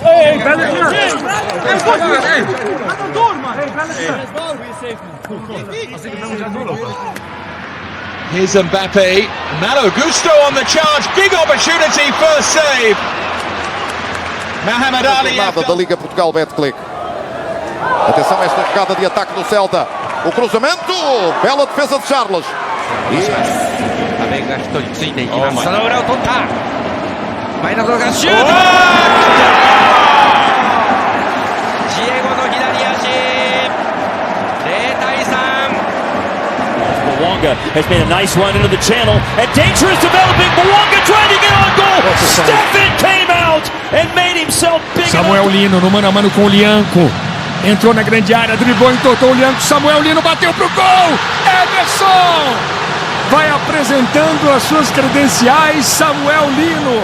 Hey, Bellingham! Here's Mbappé. Malo Gusto on the charge. Big opportunity, first save. Mohamed Ali. Da Liga Portugal, Betclic. Atenção a esta jogada de ataque do Celta. O cruzamento. Bela defesa de Charles. Mwanga has made a nice run into the channel and dangerous developing. Mwanga trying to get on goal. Stefan came out and made himself big. Samuel Lino no mano a mano com o Lianco. Entrou na grande área, driblou, entortou o Lianco. Samuel Lino bateu pro gol. Ederson vai apresentando as suas credenciais. Samuel Lino.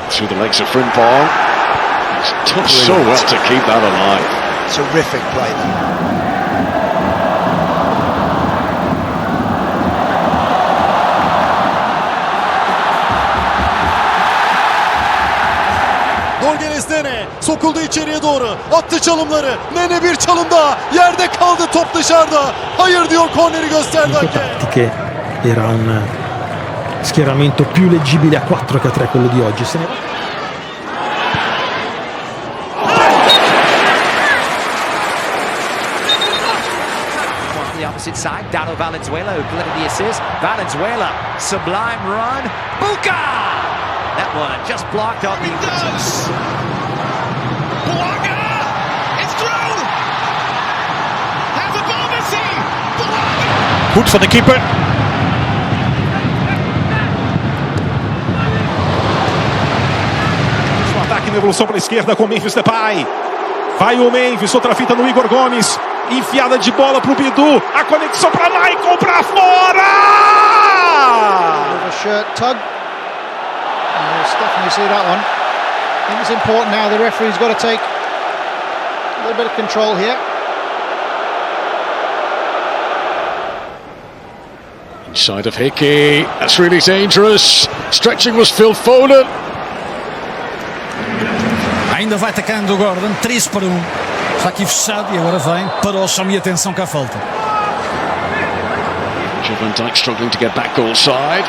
Through the legs of Frimpong. He's done so well to keep that alive. Terrific play there. Gol gelesine sokuldu içeriye doğru. Attı çalımları. Nene bir çalım daha. Yerde kaldı, top dışarıda. Hayır diyor, korneri gösterdi hakem. Che era un schieramento più leggibile a 4 che a 3 quello di oggi. The opposite side, Dado Valenzuela who delivered the assist. Valenzuela, sublime run. Buka! That one just blocked on the impetus. It's through! Has a ball, Messi! Good for the keeper. Ataque na evolução para a esquerda com Memphis Depay. Vai o Memphis, outra fita no Igor Gomes. Enfiada de bola para o Bidu. A conexão para Michael, para fora! Shirt tug. Definitely see that one. I think it's important now. The referee's got to take a little bit of control here. Inside of Hickey. That's really dangerous. Stretching was Phil Foden. Ainda vai atacando o Gordon, 3 para 1. Está aqui fechado e agora vem para o chame e atenção que há falta. Van Dijk struggling to get back goal side.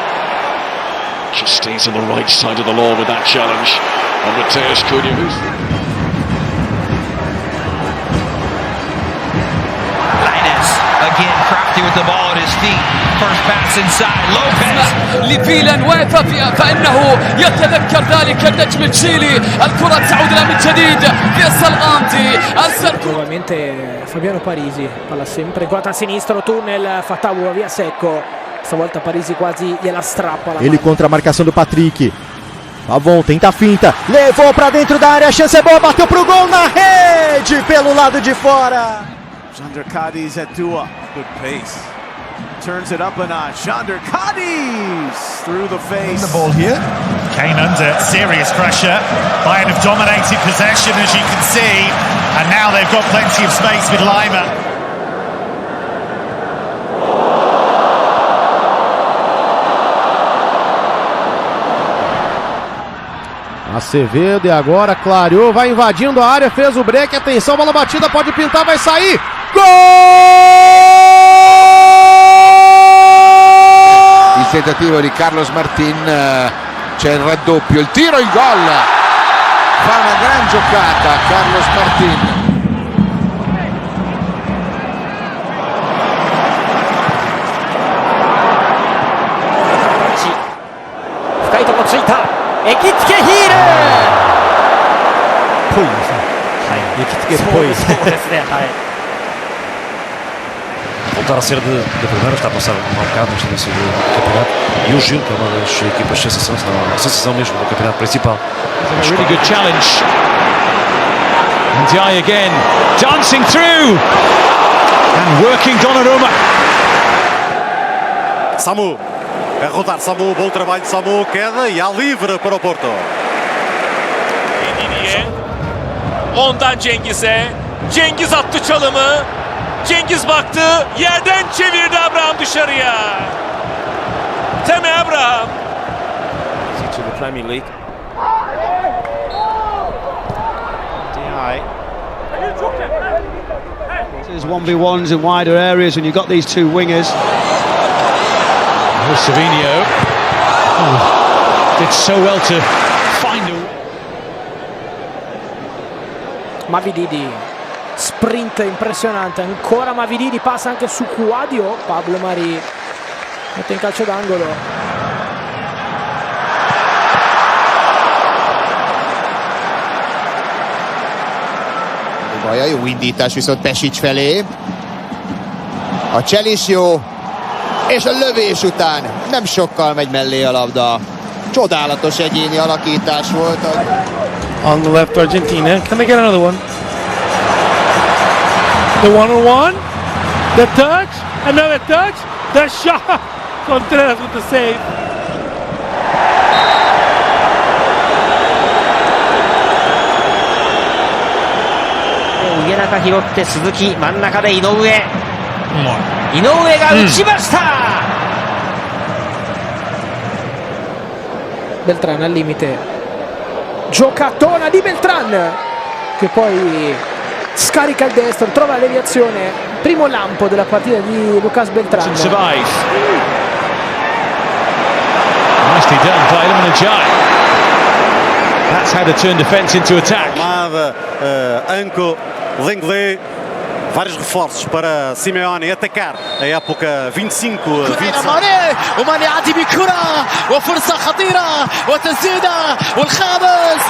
Just stays on the right side of the law with that challenge. And Mateus Cunha, Again, crafty with the ball at his feet. First pass inside. Lopez. لفيلان واقف فإنه يتذكر ذلك النجم التشيلي. الكرة تعود له من جديد. Faisal Ghamdi. Nuovamente Fabiano Parisi. Palla sempre inquadrata a sinistro. Tunnel. Fatawu via secco. Stavolta Parisi quasi gliela strappa. Ele contra a marcação do Patrick. Pavon tenta a finta. Levou pra dentro da área. A chance é boa. Bateu pro gol na rede. Pelo lado de fora. Chandra Cadiz at Doue. Good pace. Turns it up a notch. Chandra Cadiz through the face. The ball here. Came under serious pressure. Bayern have dominated possession, as you can see. And now they've got plenty of space with Lima. Acevedo e agora clareou, vai invadindo a área, fez o break, atenção, bola batida, pode pintar, vai sair, gol! Il tentativo di Carlos Martin, c'è il raddoppio, il tiro, il gol, fa una gran giocata Carlos Martin. Voltar a ser de primeira, está a passar um bocado neste início do campeonato. E o Gil, que é uma das equipas sensação, a sensação mesmo do campeonato principal. A really good challenge. Ndiaye again, dancing through and working Donnarumma. Samu, a rodar Samu, bom trabalho de Samu, queda e há livre para o Porto. Vini'ye. Ondan Cengiz'e. Cengiz attı çalımı. Cengiz baktı. Yerden çevirdi Abraham dışarıya. Temi Abraham. To the Premier League. There's 1v1s in wider areas when you've got these two wingers. Savinho did so well to find a... Mavididi, sprint impressionante, ancora Mavididi, passa anche su Quadio, Pablo Mari mette in calcio d'angolo. Baja, jó indítás viszont Pesic felé. A cselés jó, és a lövés után nem sokkal megy mellé a labda. Csodálatos egyéni alakítás volt. On the left, Argentina. Can they get another one? The one-on-one. The touch. Another touch. The shot. Contreras with the save.中拾って鈴木、真ん中で井上。井上が打ちました。Beltran al limite, giocatona di Beltran che poi scarica il destro, trova la deviazione, primo lampo della partita di Lucas Beltran. Nicely done by Lamine. That's how to turn defence into attack. Anco, Lenglet, vários reforços para Simeone atacar a época 25-26. وماني يعدي بكرة وفرصة خطيرة وتسديدة والخامس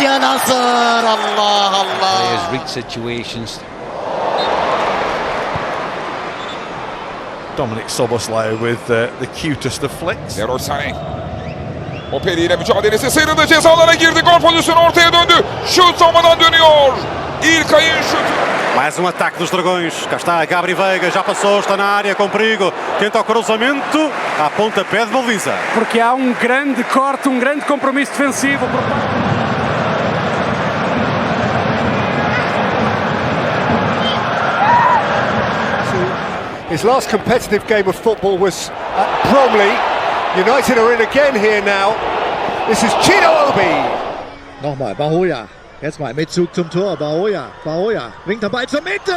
يا ناصر. الله Players reach situations. Dominic Szoboszlai with the cutest of flicks. O Peri ile mücadelesi sıyrıldı, ceza alanına girdi, gol pozisyonu ortaya döndü, şut savunmadan dönüyor, İlkay'ın şutu. Mais ataque dos Dragões, cá está Gabri Veiga, já passou, está na área com perigo, tenta o cruzamento, a pontapé de baliza. Porque há grande corte, grande compromisso defensivo por parte. His last competitive game of football was at Bromley. United are in again here now. This is Chino Obi. Nochmal, Bahoja. Jetzt mal mit Zug zum Tor. Bahoja bringt den Ball zur Mitte.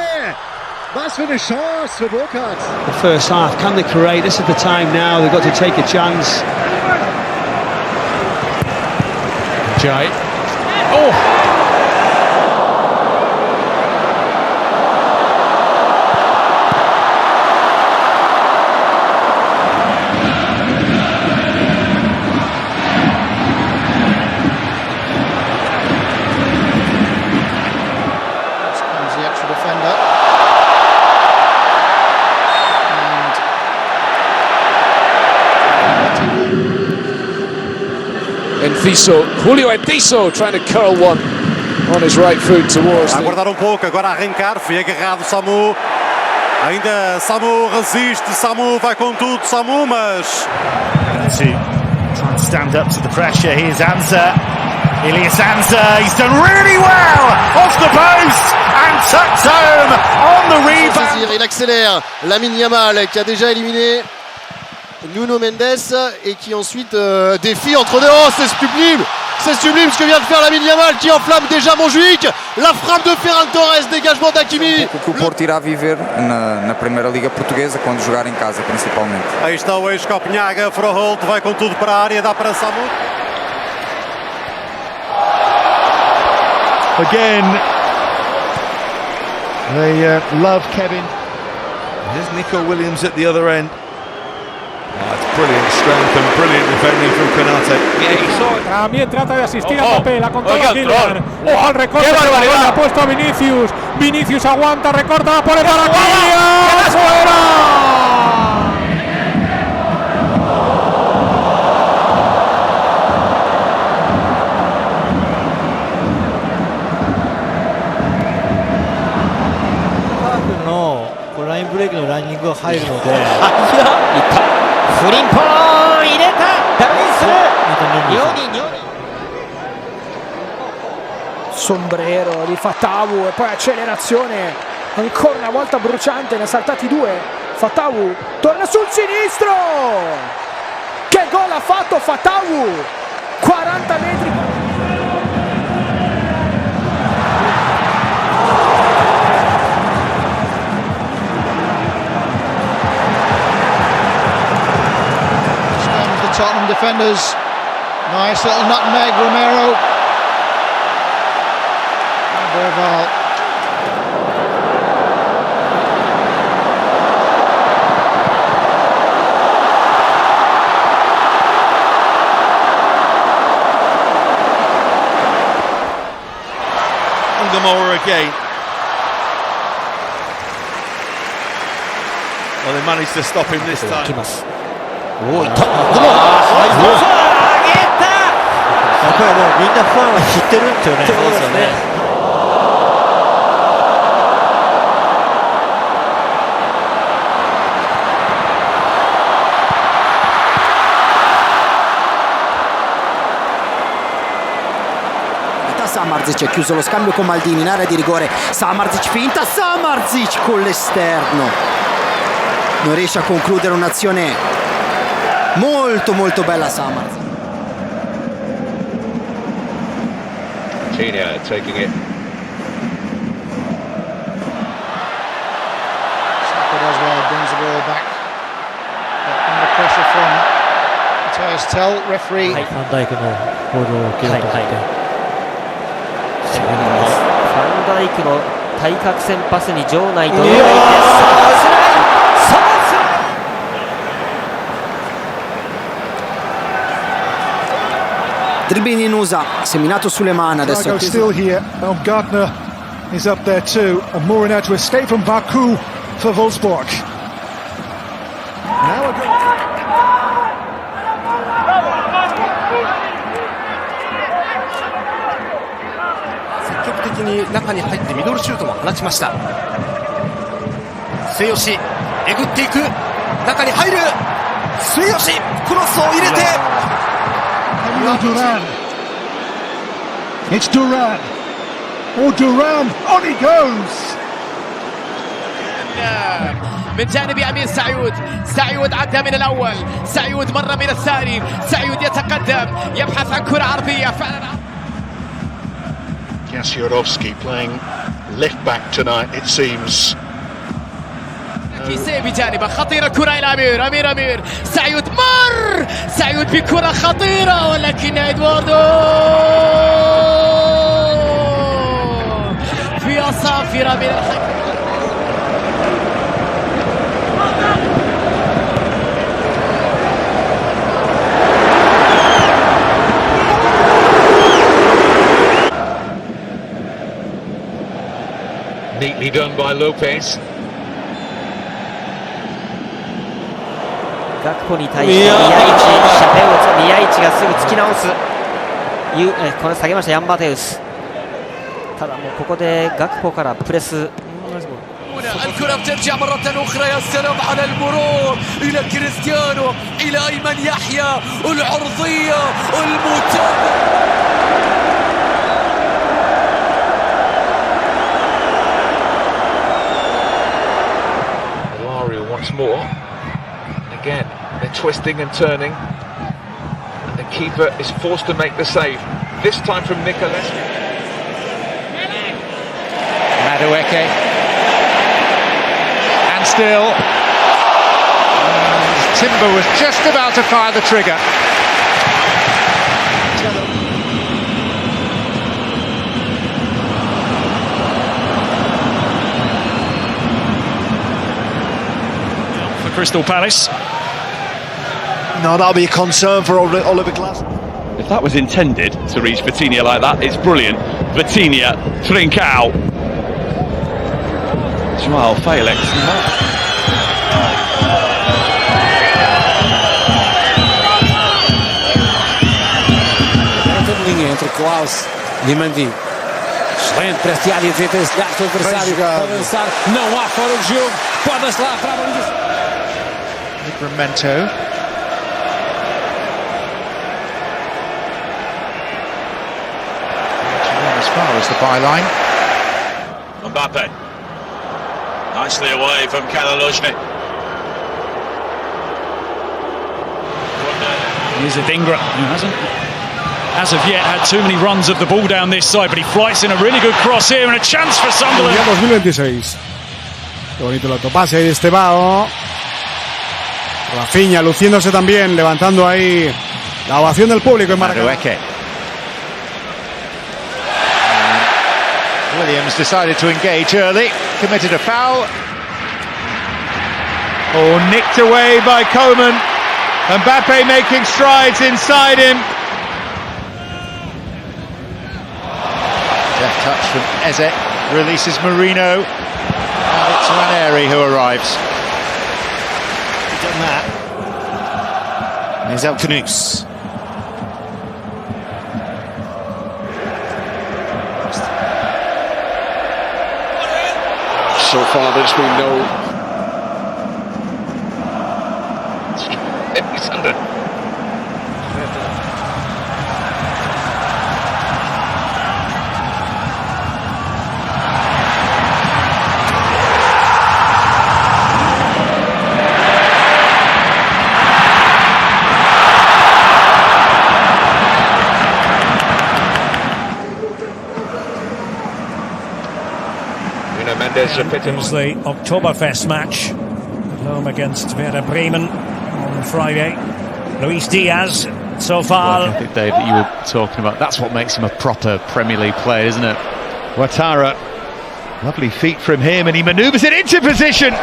Was für eine Chance für Burkhardt. The first half, can they create? This is the time now. They've got to take a chance. Jai. Oh! Julio Enciso trying to curl one on his right foot towards a aguardar pouco, agora a arrancar, foi agarrado Samu. Ainda Samu resiste, Samu vai com tudo, Samu, mas... Try and stand up to the pressure. Here's Anza. Ilias Anza, he's done really well off the post and tucked home on the rebound. Il accélère, Lamine Yamal qui a déjà éliminé Nuno Mendes et qui ensuite défie entre deux. Oh, c'est sublime ce que vient de faire Lamine Yamal qui enflamme déjà Montjuic. La frappe de Ferran Torres, dégagement d'Hakimi. O que o Porto irá viver na Primeira Liga Portuguesa quando jogar em casa, principalmente. Aí está o ex-Copenhaga, Froholt vai com tudo para a área, dá para Samu. Again, they love Kevin. Here's Nico Williams at the other end. That's brilliant strength and brilliant defending from Konate. También trata de asistir a Mbappé, la controla Kylian. Ojo al recorte, ha puesto a Vinícius. Vinícius aguanta, recorta, la pone para Kylian. ¡Fuera! No, これラインブレイクのランニングが入るので。フリンポー入れた。Sombrero di Fatawu e poi accelerazione ancora una volta bruciante, ne ha saltati due. Fatawu torna sul sinistro, che gol ha fatto Fatawu, 40 metri. The Tottenham defenders, nice little nutmeg. Romero, Berval. Gamora again. Well, they managed to stop him this time. これはもうみんなファンは知ってるんですよね。そうですよね。Samardzic ha chiuso lo scambio con Maldini in area di rigore. Samardzic finta, Samardzic con l'esterno. Non riesce a concludere un'azione molto molto bella Samardzic. Argentina taking it. Saka does well, brings the ball back. But under pressure from Matthias Tell, referee. ファンダイクのボールを受けようと思って。ファンダイクの対角線パスに場内どのぐらいDribbling in USA, seminato sulle mani adesso. Still here. Gardner is up there too. And Mourinho to escape from Baku for Wolfsburg. Now積極的に中に入ってミドルシュートも放ちました。末吉えぐっていく、中に入る末吉、クロスを入れてDuran. It's Duran. Oh, Duran. On he goes. من جانب أمين سعيود، سعيود عدى من الأول، سعيود مر من الثاني، سعيود يتقدم يبحث عن كرة عرضية فعلا. Kvaratskhelia playing left back tonight, it seems. كيسيه بجانبه خطيرة، كرة إلى أمير، أمير سعيود مر، سعيود بكرة خطيرة ولكن إدواردو في أصافرة من الحكم. Neatly done by Lopez. ガクポに対して宮市がすぐ突き直す。これ下げましたヤンバテウス。ただもうここでガクポからプレス。الكرة بترجع مرة أخرى، يا سلام على المرور إلى كريستيانو، إلى أيمن يحيى، العرضية المتابعة. Once more. Again, they're twisting and turning. And the keeper is forced to make the save. This time from Nicolas. Madueke. And still. And Timber was just about to fire the trigger. Crystal Palace. No, that'll be a concern for Oliver Glasner. If that was intended to reach Vitinha like that, it's brilliant. Vitinha, Trincao, Joao Felix. Linha entre Klaus e Mandi. Excelente para este área, tenta desviar o adversário para avançar. Não há fora de jogo. Pode-se lá para a baliza. Livramento. the byline. Mbappé. Nicely away from Kylian. Here's Adingra, who hasn't, as of yet, had too many runs of the ball down this side, but he flights in a really good cross here and a chance for Sunderland. 2026. Qué bonito el autopase ahí de Estevao. Rafinha luciéndose también, levantando ahí la ovación del público en Maracanã. Williams decided to engage early, committed a foul. Oh, nicked away by Coman. Mbappé making strides inside him. Left touch from Eze, releases Marino. Now it's Ranieri who arrives. He's done that. Here's El Canus. So far there's been no... He's under. It was the Oktoberfest match at home against Werder Bremen on Friday. Luis Diaz, so far. Well, I think, Dave, that you were talking about, that's what makes him a proper Premier League player, isn't it? Ouattara, lovely feet from him, and he manoeuvres it into position.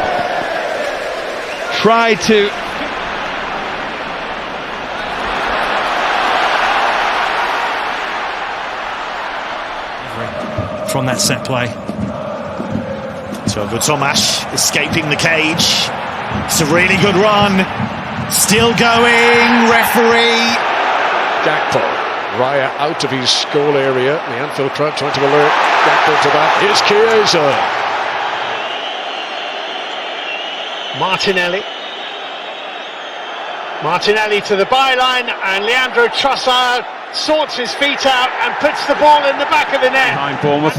Tried to... From that set play. So Tomash escaping the cage. It's a really good run. Still going. Referee. Gakpo. Raya out of his goal area. The Anfield crowd trying to alert Gakpo to that. Here's Chiesa. Martinelli. Martinelli to the byline, and Leandro Trossard sorts his feet out and puts the ball in the back of the net. Behind Bournemouth,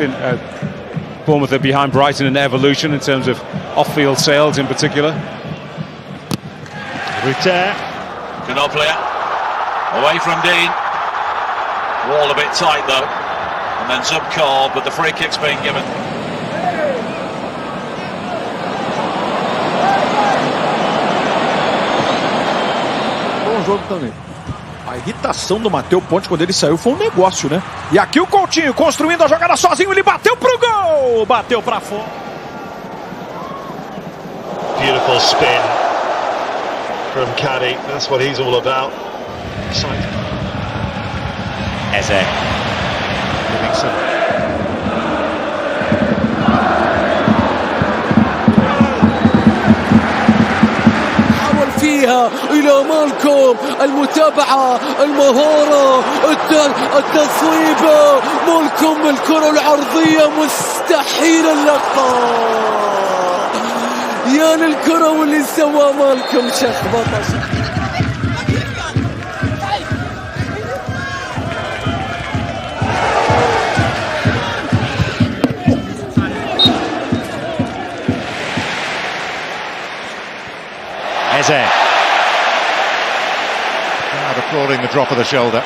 Bournemouth are behind Brighton in their evolution in terms of off-field sales in particular. Rutter. Ginobili. Away from Dean. Wall a bit tight though. And then Zubkov, but the free kick's being given. Bom jogo também. A irritação do Matheus Ponte quando ele saiu foi um negócio, né? E aqui o Coutinho construindo a jogada sozinho, ele bateu pro gol! Bateu pra fora. Beautiful spin from Caddy. That's what he's all about. Eze. Livingston. فيها إلى مالكم، المتابعة، المهارة، التصويبة، مالكم الكرة العرضية مستحيل اللقاء. يا للكرة واللي سوى مالكم شخبطة. Eze. Crowd applauding the drop of the shoulder.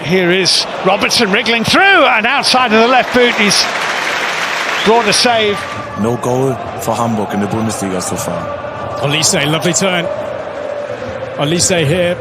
Here is Robertson wriggling through, and outside of the left boot he's brought a save. No goal for Hamburg in the Bundesliga so far. Olise, lovely turn. Olise here.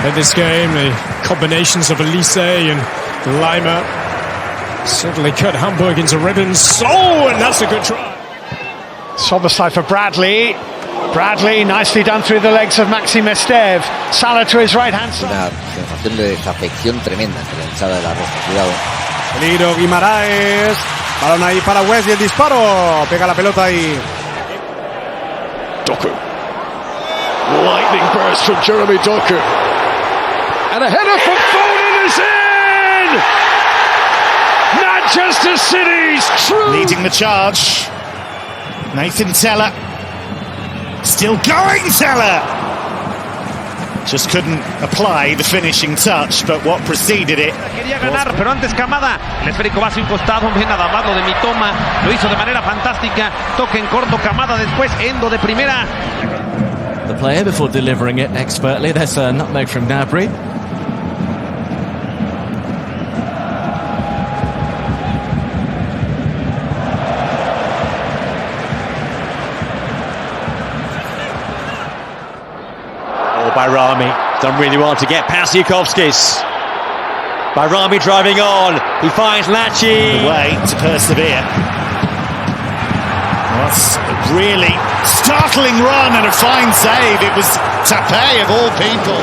in this game. The combinations of Elise and Lima certainly cut Hamburg into ribbons. Oh, and that's a good try. It's on the side for Bradley. Bradley, nicely done through the legs of Maxi Mestev. Salah to his right hand side. Una sensación de desafección tremenda entre la hinchada de la Roja. Cuidado. Peligro, Guimaraes. Balón ahí para West y el disparo. Pega la pelota ahí. Doku. Lightning burst from Jeremy Doku. And a header from Foden is in! Manchester City's true... Leading the charge. Nathan Teller. Still going, Teller! Just couldn't apply the finishing touch, but what preceded it... Quería ganar, pero antes Kamada. El esférico va hacia un costado, ve nada más lo de Mitoma. Lo hizo de manera fantástica. Toque en corto, Kamada después, Endo de primera. The player before delivering it expertly. There's a nutmeg from Gnabry. Bayrami done really well to get past Yukovskis. Bayrami driving on. He finds Lachi. The way to persevere. That's a really startling run and a fine save. It was Tapé of all people.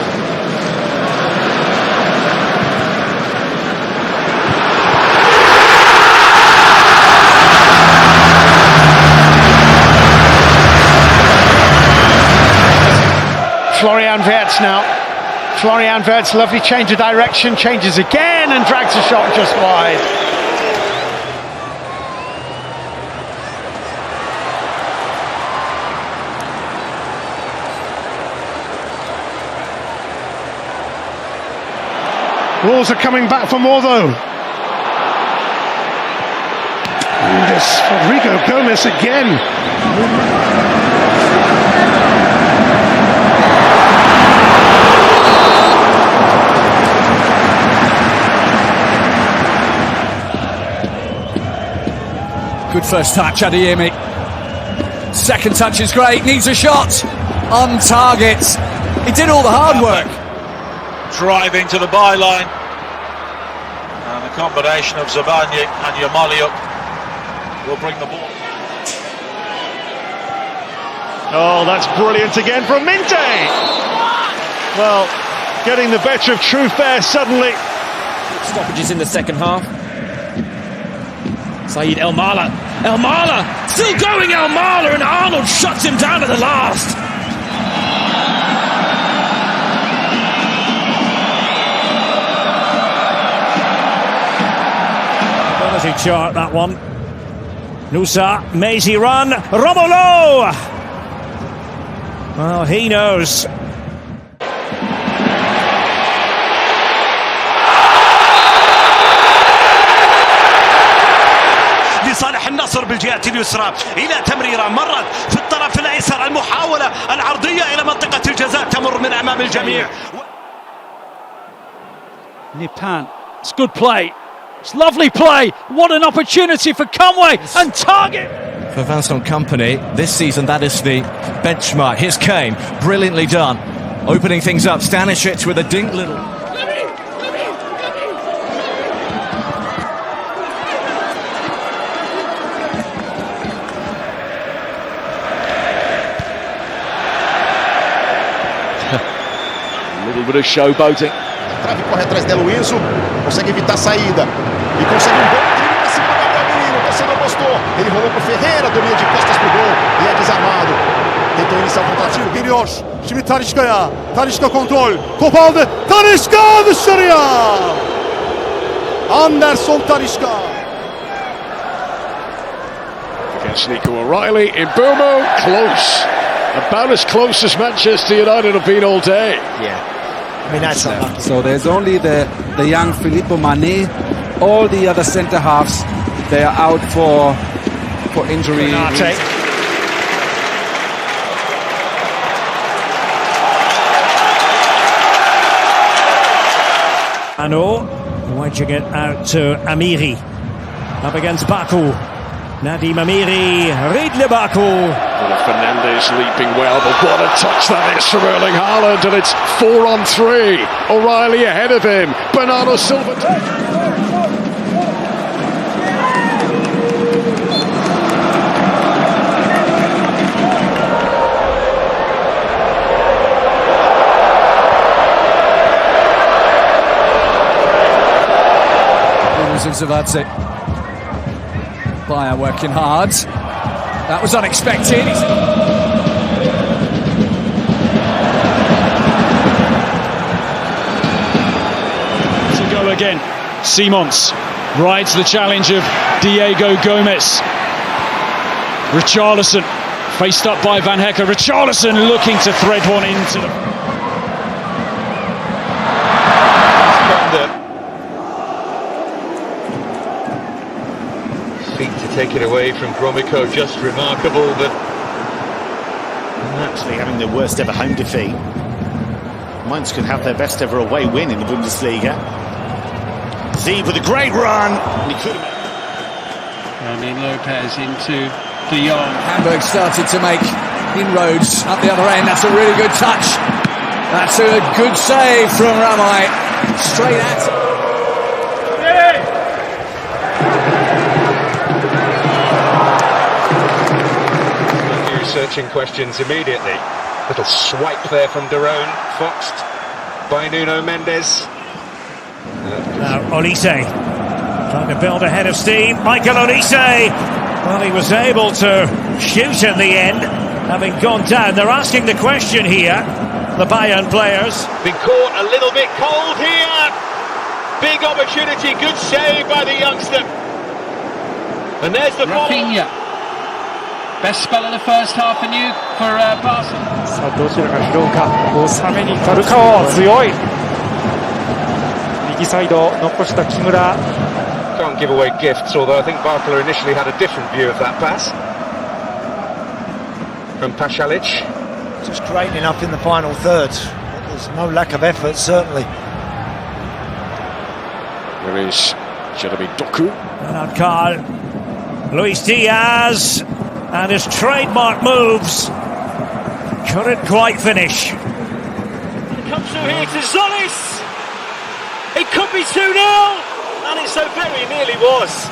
Florian Wirtz now. Florian Wirtz, lovely change of direction, changes again and drags a shot just wide. Wolves are coming back for more though. This Rodrigo Gomez again. Good first touch, Adeyemi. Second touch is great, needs a shot. On target. He did all the hard work. Driving to the byline. And the combination of Zabanyik and Yamal will bring the ball. Oh, that's brilliant again from Minte. Well, getting the better of truth there suddenly. Stoppages in the second half. Saeed El Mala. El Mala! Still going El Mala, and Arnold shuts him down at the last. Ability chart, that one. Nusa, Messi run. Romolo! Well, he knows. لصالح النصر بالجهة اليسرى إلى تمريرة مرت في الطرف الأيسر المحاولة العرضية إلى منطقة الجزاء تمر من أمام الجميع. Nipan, it's good play. It's lovely play. What an opportunity for Conway and target. For Vincent Kompany, this season that is the benchmark. Here's Kane, brilliantly done. Opening things up, Stanisic with a dink little. A little bit of showboating. Trave corre atrás de Luizo, consegue evitar a saída e consegue bom drible pra cima do Gabriel Menino. O torcedor gostou. Ele rolou pro Ferreira, domina de costas pro gol e é desarmado. Tentou iniciar o contra-ataque. Geliyor. Şimdi Talisca'ya. Talisca kontrol. Top aldı. Talisca dışarıya. Anderson Talisca. Against Nico O'Reilly in Burmo, close. About as close as Manchester United have been all day. Yeah. I mean, that's unlucky. So there's only the young Filippo Mane. All the other centre halves, they are out for injury. Ano wedging it out to Amiri. Up against Baku. Nadim Amiri, read Liverpool. Fernandes leaping well, but what a touch that is from Erling Haaland, and it's 4-on-3. O'Reilly ahead of him. Bernardo Silva. Zavadze. Bayern working hard. That was unexpected. To go again. Simons rides the challenge of Diego Gomez. Richarlison faced up by Van Hecke. Richarlison looking to thread one into the... Feet to take it away from Gromyko, just remarkable. But actually having the worst ever home defeat. Mainz could have their best ever away win in the Bundesliga. Zeeb with a great run. He could have... Lopez into De Jong. Hamburg started to make inroads up the other end. That's a really good touch. That's a good save from Ramai. Straight at it. Searching questions immediately. Little swipe there from Daron, foxed by Nuno Mendes. Now Olise trying to build ahead of steam. Michael Olise, well, he was able to shoot in the end, having gone down. They're asking the question here, the Bayern players. Been caught a little bit cold here. Big opportunity, good save by the youngster. And there's the ball. Best spell of the first half for you for Barcelona. さあどちらが拾うか。収めにファルカオ強い。右サイド残した木村。 Can't give away gifts, although I think Barcelona initially had a different view of that pass from Pasalic. Just great enough in the final third. There's no lack of effort, certainly. There is Jeremy Doku. Bernard Carl, Luis Diaz. And his trademark moves couldn't quite finish. Comes through here to Zolis. It could be 2-0, and it so very nearly was.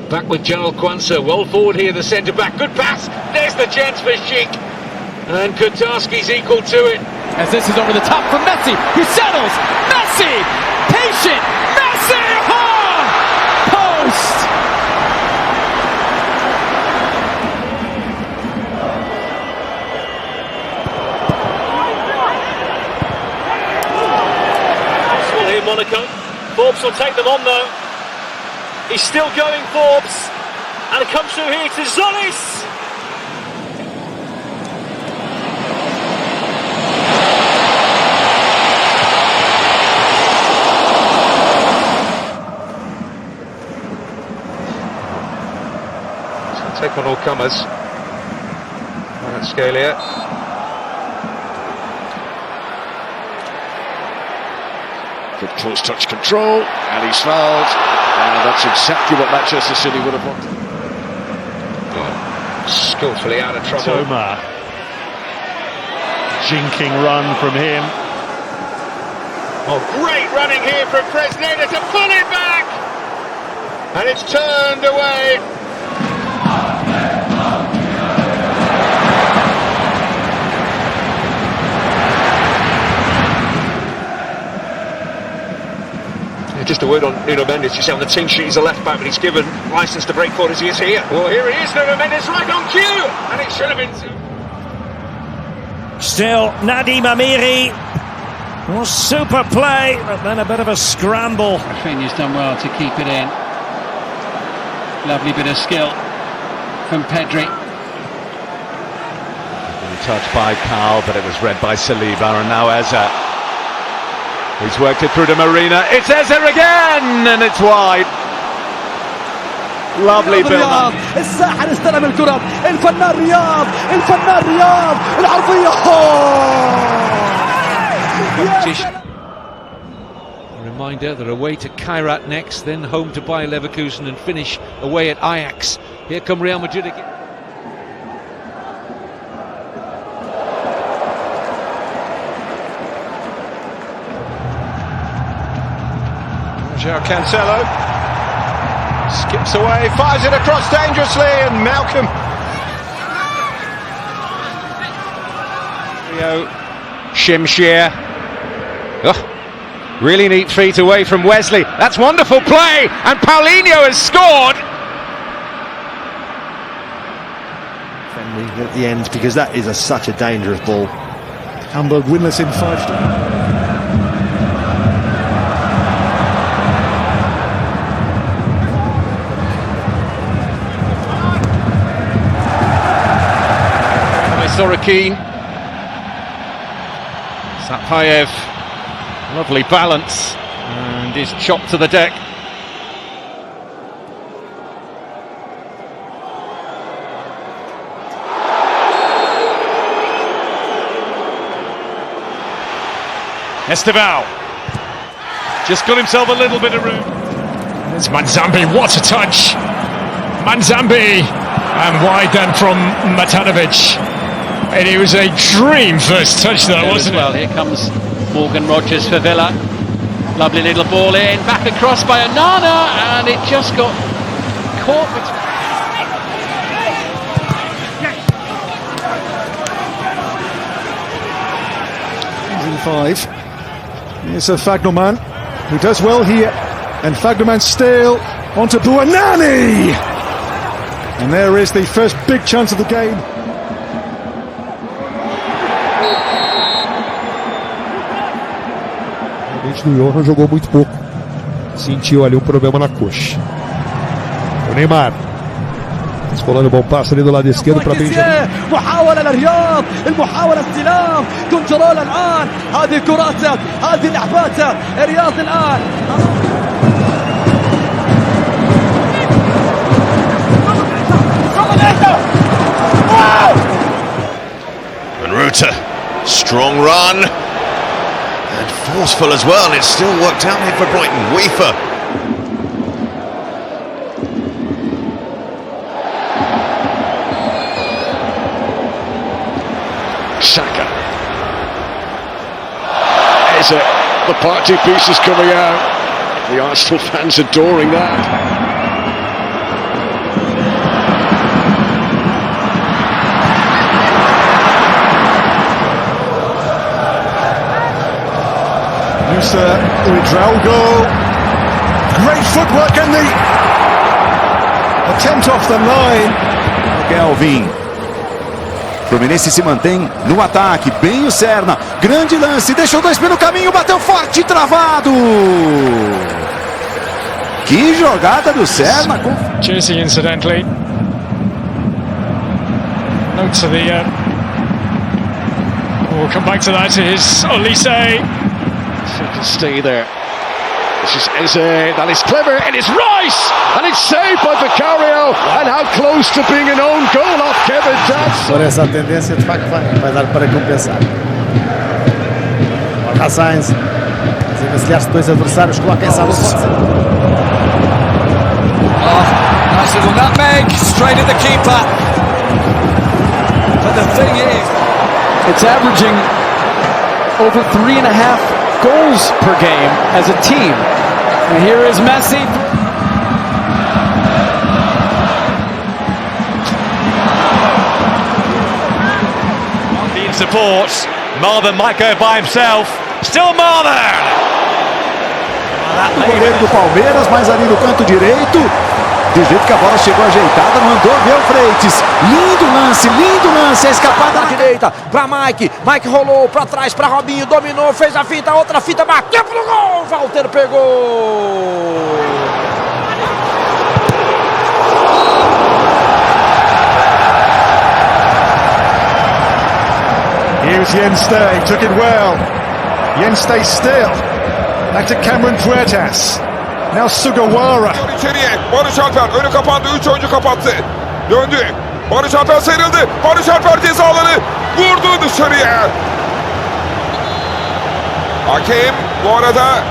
Back with Joel Kwanzaa, well forward here, the centre-back. Good pass, there's the chance for Sheik. And Kotarski's equal to it. As this is over the top from Messi, who settles. Messi! Patient! Messi! Oh! Post! Well, here Monaco. Forbes will take them on though. He's still going, Forbes. And it comes through here to Zolis. Take on all comers. Kvaratskhelia. Good close touch control, and he's fouled. And that's exactly what Manchester City would have wanted. Skillfully out of trouble. Toma. Jinking run from him. Oh, great running here from Fresneda to pull it back! And it's turned away. Just a word on Nuno Mendes. You see on the team sheet he's a left back, but he's given licence to break forward as he is here. Well, here he is, Nuno Mendes, right on cue, and it should have been. Still, Nadim Amiri. Well, super play, but then a bit of a scramble. Rafinha's done well to keep it in. Lovely bit of skill from Pedri. Touched by Carl, but it was read by Saliba, and now Eza. He's worked it through to Marina. It's Eza again, and it's wide. Lovely build-up. الساحر استلم الكرة، الفنان رياض، العرضية. A reminder, they're away to Kairat next, then home to Bayer Leverkusen and finish away at Ajax. Here come Real Madrid again. João Cancelo skips away, fires it across dangerously, and Malcolm. Shimshir. Really neat feet away from Wesley. That's wonderful play, and Paulinho has scored. At the end, because that is such a dangerous ball. Hamburg winless in 5. Sorokin, Sapayev, lovely balance, and is chopped to the deck. Esteval just got himself a little bit of room. It's Manzambi, what a touch! Manzambi, and wide then from Matanovic. And it was a dream first touch though, wasn't it? Well, here comes Morgan Rogers for Villa. Lovely little ball in, back across by Anana, and it just got caught between 5. Here's a Fagnoman, who does well here, and Fagnoman still onto Buonanni! And there is the first big chance of the game. O Johan jogou muito pouco, sentiu ali problema na coxa. O Neymar escolando o bom passe ali do lado esquerdo para Benjamin. محاولة للرياض، المحاولة استلام، كنترول الآن، هذه كراته، هذه لعباته، الرياض الآن. And Ruta, strong run. And forceful as well, and it's still worked out here for Brighton. Weaver. Saka. Is it? The party piece is coming out. The Arsenal fans adoring that. Uidraogo, great footwork and the attempt off the line. Kelvin. Fluminense se mantém no ataque, bem o Serna, grande lance, deixou 2 pelo caminho, bateu forte, travado. Que jogada do Serna. Jersey, incidentally. Note to the. We'll come back to that. It is Olise. So it can stay there. This is Eze, that is clever, it is Rice, and it's saved by Vicario, and how close to being an own goal off Kevin Johnson. Por essa tendência, de facto, vai dar para compensar. Borja Sainz, desenvencilhar-se 2 adversários, coloca essa bola. Nice little nutmeg, straight at the keeper. But the thing is, it's averaging over 3.5 goals per game as a team. And here is Messi. In support, Marvin might go by himself. Still Marvin! O goleiro do Palmeiras, mais ali no canto direito. Do jeito que a bola chegou ajeitada, mandou ver o Freitas. Lindo lance, a escapada na direita para Mike. Mike rolou para trás para Robinho, dominou, fez a finta, outra finta, bateu pro gol. Walter pegou. Here's Jens Stay, took it well. Jens Stay still. Back to Cameron Puertas. Now Sugawara. İçeriye. Barış Alper önü kapandı. 3 oyuncu kapattı. Döndü. Barış Alper sıyrıldı. Barış Alper cezaları vurdu dışarıya. Hakem bu arada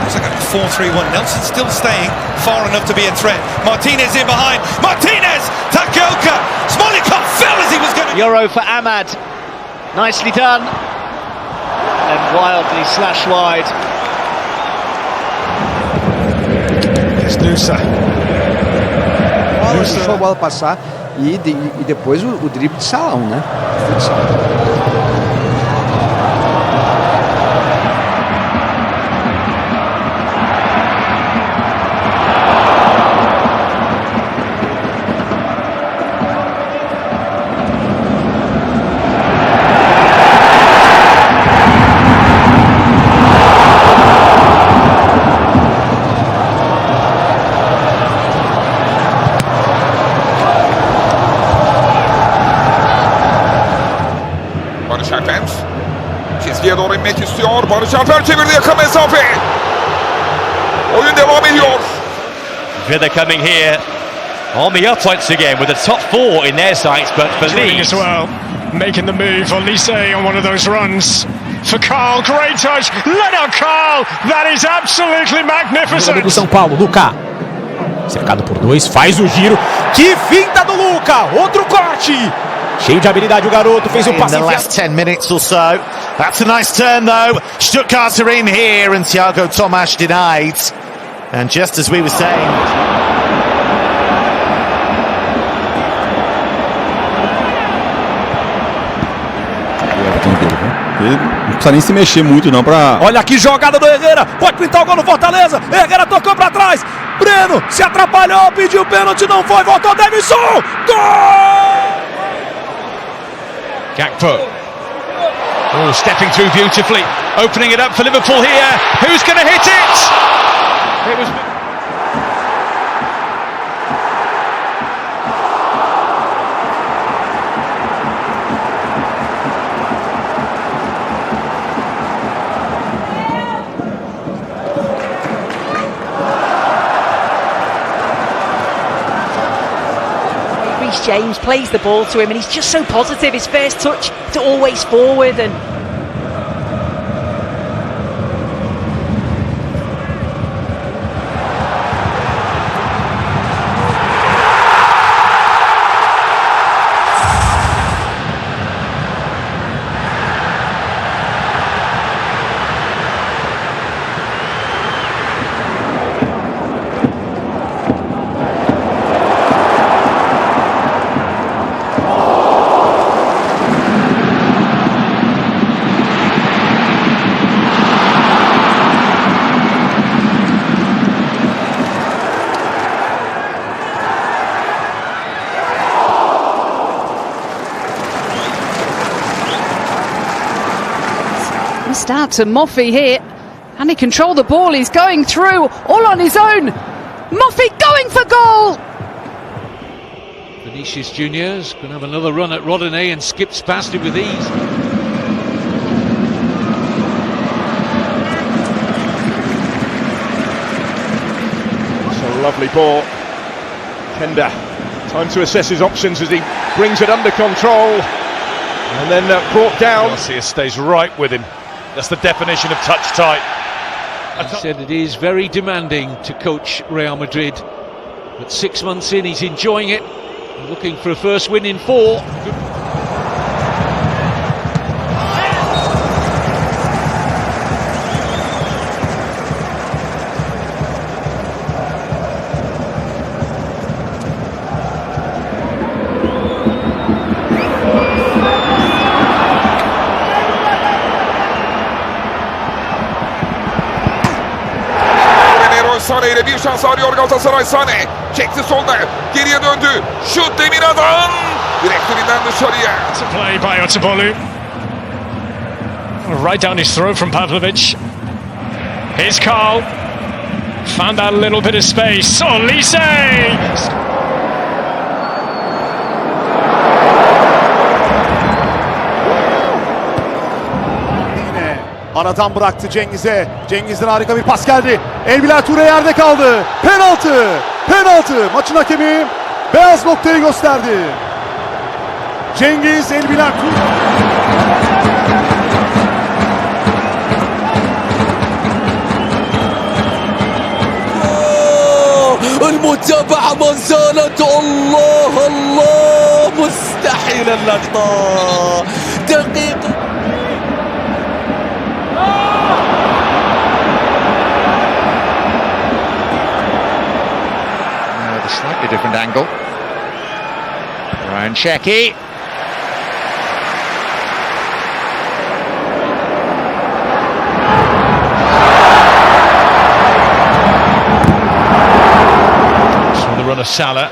It's like a 4-3-1. Nelson still staying far enough to be a threat. Martinez in behind. Martinez! Takelka! Smolikov fell as he was going to... Euro for Ahmad. Nicely done. And wildly slash wide. Nusa. Deixou a bola passar e depois o drible de salão, né? Futsal. Barış Alper çizgiye doğru inmek istiyor. Barış Alper çevirdi yakın mesafe. Oyun devam ediyor. They're coming here on the up once again with the top four in their sights, but Believe as well, making the move. Olise on one of those runs for Carl. Great touch. Let out Carl. That is absolutely magnificent. Do São Paulo, Luca. Cercado por dois, faz o giro. Que finta do Luca! Outro corte. Cheio de habilidade o garoto, fez um passe. In the last 10 minutes or so. That's a nice turn though. Stuttgart are in here and Thiago Tomas denied. And just as we were saying... Ele não precisa nem se mexer muito não pra... Olha que jogada do Herrera, pode pintar o gol no Fortaleza. Herrera tocou pra trás, Breno se atrapalhou, pediu pênalti, não foi, voltou Davidson, gol! Gakpo. Oh, stepping through beautifully, opening it up for Liverpool here. Who's going to hit it? It was... James plays the ball to him and he's just so positive. His first touch to always forward and missed out to Moffi here, and he controlled the ball. He's going through all on his own. Moffi going for goal. Vinícius Jr is going to have another run at Rodinei and skips past him with ease. It's a lovely ball. Kenda, time to assess his options as he brings it under control. And then brought down. Garcia stays right with him. That's the definition of touch tight. He said it is very demanding to coach Real Madrid, but 6 months in he's enjoying it, looking for a first win in 4. Sane ile bir şans arıyor Galatasaray. Sane çekti solda, geriye döndü, şut Demira'dan direktöründen dışarıya. To play by Otabolu, right down his throat from Pavlovic. Here's Carl, found that little bit of space. Olise! Aradan bıraktı Cengiz'e. Cengiz'den harika bir pas geldi. Elbiler Ture yerde kaldı. Penaltı. Penaltı. Maçın hakemi beyaz noktayı gösterdi. Cengiz Elbiler Ture. المتابعة ما زالت الله الله مستحيل اللقطة دقيقة. Now with a slightly different angle. Ryan Shecky. Of Salah,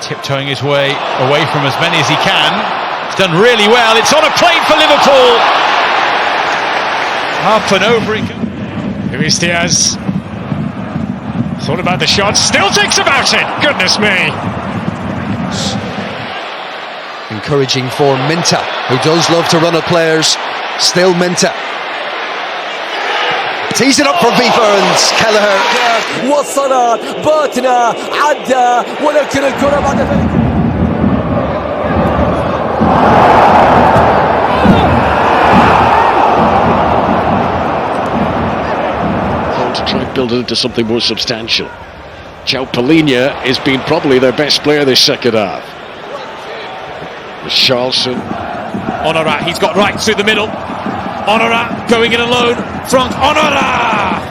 tiptoeing his way away from as many as he can. He's done really well. It's on a plate for Liverpool. Up and over he goes. Luis Diaz thought about the shot, still thinks about it. Goodness me. Encouraging for Minta, who does love to run at players. Still Minta. Tees it up for Viva and Kelleher. وصلت باتنا عدى ولكن الكرة بعد ذلك. To try and build it into something more substantial. João Palhinha has been probably their best player this second half. Charleston. Honorat, he's got right through the middle. Honorat going in alone. Frank Honorat!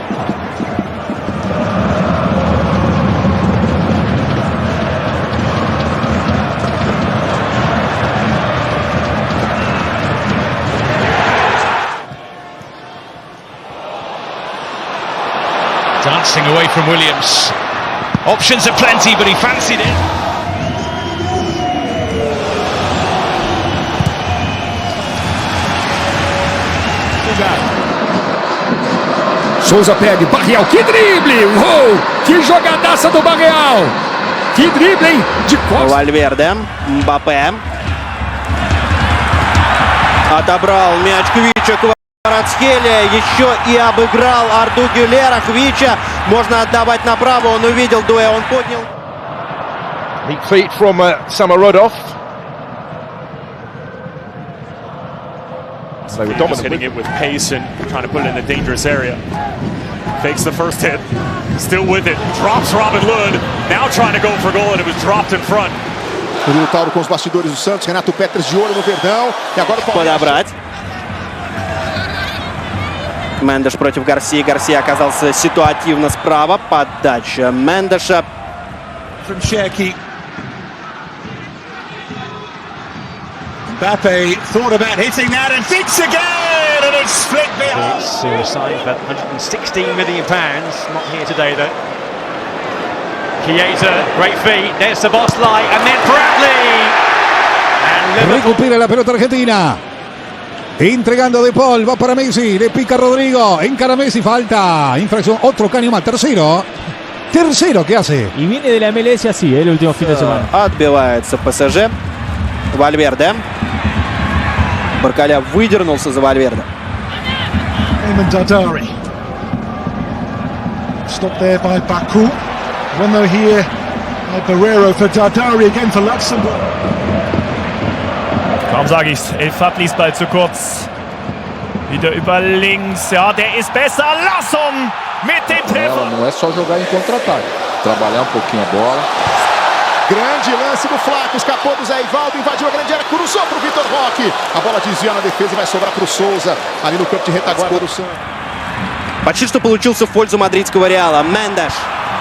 Dancing away from Williams. Options are plenty, but he fancied it. Souza pega, Barreal, que drible! Uou! Que jogadaça do Barreal! Que drible, hein? De costas. Вальверде, Мбаппе. Отобрал мяч Квича, Кваратскhelia, еще и обыграл Арду Гюлера. Квича можно отдавать направо, он увидел Дуэ, он поднял. Neat feet from Samarodov. They were dominant, hitting it with pace and trying to put it in a dangerous area. Fakes the first hit, still with it, drops Robin Lund, now trying to go for goal, and it was dropped in front. O Tauro com os bastidores do Santos, Renato Peters de olho no Verdão, e agora o Подобрать. Мендеш против Гарсии. Гарсия оказался ситуативно справа. Подача Мендеша. From Shecky. Mbappé thought about hitting that and thinks again, and it's split behind. Signed for £116 million. Not here today though. Chiesa, great feet. There's the boss light, and then Bradley. And Recupera la pelota argentina. Entregando De Paul, va para Messi, le pica Rodrigo, encara Messi, falta, infracción, otro caño más, tercero que hace. Y viene de la MLS así, el último fin de semana. Отбивается ПСЖ. Вальверде. Баркаля выдернулся за Вальверде. Dadari. Stopped there by Baku. One though here by Barrero for Dadari again for Luxembourg. Kaum sage ich's, El Fadlis Ball zu kurz. Wieder über links, ja, der ist besser. Larsson mit dem Treffer. Não é só jogar em contra-ataque, trabalhar pouquinho a bola. Grande lance do Flaco, escapou do Zé Ivaldo, invadiu a grande área, cruzou para o Vitor Roque. A bola desvia na defesa e vai sobrar para o Souza, ali no campo de retaguarda do Santos. Почти что получился в пользу мадридского Реала. Мендеш.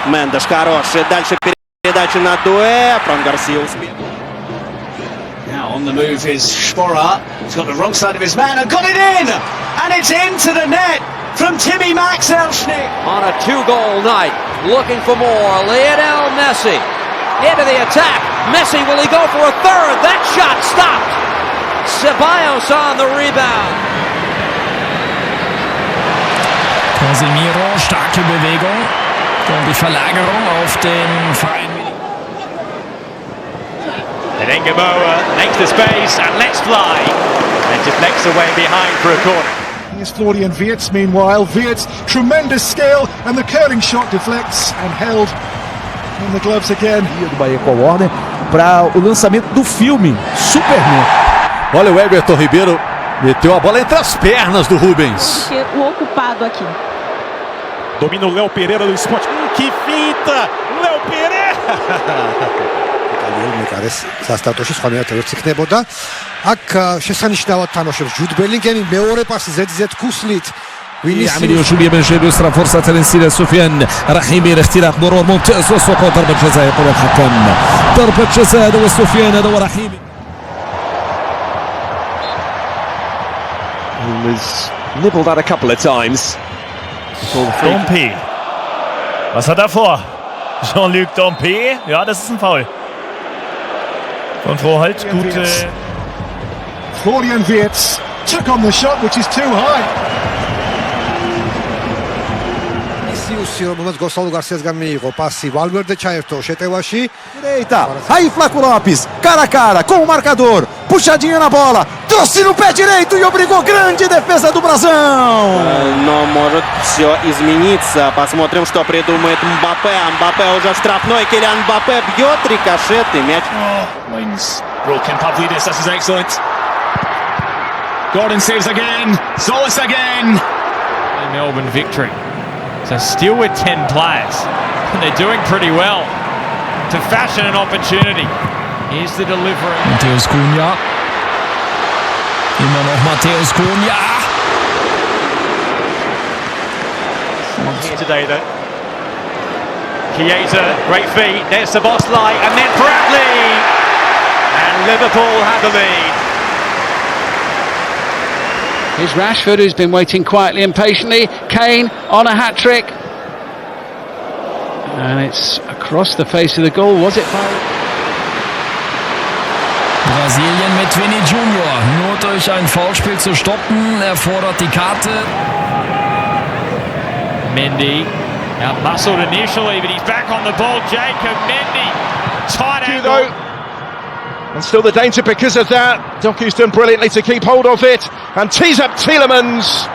Мендеш хороший. Дальше передача на Doué. Фран Гарсия успел. Now on the move is Sporar. He's got the wrong side of his man and got it in! And it's into the net from Timmy Maxelschnick. On a two-goal night, looking for more. Lionel Messi into the attack. Messi, will he go for a third? That shot stopped. Ceballos on the rebound. Casemiro, starke Bewegung und die Verlagerung auf den Verein. And Engamoa makes the space and lets fly and deflects away behind for a corner. Here's Florian Wirtz meanwhile. Wirtz, tremendous skill, and the curling shot deflects and held in the gloves again. Do Bahia com o Warner para o lançamento do filme Superman. Olha o Everton Ribeiro meteu a bola entre as pernas do Rubens. O ocupado aqui. Domina o Léo Pereira do Sport. Que finta! Léo Pereira! სასტარტოში სხვა მეათე ვერც იქნებოდა. აქ შესანიშნავად თამაშობს ჯუდ ბელინგემი მეორე პასი زد كوسليت. يعمل شويه من جيد يسرى فرصه تنسيل سفيان رحيمي اختراق مرور ممتاز وسقوط ضربه جزاء يقول الحكم. ضربه جزاء وسفيان هذا ورحيمي. He was nibbled at a couple of times. Dompe. Was hat er vor? Jean-Luc Dompe. Ja, das ist ein Foul. Kontrolle halt, gute. Florian Wirtz took on the shot, which is too high. Vinicius რომელმაც გოსალ გარსიასგან მიიღო პასი ვალვერდე ჩაერთო შეტევაში. Eita, aí Flaco Lopes, cara a cara com o marcador, puxadinha na bola, trouxe no pé direito e obrigou grande defesa do Brasão. Но может все измениться. Посмотрим, что придумает Мбаппе. Мбаппе уже в штрафной. Килиан Мбаппе бьет рикошетный мяч. Mine's broken Pavlidis, this is excellent. Gordon saves again. Solis again. Melbourne victory. So still with 10 players, and they're doing pretty well to fashion an opportunity. Here's the delivery. Matthäus Cunha. Immer noch Matthäus Cunha. Here today though. Chiesa, great feet. There's Szoboszlai and then Bradley. And Liverpool have the lead. Here's Rashford, who's been waiting quietly and patiently. Kane on a hat-trick. And it's across the face of the goal. Was it foul? Brasilien mit Vinícius Jr. Nur durch ein Foulspiel zu stoppen. Er fordert die Karte. Mendy out-muscled initially, but he's back on the ball. Jacob Mendy, tight angle. And still the danger because of that. Doku's done brilliantly to keep hold of it and tees up Tielemans.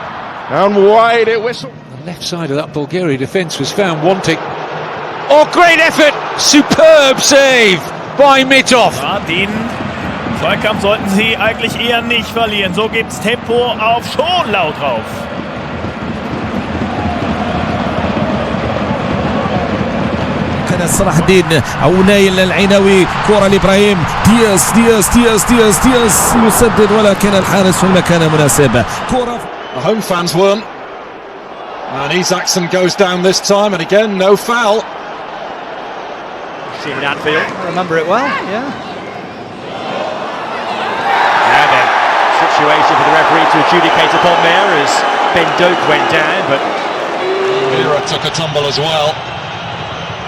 And wide it whistle. The left side of that Bulgaria defence was found wanting. Oh, great effort! Superb save by Mitov. Ja, den Zweikampf sollten sie eigentlich eher nicht verlieren. So gibt's Tempo auf Schonlau drauf. كان صلاح الدين او نايل العيناوي كرة لابراهيم دياز دياز دياز دياز دياز يسدد ولكن الحارس في المكان المناسب. كرة The home fans won. And Isaacson goes down this time, and again, no foul. Seen in Anfield. I remember it well, yeah. Now then, situation for the referee to adjudicate upon there as Ben Doku went down, but Mira took a tumble as well.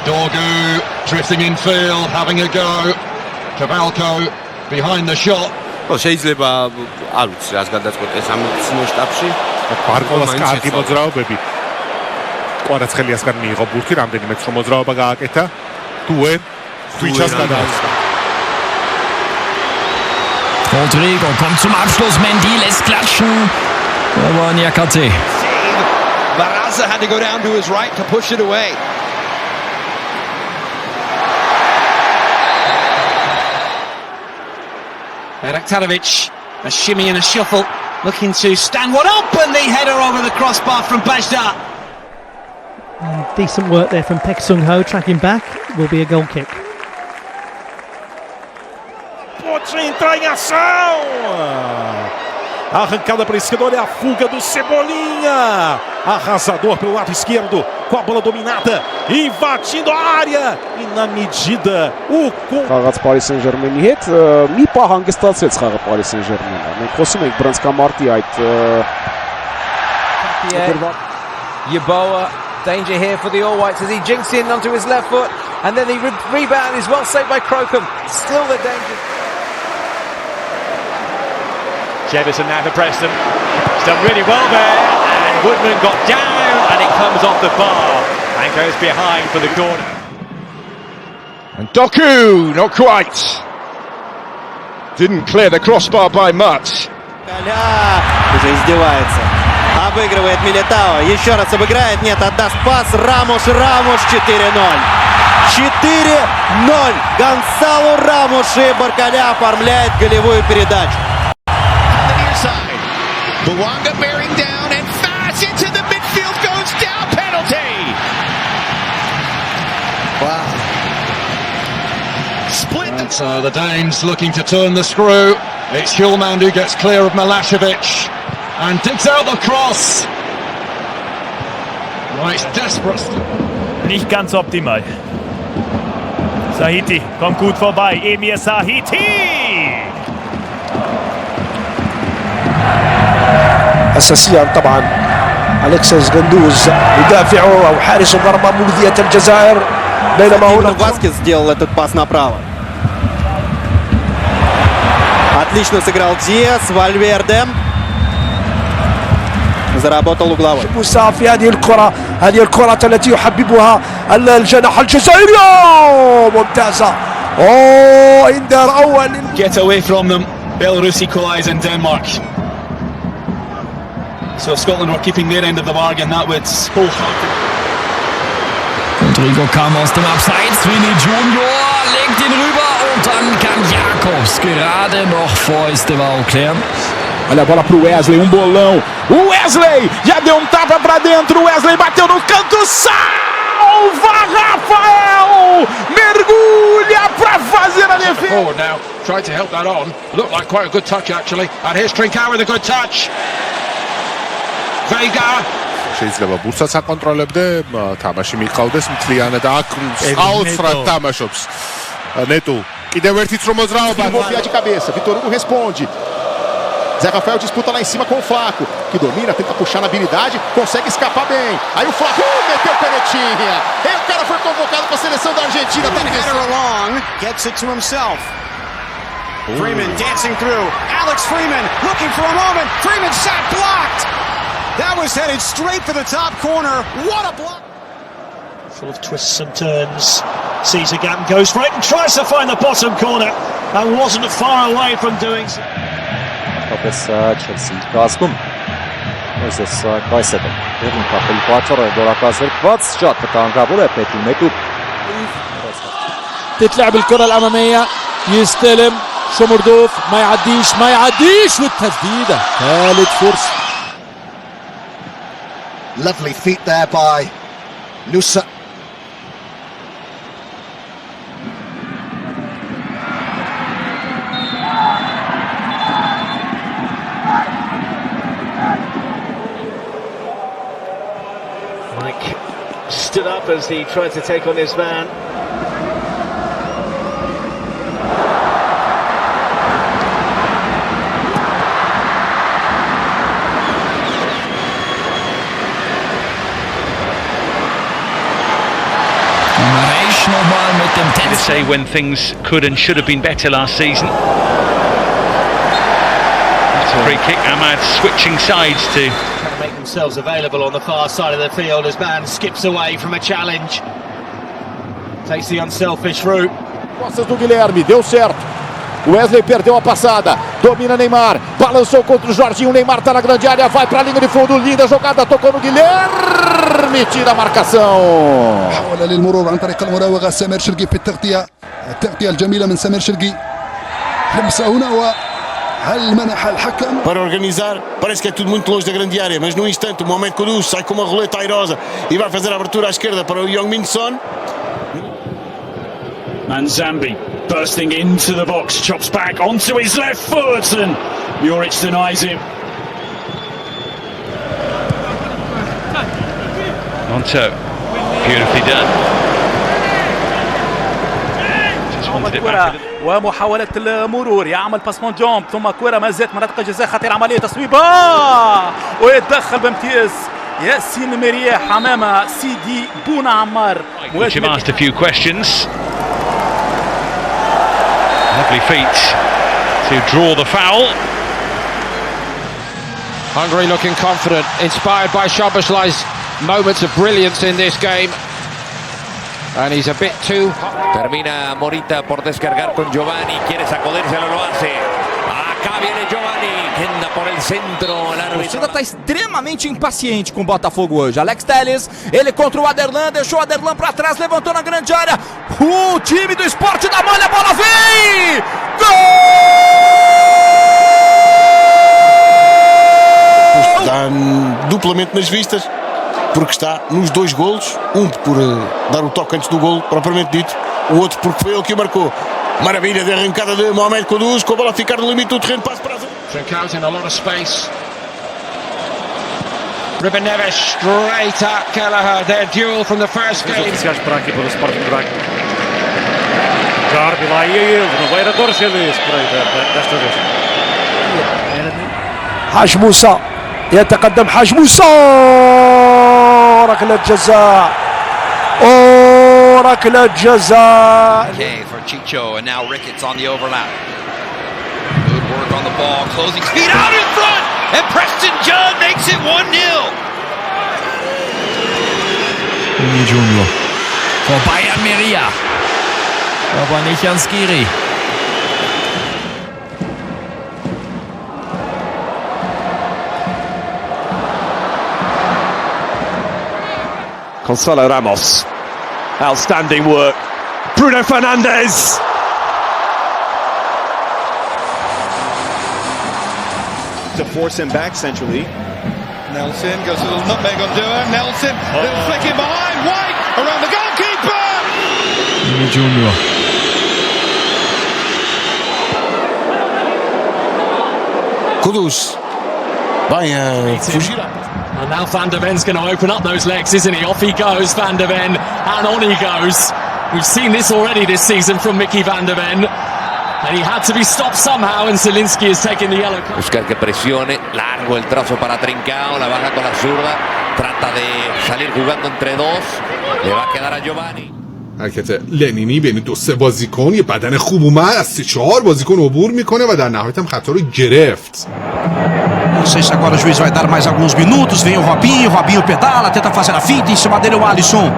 Dogu drifting infield, having a go. Cavalco behind the shot. შეიძლება არ ვიცი რას გადაწყვეტეს ამ შტაბში. ბარკოლას კარგი მოძრაობები. კვარაცხელიასგან მიიღო ბურთი, რამდენიმე ცრუ მოძრაობა გააკეთა. დუე თვიჩას გადააწყდა. Rodrigo kommt zum Abschluss. Mendy lässt klatschen. Aber Niakate. Barraza had to go down to his right to push it away. Beraktanovic, a shimmy and a shuffle, looking to stand one up, and the header over the crossbar from Bajda. Decent work there from Pek Sung-ho, tracking back, will be a goal kick. Pode entrar em ação! Arrancada para a esquerda, olha a fuga do Cebolinha! Arrasador pelo lado esquerdo, com a bola dominada, invadindo a área, e na medida o... Խաղաց Paris Saint-Germain-ի հետ մի պահ հանգստացեց խաղը Paris Saint-Germain-ը։ Մենք խոսում ենք բռնցքամարտի այդ Yeboah, danger here for the All Whites as he jinks in onto his left foot, and then the rebound is well saved by Crocombe. Still the danger. Jefferson now for Preston. He's done really well there, and Woodman got down, and it comes off the bar and goes behind for the corner. And Doku, not quite. Didn't clear the crossbar by much. Уже издевается. обыгрывает Милитао. Еще раз обыграет. Нет, отдаст пас. Рамош. 4-0. 4-0. Гонсало Рамош и Баркаля оформляет голевую передачу. Bouanga bearing down and fast into the midfield goes down. Penalty. Wow. Split. And the Danes looking to turn the screw. It's Hulman who gets clear of Milashevic and digs out the cross. Right, it's desperate. Nicht ganz optimal. Sahiti kommt gut vorbei. Emir Sahiti. أساسيا طبعا أليكسيس غندوز يدافع أو حارس المرمى مؤذية الجزائر بينما هنا Васкес сделал этот пас направо. Отлично сыграл Диас. Вальверде заработал угловой. موسى في هذه الكرة التي يحببها الجناح الجزائري ممتازة. إنذار أول. Get away from them. Belarus equalise in Denmark. So if Scotland were keeping their end of the bargain, that would wholehearted. Rodrigo kam aus dem Abseits, Vinícius Jr legt ihn rüber und dann kann Jakobs gerade noch vor Estevão klären. Olha a bola pro Wesley, bolão. O Wesley já deu tapa pra dentro. O Wesley bateu no canto, salva Rafael! Mergulha pra fazer a defesa. Forward now, tried to help that on. Looked like quite a good touch actually. And here's Trincao with a good touch. შეიძლება ბურსაც აკონტროლებდე, თამაში მიყავდეს მთლიანად და აქ აუცხრად თამაშობს. ნეტუ კიდევ ერთი წრო მოძრაობა. Desvia de cabeça, Vitor Hugo responde. Zé Rafael disputa lá em cima com o Flaco, que domina, tenta puxar na habilidade, consegue escapar bem. Aí o Flaco meteu canetinha. E o cara foi convocado para a seleção da Argentina. That header along, gets it to himself. Freeman dancing through. Alex Freeman looking for a moment. Freeman shot blocked. That was headed straight for the top corner. What a block! Full of twists and turns. Sees a gap and goes for it and tries to find the bottom corner. And wasn't far away from doing so. Chelsea Aston. Moses Kayseda. Erin kapıyı parçalar. Dorakazır. Kvats şat بتاع بيتي ميتو. تتلعب الكرة الأمامية. يستلم شمردوف ما يعديش والتسديدة. ثالث فرصة. Lovely feet there by Nusa. Mike stood up as he tried to take on his man. To say when things could and should have been better last season. That's a free kick. Ahmad switching sides to Trying to make themselves available on the far side of the field as man skips away from a challenge. Takes the unselfish route. Costas do Guilherme, deu certo. Wesley perdeu a passada, domina Neymar, balançou contra o Jorginho, Neymar tá na grande área, vai pra linha de fundo, linda jogada, tocou no Guilherme, tira a marcação. حاول للمرور عن طريق المراوغة سمير شرقي في التغطية الجميلة من سمير شرقي. لمسة هنا وهل منح الحكم؟ Para organizar, parece que é tudo muito longe da grande área, mas num instante o Mohamed Kudus sai com uma roleta airosa e vai fazer a abertura à esquerda para o Heung-min Son. And Zambi bursting into the box, chops back onto his left foot, and Juric denies him. Monto, beautifully done. كرة ومحاولة المرور يعمل باسمون جومب ثم كرة ما زالت منطقة جزاء خطيرة عملية تصويبة ويتدخل بامتياز ياسين مرياح أمام سيدي بونا عمار. Which have asked a few questions. Lovely feet to draw the foul. Hungary looking confident, inspired by Szoboszlai's moments of brilliance in this game. And he's a bit too... Termina Morita por descargar con Giovanni, quiere sacudérselo, lo hace. Acá viene Giovanni, queda por el centro. A torcida está extremamente impaciente com o Botafogo hoje. Alex Telles, ele contra o Aderlan, deixou o Aderlan para trás, levantou na grande área. O time do Sport da Malha, a bola vem! Gol! Está duplamente nas vistas, porque está nos dois golos, um por dar o toque antes do golo, propriamente dito, o outro porque foi ele que o marcou. Maravilha de arrancada de Mohamed Kudus, com a bola a ficar no limite do terreno, passe para a zona. Trincão's in a lot of space. Ruben Neves straight at Kelleher, their duel from the first game. Oficiais para aqui para o Sporting de Braga. Jarbi lá e ele, não vai acontecer isso por aí desta vez. حاج موسى يتقدم حاج موسى ركلة جزاء ركلة جزاء. Okay, for Chicho, and now Ricketts on the overlap. Good work on the ball, closing speed out in front, and Preston Judd makes it 1-0. Vini Jr. vorbei an Meria, aber nicht an Skiri. Gonzalo Ramos, outstanding work. Bruno Fernandes. To force him back centrally. Nelson goes a little nutmeg on doue. Nelson, little flick in behind. White around the goalkeeper. Vini Jr. Kudus vai fugir. And now Van der Ven's going to open up those legs, isn't he? Off he goes, Van der Ven, and on he goes. We've seen this already this season from Mickey Van der Ven. And he had to be stopped somehow, and Zielinski has taken the yellow card. Buscar que presione, largo el trazo para Trincão, la baja con la zurda, trata de salir jugando entre dos, le va a quedar a Giovanni. حرکت لنینی بین دو سه بازیکن، یه بدن خوب اومد از 3-4 بازیکن عبور میکنه و در نهایت هم خطا رو گرفت. Não sei se agora o juiz vai dar mais alguns minutos. Vem o Robinho pedala, tenta fazer a finta, em cima dele o Alisson.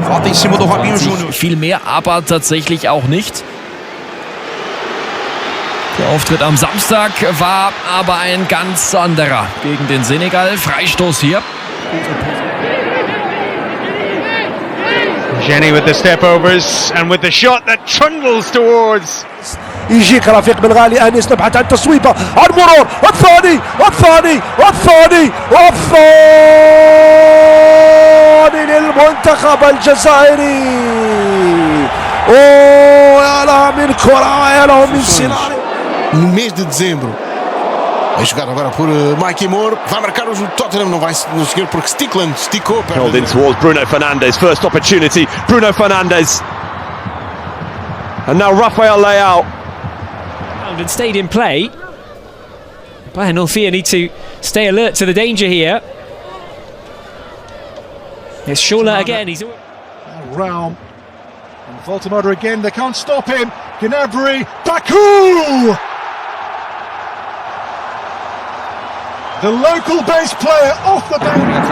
Falta em cima do Robinho Jr. Viel mehr, aber tatsächlich auch nicht. Der Auftritt am Samstag war aber ein ganz anderer gegen den Senegal. Freistoß hier. Jenny with the step overs and with the shot that trundles towards. يجيك رفيق بن غالي انيس، نبحث عن تصويبه، عن مرور، والثاني للمنتخب الجزائري. يا لها من كرة، يا له من سيناريو. No mês de dezembro, vai jogar agora por Mikey Moore, vai marcar o Tottenham, não vai conseguir porque Stickland esticou. Held in towards Bruno Fernandes, first opportunity, Bruno Fernandes. And now Rafael Leao. And stayed in play. Bayern Northia need to stay alert to the danger here. It's Schuller again. He's Raum. And Voltemoder again, they can't stop him. Gnabry, Baku! The local bass player off the bench.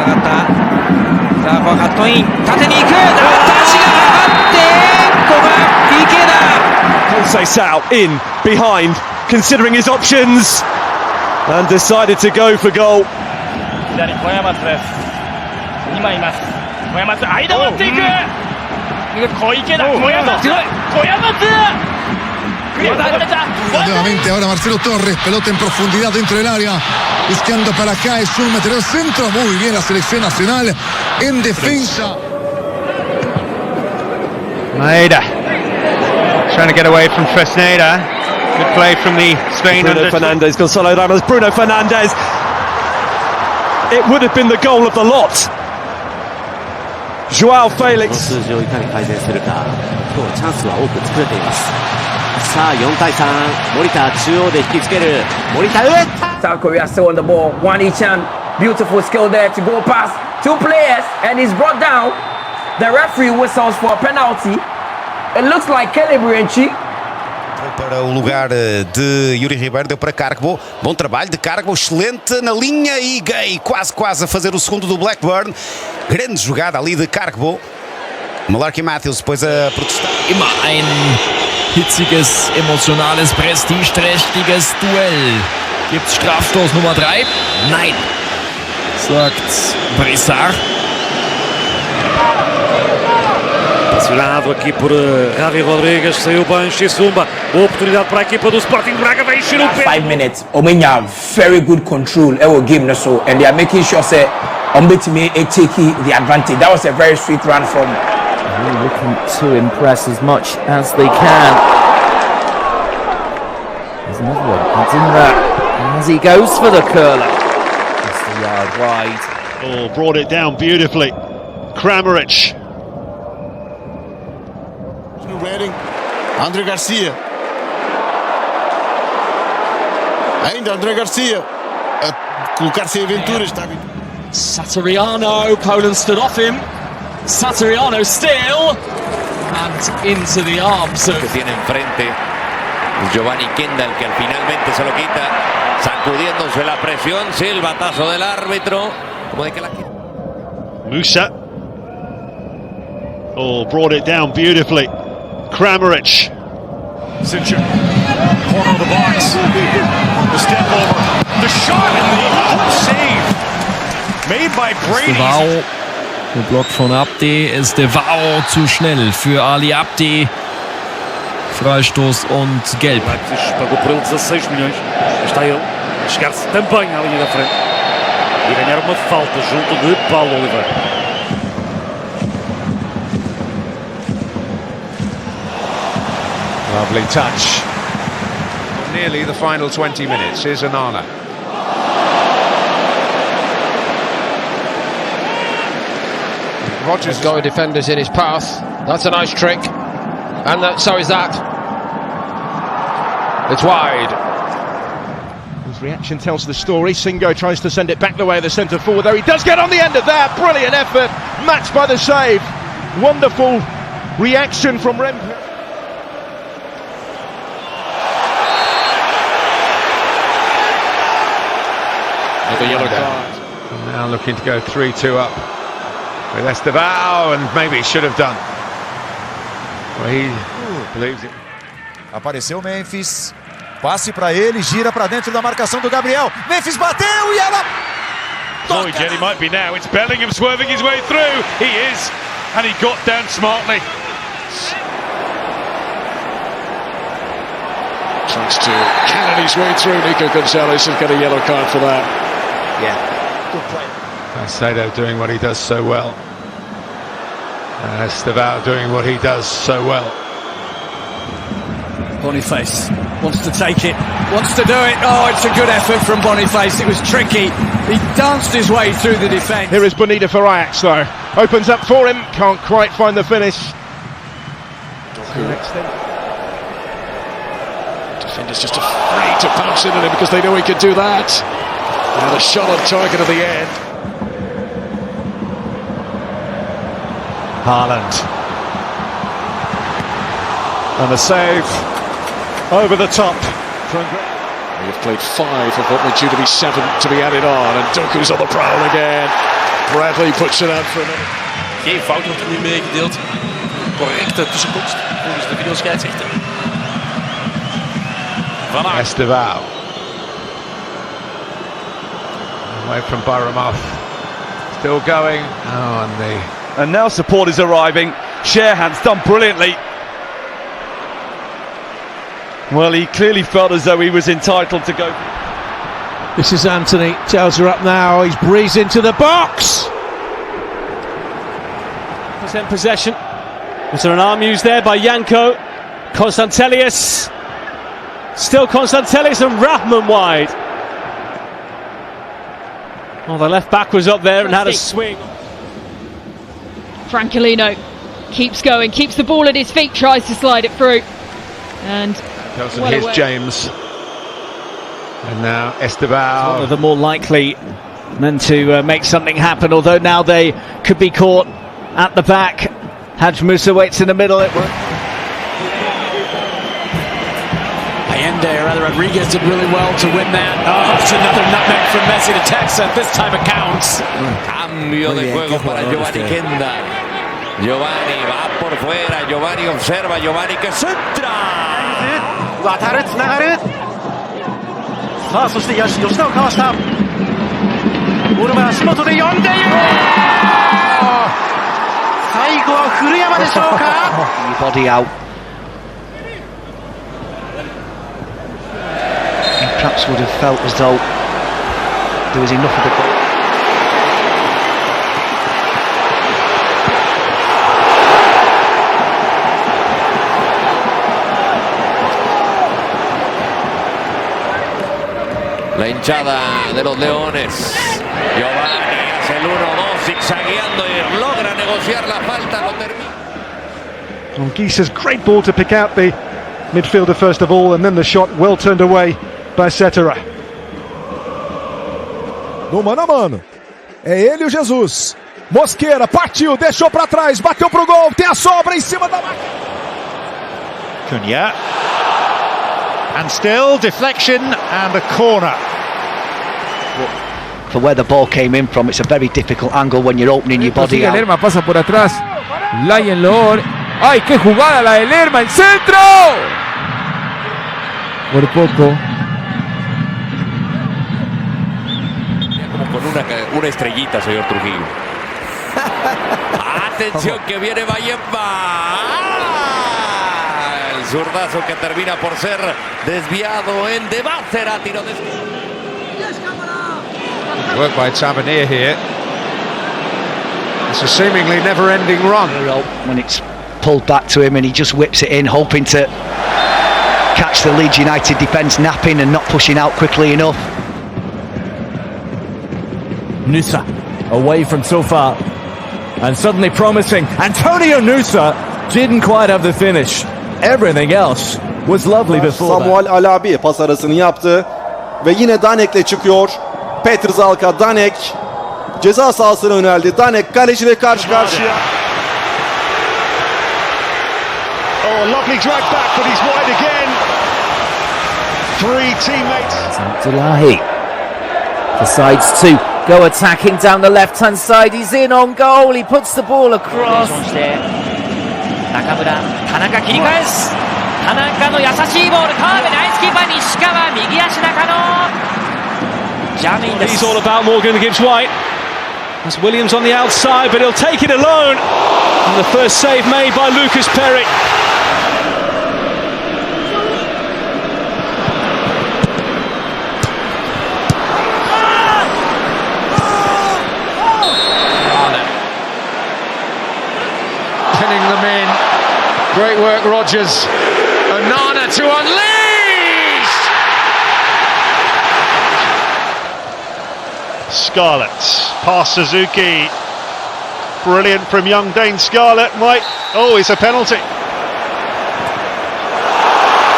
Sao in behind, considering his options, and decided to go for goal. Nuevamente ahora Marcelo Torres, pelota en profundidad dentro del área, buscando para acá, es un material centro, muy bien la selección nacional en defensa. Maeda trying to get away from Fresneda. Good play from the Spain. Bruno Fernandes, Gonzalo Ramos, Bruno Fernandes. It would have been the goal of the lot. Joao Felix. 数字をいかに改善するか。今日チャンスは多く作れています。さあ4対3、森田中央で引きつける。森田打った。 South Korea still on the ball. Wan Hee-chan, beautiful skill there to go past two players, and he's brought down. The referee whistles for a penalty. It looks like Kelly Brianchi. Para o lugar de Yuri Ribeiro, deu para Cargbo. Bom trabalho de Cargbo, excelente na linha e Gay, quase a fazer o segundo do Blackburn. Grande jogada ali de Cargbo. Malarkey Matthews depois a protestar. Immer ein hitziges, emotionales, prestigeträchtiges Duell. Gibt's Strafstoß Nummer 3? Nein, sagt Brissard. Pressionado aqui por Javi Rodrigues, saiu bem, Xisumba, boa oportunidade para a equipa do Sporting Braga, vai encher o pé. 5 minutes, Omenya very good control our game so, and they are making sure say Mbappé take the advantage. That was a very sweet run from. Really looking to impress as much as they can. There's another one. It's in there as he goes for the curler. Just a yard wide. Oh, brought it down beautifully. Kramaric. Redding, André Garcia. Ainda André Garcia a colocar-se em aventuras. Satoriano, Poland stood off him. Satoriano still and into the arms of... Que tiene enfrente Giovanni Kendall, que finalmente se lo quita, sacudiéndose la presión, silbatazo del árbitro, como de que la... Musa. Oh, brought it down beautifully. Kramaric. Sincher. Corner of the box. The step over. The shot and the save. Made by Brady. Estevao, geblockt von Abde. Estevao zu schnell für Ali Abde. Freistoß und Gelb. Pagou por ele 16 milhões. Está ele a chegar-se também à linha da frente e ganhar uma falta junto de Paulo Oliveira. Lovely touch. Nearly the final 20 minutes. Here's Anana. Rodgers has got defenders in his path. That's a nice trick. And so is that. It's wide. His reaction tells the story. Singo tries to send it back the way of the centre forward, though he does get on the end of that. Brilliant effort, matched by the save. Wonderful reaction from Rempel. The yellow card. Now looking to go 3-2 up with Estevao, and maybe should have done. Well, he believes it. Apareceu Memphis. Passe para ele, gira para dentro da marcação do Gabriel. Memphis bateu e ela... Boy, Jenny might be now. It's Bellingham swerving his way through. He is, and he got down smartly. Tries to cannon his way through. Nico Gonzalez has got a yellow card for that. Yeah, good play. Caicedo doing what he does so well. Estevao doing what he does so well. Boniface wants to take it, wants to do it. Oh, it's a good effort from Boniface. It was tricky. He danced his way through the defence. Here is Bonita for Ajax, though. Opens up for him, can't quite find the finish. Defenders just afraid to pounce in on him because they know he can do that. And a shot on target at the end. Haaland. And the save over the top. They've played 5 of what were due to be 7 to be added on, and Doku's on the prowl again. Bradley puts it out for another. Geen fout wordt er nu meegedeeld. Correcte tussenkomst volgens de videoscheidsrechter. Estevao. Away from Baramoff. Still going. Oh, and now support is arriving. Sharehan's done brilliantly. Well, he clearly felt as though he was entitled to go. This is Anthony. Tells her up now. He's breezed into the box. % possession. Was there an arm used there by Janko? Konstantelius. Still Konstantelius and Rahman wide. Well, the left back was up there and had a swing. Francolino keeps going, keeps the ball at his feet, tries to slide it through. And here's James. And now Estevao. One of the more likely men to make something happen, although now they could be caught at the back. Hadj Musa waits in the middle. Allende, rather Rodriguez did really well to win that. Oh, it's another nutmeg from Messi to Texas. This time it counts. Cambio de juego para Giovanni Kendall. Giovanni va por fuera, Giovanni observa, Giovanni que centra. 渡る、つながる。さあ、そして吉田をかわした。ボールは足元で読んでいる。最後は古山でしょうか。Body out. He perhaps would have felt as though there was enough of the ball. La hinchada de los Leones. Giovanni hace el 1-2 zigzagueando y logra negociar la falta. Lo termina. Gisa's great ball to pick out the midfielder first of all, and then the shot well turned away by Cetera. No mano a mano. É ele e o Jesus. Mosqueira partiu, deixou para trás, bateu pro gol, tem a sobra em cima da máquina. Cunha. And still deflection and a corner. For where the ball came in from, it's a very difficult angle when you're opening your body out. Lerma pasa por atrás. Lionel. ¡Ay, qué jugada la de Lerma! ¡El centro! Por poco. Como con una estrellita, señor Trujillo. Atención que viene Bayemba. El zurdazo que termina por ser desviado en debate. Tiro de... Work by Tavernier here. It's a seemingly never-ending run. When it's pulled back to him and he just whips it in, hoping to catch the Leeds United defence napping and not pushing out quickly enough. Nusa away from so far and suddenly promising. Antonio Nusa didn't quite have the finish. Everything else was lovely before Samuel Alabi pas arasını yaptı ve yine Danek'le çıkıyor. Petr Zalka, Danek ceza sahasına yöneldi. Danek kaleciyle karşı karşıya. Oh, a lovely drag back, but he's wide again. Three teammates. Abdullahi decides to go attacking down the left-hand side. He's in on goal. He puts the ball across. 中村、田中切り返す。田中の優しいボール、川辺ナイスキーパー西川、右足中野。He's all about Morgan Gibbs White. That's Williams on the outside, but he'll take it alone. And the first save made by Lucas Perry. Pinning them in. Great work, Rodgers. Onana to unleash. Scarlett past Suzuki. Brilliant from young Dane Scarlett. Oh, it's a penalty.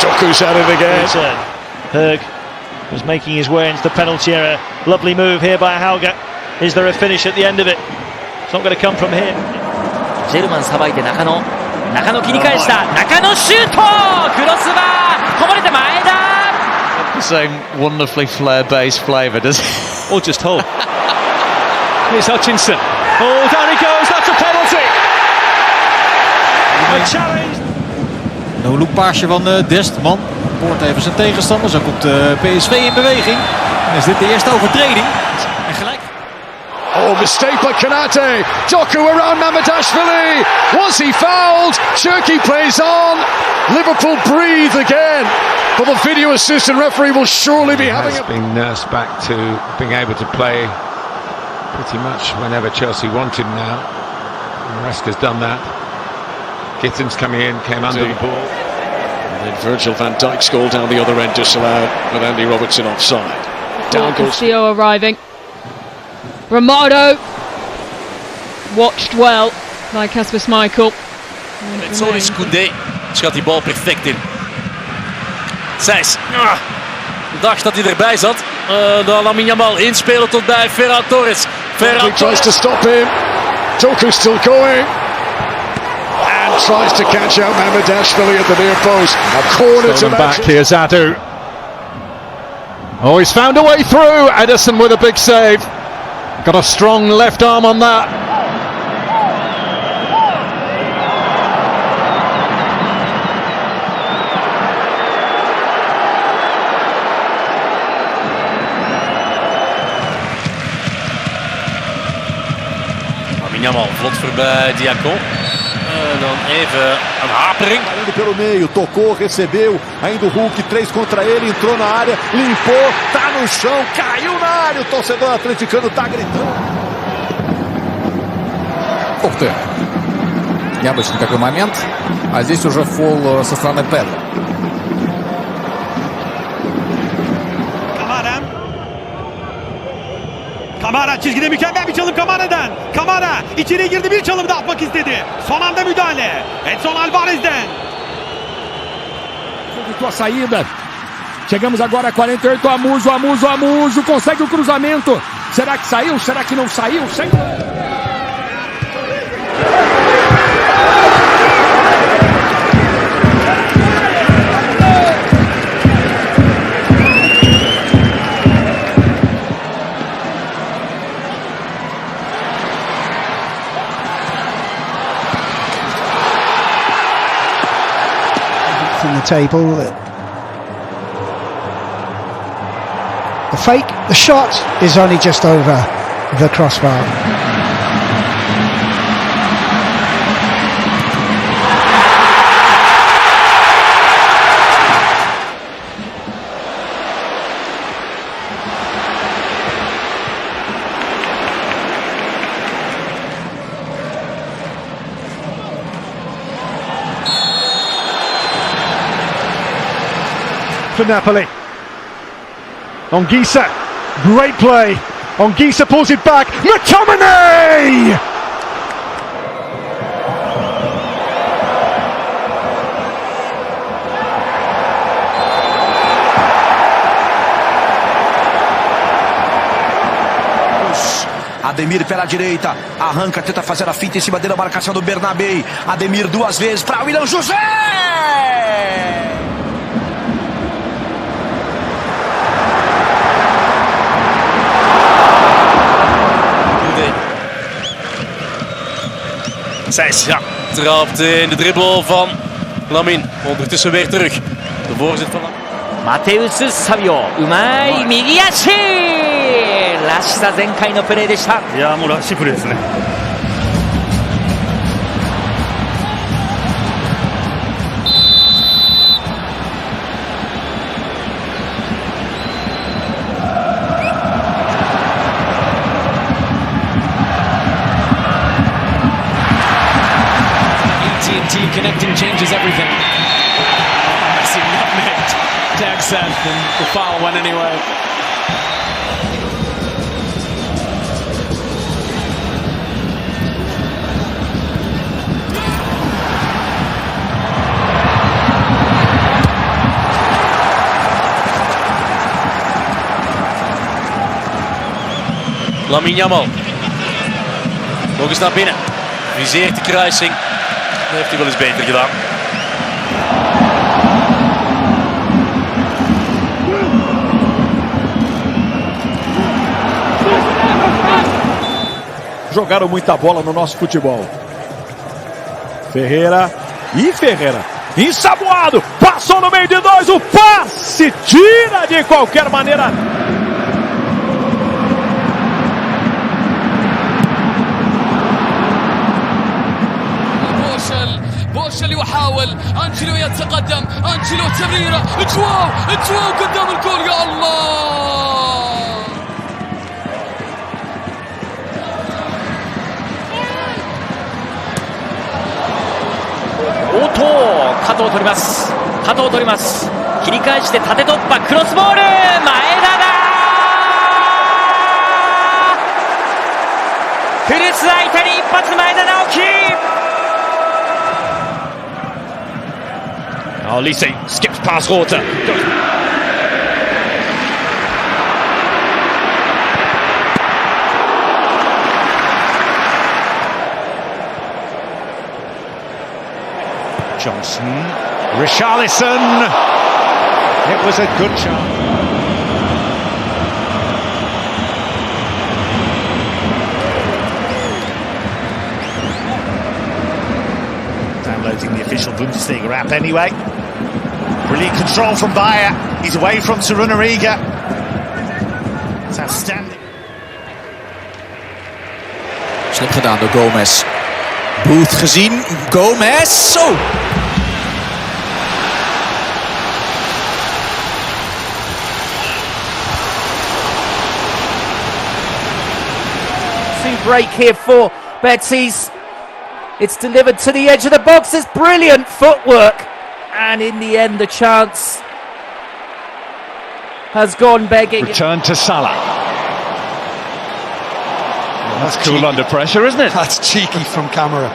Doku's at it again. Herg was making his way into the penalty area. Lovely move here by Hauger. Is there a finish at the end of it? It's not going to come from him. ジェルマンさばいて中野。中野切り返した。中野シュート。クロスバー。こぼれて前田。The same wonderfully Flair-based flavour, does it? Or just Hull. Here's Hutchinson. Oh, down he goes. That's a penalty. A challenge. No-look paasje van Dest. Man poort even zijn tegenstander. Zo komt PSV in beweging. En is dit de eerste overtreding. En gelijk. Oh, mistake by Kanate. Doku around Mamadashvili. Was he fouled? Turkey plays on. Liverpool breathe again. But the video assistant referee will surely be having a... been nursed back to being able to play pretty much whenever Chelsea wanted now. And Maresca's done that. Gittins coming in, came under the ball. And then Virgil van Dijk scored down the other end, disallowed with Andy Robertson offside. Down goes Castillo arriving. Romano watched well by Kasper Schmeichel. Met Solis Koundé schat die bal perfect in. Seis. Ik dacht dat hij erbij zat. Dan lamine Yamal inspelen tot bij Ferran Torres. Ferran tries to stop him. Doku's still going. And tries to catch out Mamadashvili at the near post. Corner to back here, Zadu. Oh, he's found a way through. Ederson with a big save. Got a strong left arm on that. Yamal vlot voorbij Diacon. En dan even een hapering. Indo pelo meio, tocou, recebeu, ainda o Hulk, 3 contra ele, entrou na área, limpou, tá no chão, caiu na área, o torcedor atleticano tá gritando. Ух ты! Необычный такой момент. А здесь уже фол со стороны Педро. Kamara çizgide mükemmel bir çalım Kamara'dan. Kamara içeri girdi, bir çalım da atmak istedi. Son anda müdahale. Edson Alvarez'den. A saída. Chegamos agora a 48. Amuso consegue o cruzamento. Será que saiu? Será que não saiu? From the table, the fake, the shot is only just over the crossbar. For Napoli. Ongisa, great play. Ongisa pulls it back. McTominay! Ademir pela direita, arranca, tenta fazer a finta em cima dele, a marcação do Bernabé. Ademir 2 vezes para William José! Seis, ja, trapt in de dribbel van Lamine. Ondertussen weer terug. De voorzet van Mateus Savio, うまい右足らしさ全開のプレーでした。いや、もうらしいプレーですね。Connecting changes everything. Messi nutmegged Dagseth and the foul went anyway. Lamine Yamal. Nog eens naar binnen. Viseert de kruising. Dat heeft hij wel eens beter gedaan. Jogaram muita bola no nosso futebol. Ferreira. Ensaboado. Passou no meio de 2. O passe. Tira de qualquer maneira. بوشل يحاول أنجلو يتقدم أنجلو تمريرة جواو قدام الجول يا اللهオー角を取ります切り返して縦突破クロスボール前田だ古巣相手に一発前田直樹Oh, Lise skips past Horta. Johnson, Richarlison. It was a good chance. Downloading the official Bundesliga app anyway. Brilliant control from Bayer. He's away from Slim gedaan door Gomez. Booth gezien. Gomez. Zo. Break here for Betis. It's delivered to the edge of the box. It's brilliant footwork, and in the end the chance has gone begging. Return to Salah. That's cool under pressure, isn't it? That's cheeky from camera.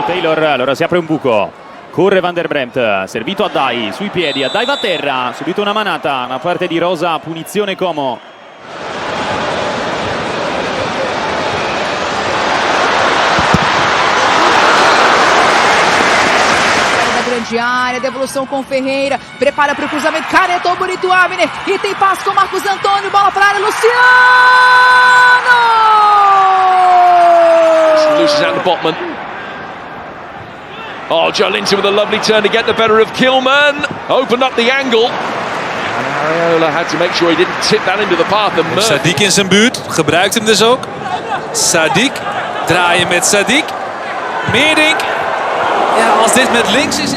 Taylor, allora si apre un buco. Corre Van der Bremt, servito a Dai, sui piedi, a Dai va a terra, subito una manata, una parte di Rosa, punizione Como. Grande área, devolução com Ferreira, prepara para o cruzamento, canetou bonito o Abner, e tem passe com Marcos Antônio, bola para a área, Luciano! Loses out to Botman. Oh, Joe Linton with a lovely turn to get the better of Kilman. Opened up the angle. And Areola had to make sure he didn't tip that into the path. And Sadiq in zijn buurt, gebruikt hem dus ook. Sadiq, draaien met Sadiq. Meerdink. Ja, als dit met links is...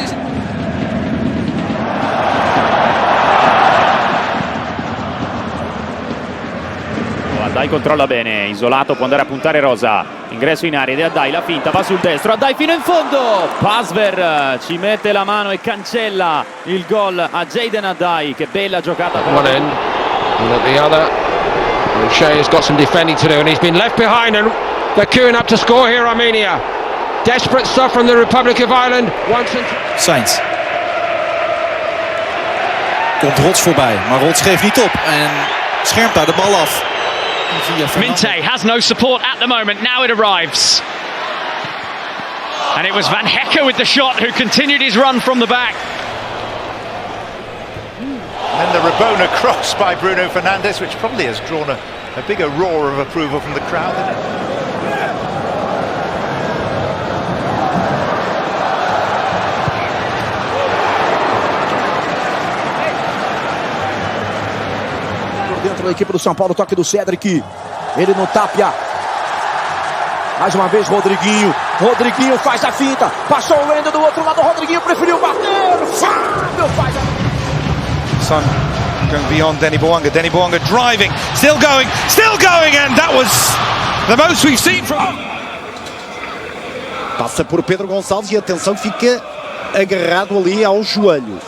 Addai controlla bene, isolato, può andare a puntare Rosa. Ingresso in area ed è Addai, la finta, va sul destro, Addai fino in fondo. Pasver ci mette la mano e cancella il gol a Jaden Addai. Che bella giocata. One end, and at the other. And Shea's got some defending to do, and he's been left behind, and they're queuing up to score here, Armenia. Desperate stuff from the Republic of Ireland. Sainz. Komt Rots voorbij, maar Rots geeft niet op en schermt daar de bal af. Minte has no support at the moment. Now it arrives. And it was Van Hekke with the shot who continued his run from the back. And the Rabona cross by Bruno Fernandes, which probably has drawn a bigger roar of approval from the crowd, isn't it? Dentro da equipe do São Paulo, toque do Cedric, ele no Tapia, mais uma vez Rodriguinho, Rodriguinho faz a finta, passou o Wendel do outro lado, Rodriguinho preferiu bater, Fábio faz a... Son going beyond Denny Bouanga driving, still going, and that was the most we've seen from... Passa por Pedro Gonçalves e atenção, fica agarrado ali ao joelho,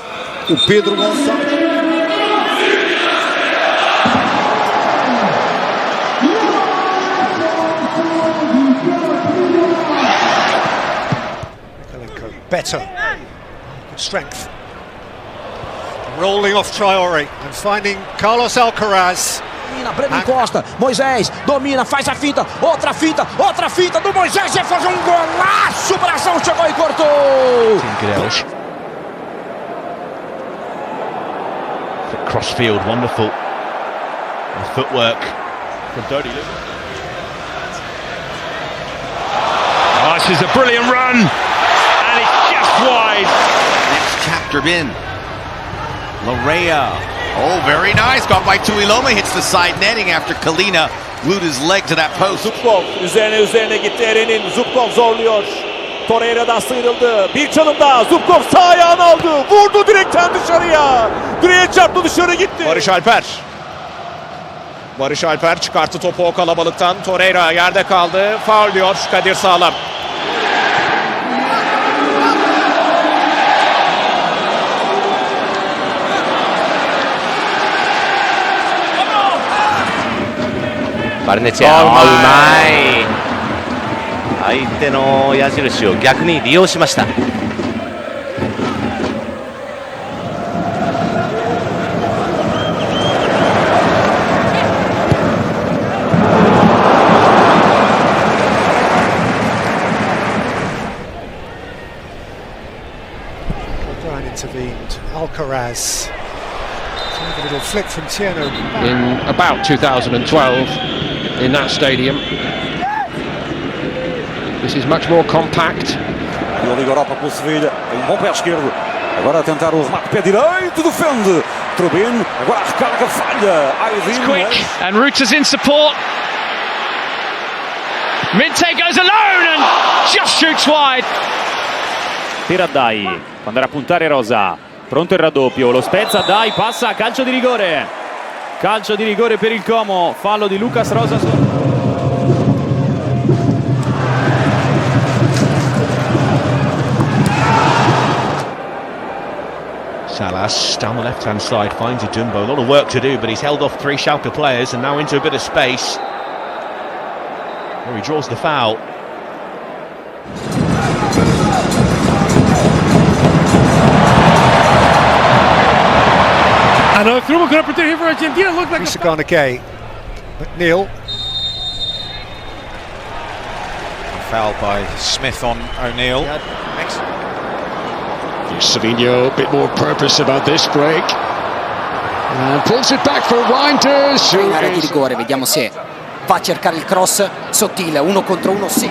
o Pedro Gonçalves. Better, good strength, rolling off Traore and finding Carlos Alcaraz. Breno Costa, Moisés, domina, faz a finta do Moisés, vai fazer golaço, o Brasil chegou e cortou! Crossfield, wonderful. The footwork from Dodi. Oh, this is a brilliant run. Wide. Next chapter in. Larea. Oh, very nice. Got by Tuiloma. Hits the side netting after Kalina glued his leg to that post. Zubkov üzerine gitti Eren'in. Zubkov zorluyor. Torreira'dan sıyrıldı. Bir çalım daha. Zubkov sağ ayağını aldı. Vurdu direkten dışarıya. Direğe çarptı, dışarı gitti. Barış Alper çıkarttı topu o kalabalıktan. Torreira yerde kaldı. Faul diyor Kadir Sağlam.バルネチア、うまい。相手の矢印を逆に利用しました。Intervened. Alcaraz. A little flick from Tiano. In about 2012 in that stadium. This is much more compact. E o Liga Europa pelo Sevilha. Tem bom pé esquerdo. Agora a tentar o remate pé direito. Defende. Trubin. Agora a recarga falha. It's quick. And Ruta's in support. Minte goes alone and just shoots wide. Per Dai, quando era a puntare Rosa, pronto il raddoppio, lo spezza Dai, passa, calcio di rigore per il Como, fallo di Lucas Rosa. Salas down the left hand side finds Jumbo, a lot of work to do, but he's held off 3 Schalke players and now into a bit of space. He draws the foul. And a through good opportunity for Argentina. Looked like Kvaratskhelia. McNeil. Foul by Smith on O'Neill. Savinho, a bit more purpose about this break. And pulls it back for Reinders. In area di rigore, vediamo se va a cercare il cross sottile, 1 contro 1, sì.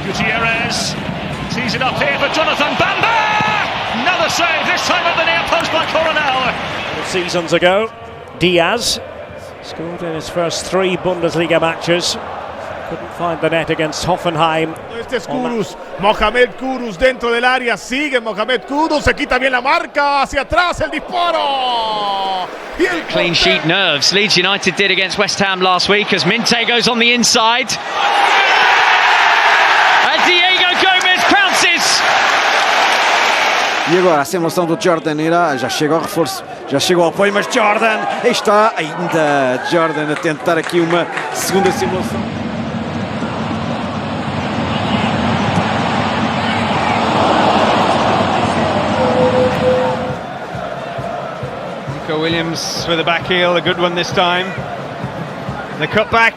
Gutierrez tees it up here for Jonathan Bamba. Another save, this time at the near post by Coronel. Seasons ago, Diaz scored in his first 3 Bundesliga matches. Couldn't find the net against Hoffenheim. Este es Kudus, Mohamed Kudus dentro del área, sigue Mohamed Kudus, se quita bien la marca, hacia atrás el disparo. Clean sheet nerves. Leeds United did against West Ham last week as Minte goes on the inside. And Diego Gomes pounces. E agora a simulação do Jordan irá, já chega ao reforço, já chegou ao apoio, mas Jordan está ainda Jordan a tentar aqui uma segunda simulação. Nico Williams with the back heel, a good one this time. The cut back.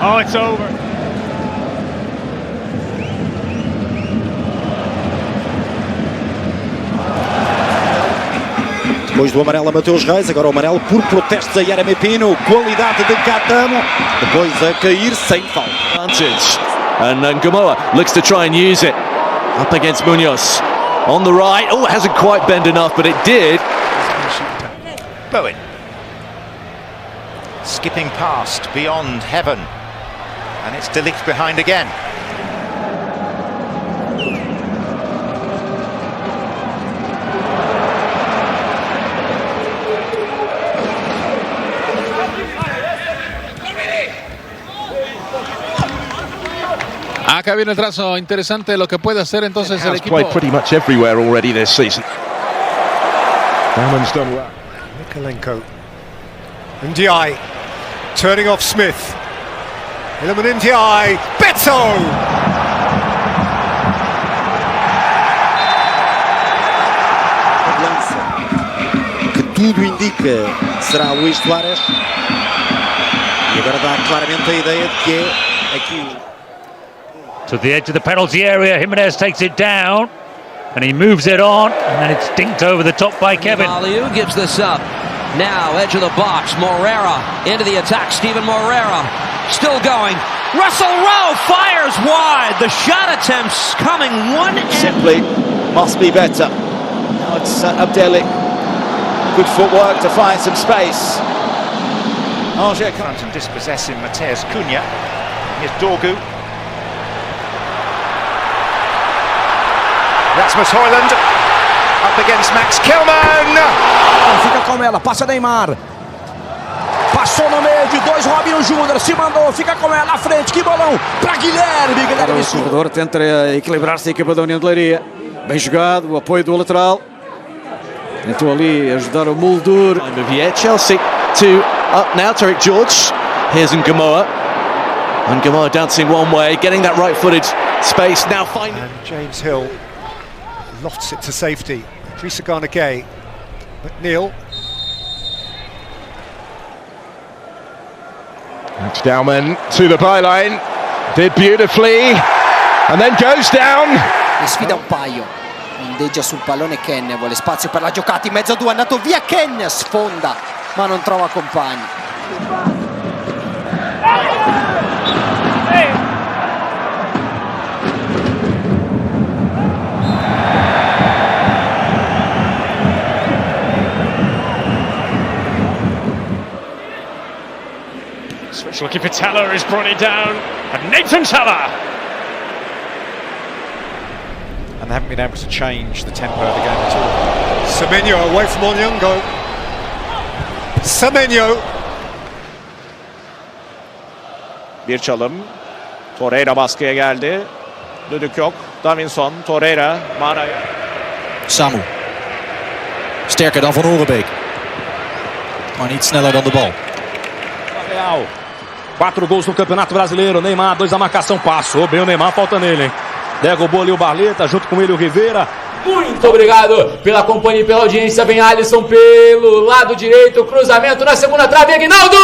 Oh, it's over. Depois do amarelo a Mateus Reis, agora o amarelo por protestos a Yeremy Pino, qualidade de Catamo, depois a cair sem falta. And Gamoa looks to try and use it up against Munoz on the right. Oh, it hasn't quite bent enough, but it did. Bowen skipping past beyond heaven, and it's De Ligt behind again. Acá viene el trazo interesante de lo que puede hacer entonces el equipo. Played pretty much everywhere already this season. Bauman's done well. Nikolenko. Ndiaye turning off Smith. Iliman Ndiaye. Beto! Que tudo indica será Luís Soares. E agora dá claramente a ideia de que é aqui. To the edge of the penalty area, Jimenez takes it down and he moves it on, and then it's dinked over the top by Kevin. Aliu gives this up. Now edge of the box, Morera into the attack. Steven Morera still going. Russell Rowe fires wide. The shot attempts coming one end. Simply must be better. Now it's Abdelli. Good footwork to find some space. Angers front and dispossessing Mateus Cunha. Here's Dogu. Rasmus Højlund up against Max Kilman. Fica com ela, passa Neymar. Passou no meio de 2, Robinho Júnior se mandou, fica com ela à frente, que bolão para Guilherme. O corredor tenta equilibrar-se a equipa da União de Leiria. Bem jogado, o apoio do lateral. Tentou ali ajudar o Muldur. Chelsea to up now, Tariq George. Here's Ngamoa. And Ngamoa dancing one way, getting that right-footed space, now finding... And James Hill lofts it to safety. Kvaratskhelia. McNeil. Max Dauman to the byline, did beautifully, and then goes down. Ne sfida un paio, ondeggia sul pallone Ken, vuole spazio per la giocata in mezzo a 2, è andato via Ken, sfonda ma non trova compagni. looking for Teller, has brought it down, and Nathan Teller. And they haven't been able to change the tempo of the game at all. Semenyo away from Onyungo. Semenyo. Bir çalım. Torreira baskıya geldi. Düdük yok. Davinson, Torreira, Mara'ya. Samu. Sterker dan Van Orenbeek. Maar niet sneller dan de bal. Real. 4 gols no Campeonato Brasileiro. Neymar, 2 a marcação. Passou bem o Neymar, falta nele, hein? Derrubou ali o Barleta, junto com ele o Rivera. Muito obrigado pela companhia e pela audiência. Vem Alisson pelo lado direito. Cruzamento na segunda trave. Aguinaldo!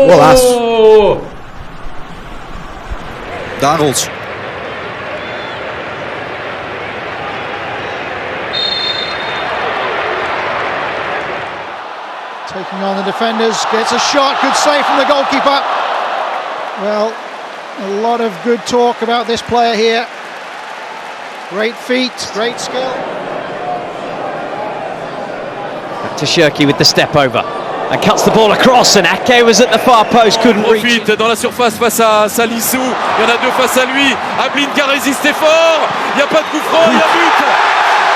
Golaço. Darels. Taking on the defenders, gets a shot, good save from the goalkeeper. Well, a lot of good talk about this player here. Great feet, great skill. Back to Shirky with the step over and cuts the ball across, and Ake was at the far post, couldn't reach. Profite dans la surface face à Salissou. Il y en a 2 face à lui. Ablin qui a résisté fort. Il n'y a pas de coup franc, il y a but.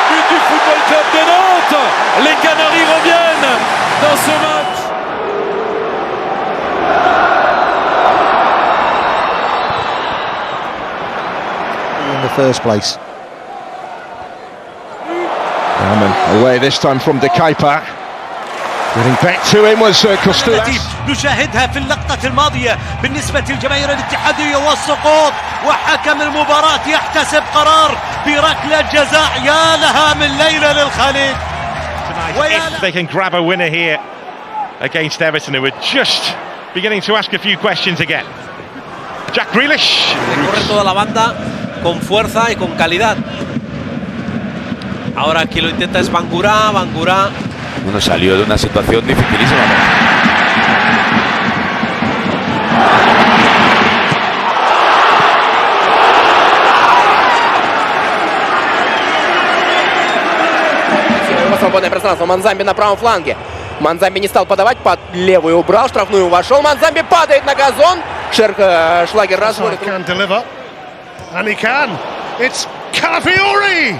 But du Football Club de Nantes. Les Canaries reviennent dans ce match. In the first place. Away this time from De Keeper. Getting back to him was Costellas. نشاهدها في اللقطة الماضية بالنسبة للجماهير الاتحادية والسقوط، وحكم المباراة يحتسب قرار بركلة جزاء. يا لها من ليلة للخليج. If they can grab a winner here against Everton, who were just beginning to ask a few questions again. Jack Grealish. Corre toda la banda con fuerza y con calidad. Ahora aquí lo intenta es Bangura. Bueno, salió de una situación dificilísima. Свободное пространство. Манзамби на правом фланге. Манзамби не стал подавать, под левую убрал, штрафную вошел. Манзамби падает на газон. Шлагер разводит. Can deliver. And he can. It's Calafiori!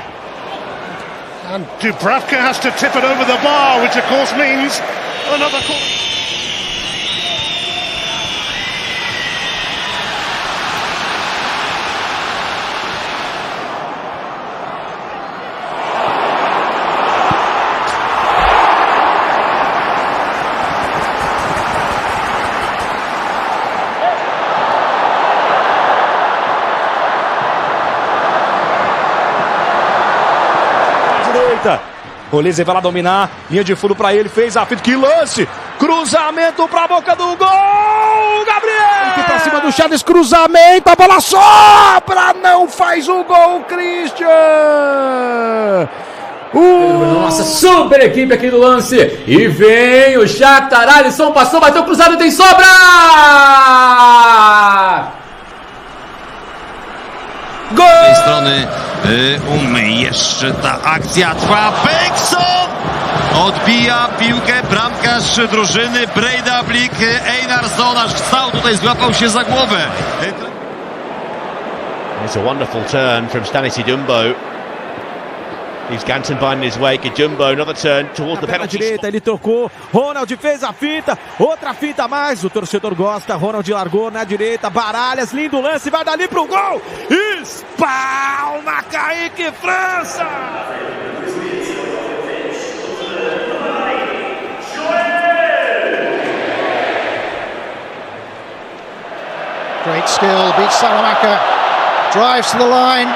And Dubravka has to tip it over the bar, which of course means another corner. Olise vai lá dominar, linha de fundo para ele, fez a fita, que lance, cruzamento para a boca do gol, Gabriel! Aqui para cima do Charles, cruzamento, a bola sobra, não faz o gol, Christian! Nossa, super equipe aqui do lance. E vem o Shakhtar, Alisson passou, bateu cruzado, tem sobra! Z tej strony jeszcze ta akcja trwa. Bengtsson odbija piłkę bramkarz drużyny Breiðablik Einarsson, aż wstał tutaj, złapał się za głowę. It's a wonderful turn from Stanisy Dumbo. He's Ganton finding his way. Jumbo, another turn towards the penalty. Direita, ele tocou, Ronald fez a fita, outra fita a mais, o torcedor gosta, Ronald largou na direita, Baralhas, lindo lance, vai dali pro gol, espalma Kaique França! Great skill, beats Salamanca, drives to the line.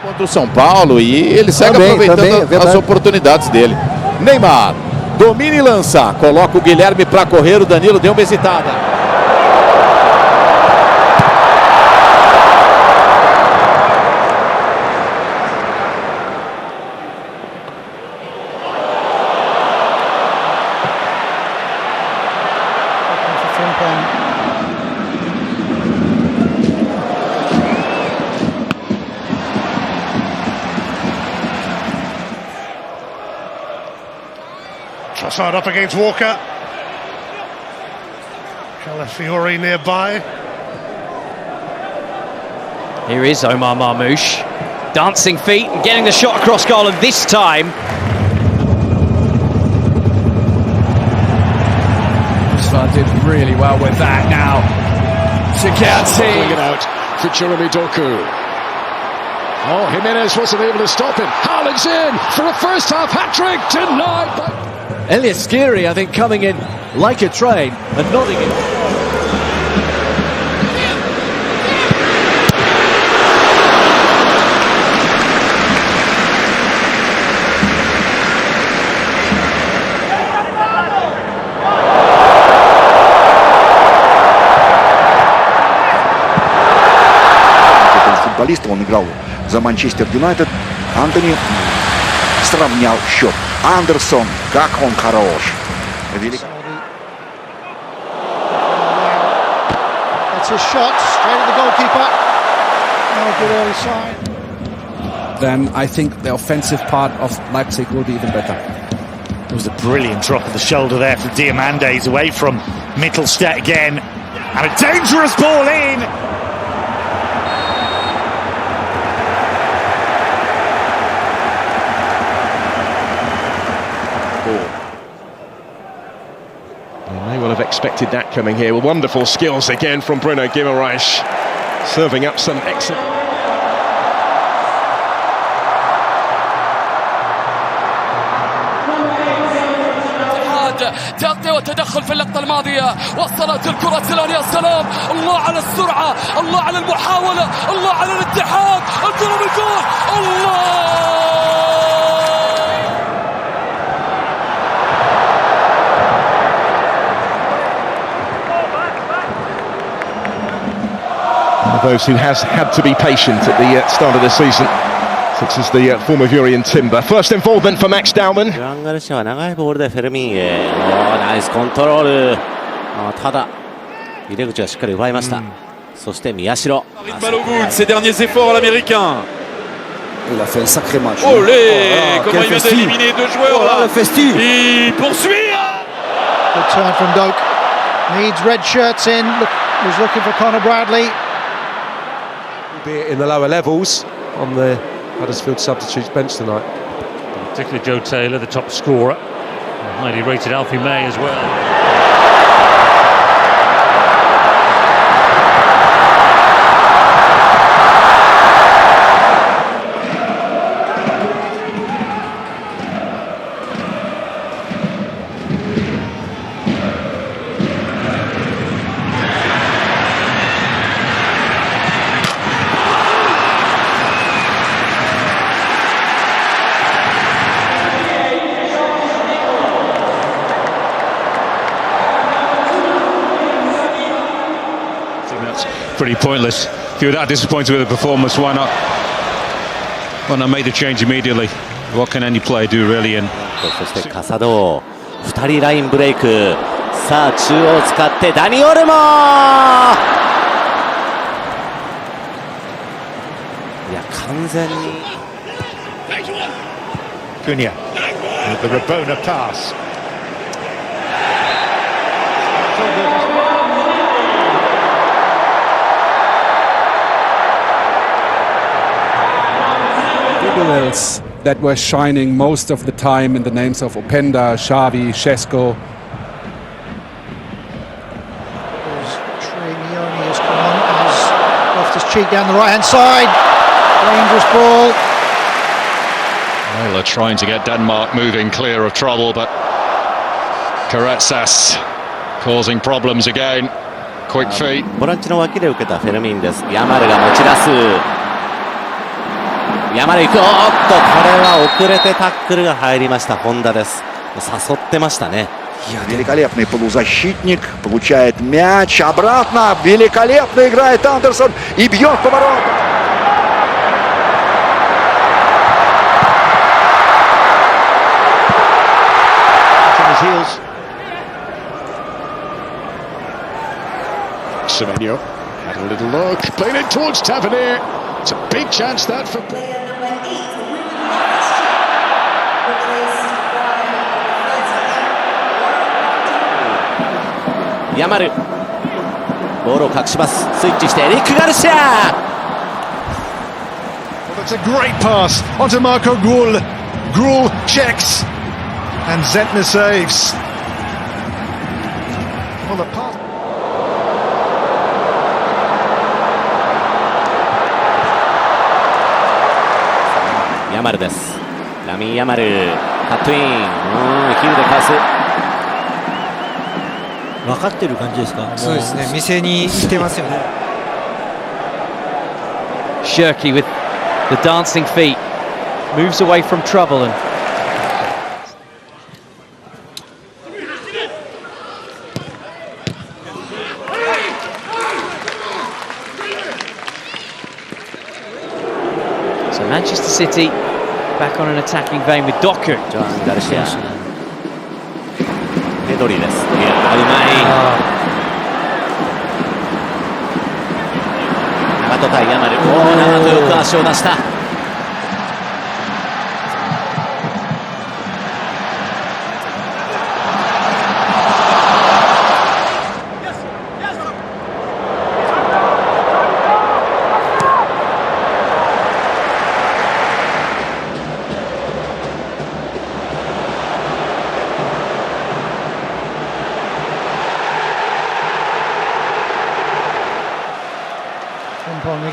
Contra o São Paulo, e ele segue aproveitando as oportunidades dele. Neymar domina e lança, coloca o Guilherme para correr, o Danilo deu uma hesitada. Trossard up against Walker. Calafiori nearby. Here is Omar Marmoush, dancing feet and getting the shot across goal, and this time did really well with that. Now Sikati it out for Jeremy Doku. Oh, Jimenez wasn't able to stop him. Haaland's in for a first half hat-trick, denied by Elias Skiri, I think, coming in like a train and nodding it. Футболиста, он играл за Манчестер Юнайтед. Антони сравнял счет. Андерсон, как он хорош. That's a shot straight at the goalkeeper. No good early sign. Then I think the offensive part of Leipzig will be even better. It was a brilliant drop of the shoulder there from Diamandes away from Mittelstadt again. And a dangerous ball in. They will have expected that coming here. With wonderful skills again from Bruno Guimaraes, serving up some excellent. تغطية وتدخل في اللقطة الماضية، وصلت الكرة سلان، يا سلام، الله على السرعة، الله على المحاولة، الله على الاتحاد، الكرة بالجول، الله! Those who has had to be patient at the start of the season, such as the former Urian Timber. First involvement for Max Daumann. ガルシアは長いボールでフェルミンへ、ナイスコントロール。ただ入れ口はしっかり奪いました。そして宮代。Balogun, ses derniers efforts à l'américain. Il a fait un sacré match. Olé, comment il vient d'éliminer deux joueurs là. Il poursuit. Good turn from Doke. Needs red shirts in. Was looking for Conor Bradley. Albeit in the lower levels on the Huddersfield substitutes bench tonight. Particularly Joe Taylor, the top scorer. Highly rated Alfie May as well. Pretty pointless. If you were that disappointed with the performance, why not make the change immediately? What can any player do really? And そしてカサド2人ラインブレイク。さあ中央を使ってダニ・オルモ。いや完全に。Cunha with the Rabona pass. That were shining most of the time in the names of Openda, Xavi, Šeško. Trinioni has come on, has left his cheek down the right hand side. Dangerous ball. Well, they're trying to get Denmark moving clear of trouble, but Kvaratskhelia causing problems again. Quick feet. ボランチの脇で受けたフェルミンです。ヤマルが持ち出す。ヤマル行く。おっとこれは遅れてタックルが入りました。本田です。誘ってましたね。Великолепный полузащитник, получает мяч, обратно, великолепно играет Андерсон и бьет поворот. Semenyo had a little look, played it towards Tavernier. It's a big chance that for. ヤマルボールを隠します。スイッチしてエリック・ガルシア。 Well, that's a great pass onto Marco Gruel. Gruel checks and Zentner saves. Well, the pass. Yamal です。ラミン・ヤマルカットイン。ヒルでかわす。分かってる感じですか？そうですね、店に行ってますよね。Shirky with the dancing feet moves away from trouble and so Manchester City back on an attacking vein with Doku. Garcia. Pedri です。うまい。長戸対ヤマル。長戸よく足を出した。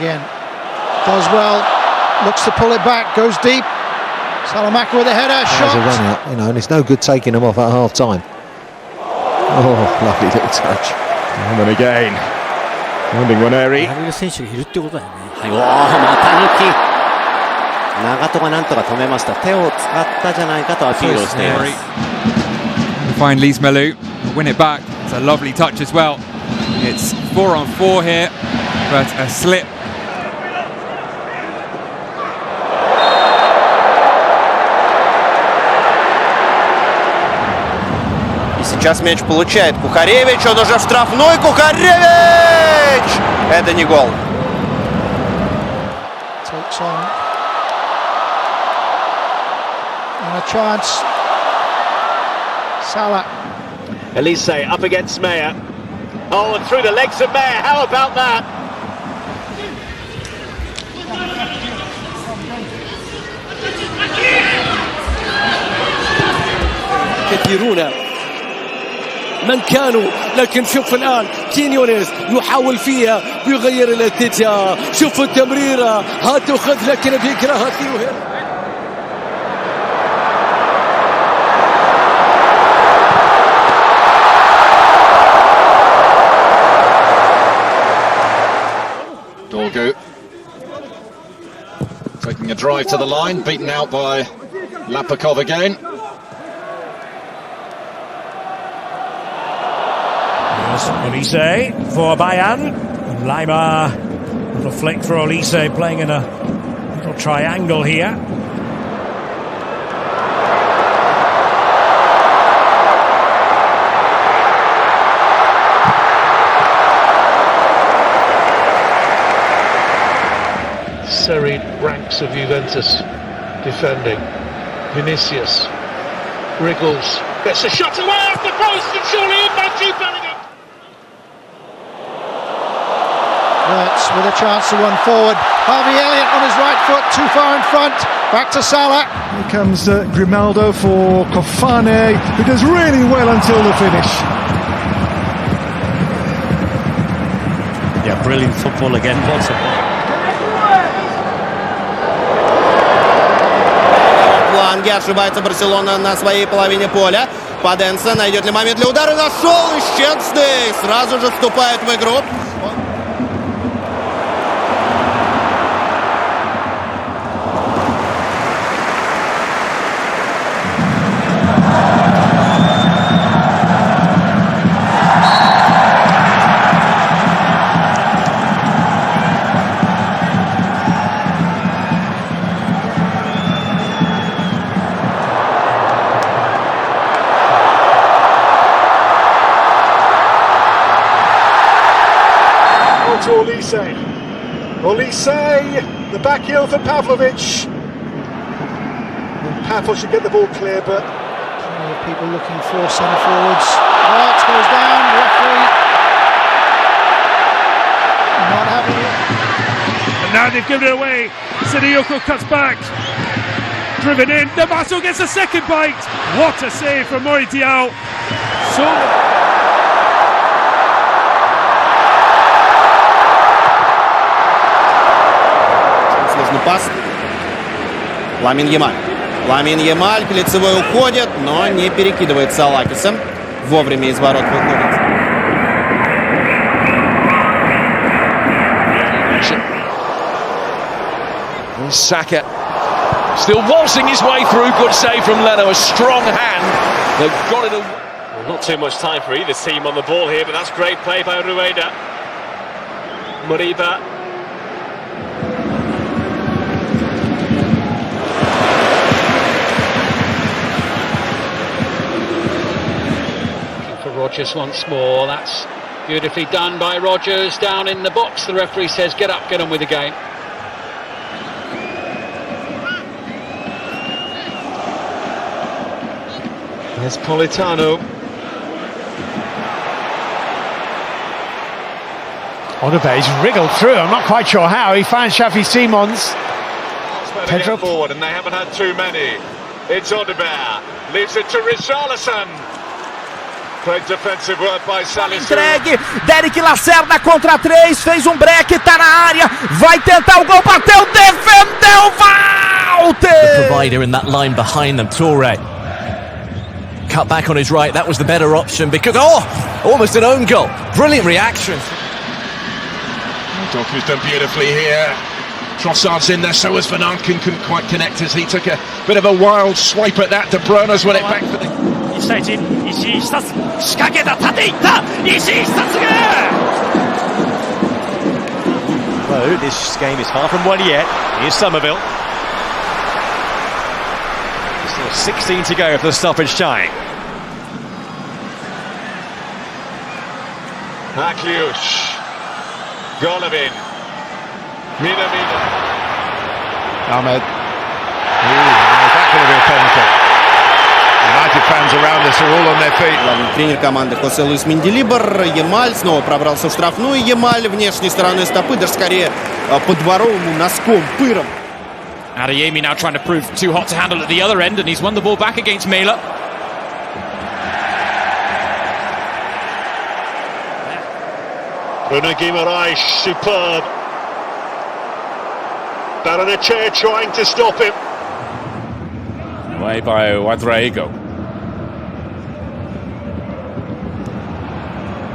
Again, does well, looks to pull it back, goes deep. Salamanca with a header, shot. A run out, you know, and it's no good taking them off at half time. Oh, lovely little touch. And then again, finding Waneri. やれる選手がいるってことだよね。はい、また抜き。長戸がなんとか止めました。手を使ったじゃないかとアピールをしています。Find Lise Melu, win it back. It's a lovely touch as well. It's 4-on-4 here, but a slip. Сейчас мяч получает Кухаревич, он уже в штрафной, Кухаревич! Это не гол. Takes on. And a chance. Salah. Elise up against Meyer. Oh, and through the legs of Meyer, how about that? كثيرون من كانوا، لكن شوف الآن كينيونيز يحاول فيها يغير الاتجاه. شوف التمريرة، هات وخذ، لكن الفكرة هات وهنا. Dogu taking a drive to the line, beaten out by Lapakov again. Olise for Bayern. Lima, little flick for Olise, playing in a little triangle here. Serried ranks of Juventus defending. Vinicius wriggles, gets a shot away off the post, and surely in by Jude Bellingham. Wirtz with a chance to run forward. Harvey Elliott on his right foot, too far in front. Back to Salah. Here comes Grimaldo for Kofane, who does really well until the finish. Yeah, brilliant football again. Lots of Фланге ошибается Барселона на своей половине поля. Паденса найдет ли момент для удара? Нашел! И Щенсный сразу же вступает в игру. To Olise, the back heel for Pavlovic. Pavel should get the ball clear, but lot of people looking for centre forwards. That goes down, referee not having it. And now they've given it away. Sidiyoko cuts back. Driven in. Namaso gets a second bite. What a save from Moritiao. So. Сложный пас. Ламин Ямаль к лицевой уходит, но не перекидывает Салакиса. Вовремя из ворот выходит. Saka still waltzing his way through. Good save from Leno. A strong hand that got it away. Well, not too much time for either team on the ball here, but that's great play by Rueda. Moriba. For Rodgers once more. That's beautifully done by Rodgers. Down in the box, the referee says get up, get on with the game. There's Politano. Odebe's wriggled through. I'm not quite sure how. He finds Shafi Simons. Pedro forward, and they haven't had too many. It's Odebear. Leaves it to Richarlison. Great defensive work by Salisu. Entregue, Derek Lacerda contra 3, fez break, tá na área, vai tentar o gol, bateu, defendeu, Walter! The provider in that line behind them, Toure. Cut back on his right, that was the better option because, almost an own goal. Brilliant reaction. Doku's done beautifully here. Trossard's in there, so was Van Arken, couldn't quite connect as he took a bit of a wild swipe at that. De Bruyne's won it back for the... 1対1、石井久志、仕掛けた、縦いった、石井久志が Well, this game is far from won yet. Here's Somerville. Still 16 to go for the stoppage time. Akliush. Golovin. Mina. Ahmed. That could have been a penalty. United fans around us are all on their feet. Тренер команды Хосе Луис Менделибар. Ямаль снова пробрался в штрафную. Ямаль внешней стороной стопы, даже скорее по дворовому носком, пыром. Adeyemi now trying to prove too hot to handle at the other end, and he's won the ball back against Mela. Bruno Guimaraes, superb. Barrenetxea trying to stop him. Away by Ouedraogo.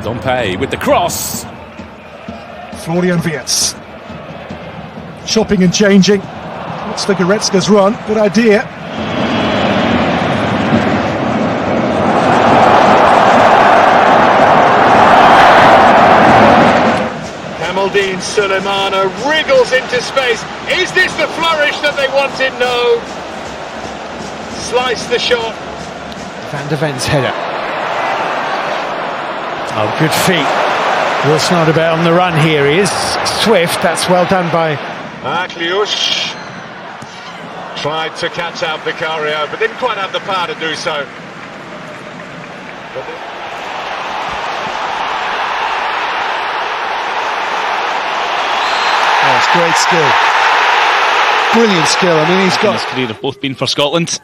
Dompe with the cross. Florian Wirtz. Chopping and changing. What's for Goretzka's run? Good idea. Kamaldeen Sulemana wriggles into space. Is this the flourish that they wanted? No. Slice the shot. Van der Ven's header. Oh, good feet. Wilson Odebear on the run here. He is swift. That's well done by Akliush. Tried to catch out Vicario, but didn't quite have the power to do so. Oh, it's great skill. Brilliant skill. I mean, he's got... His career have both been for Scotland.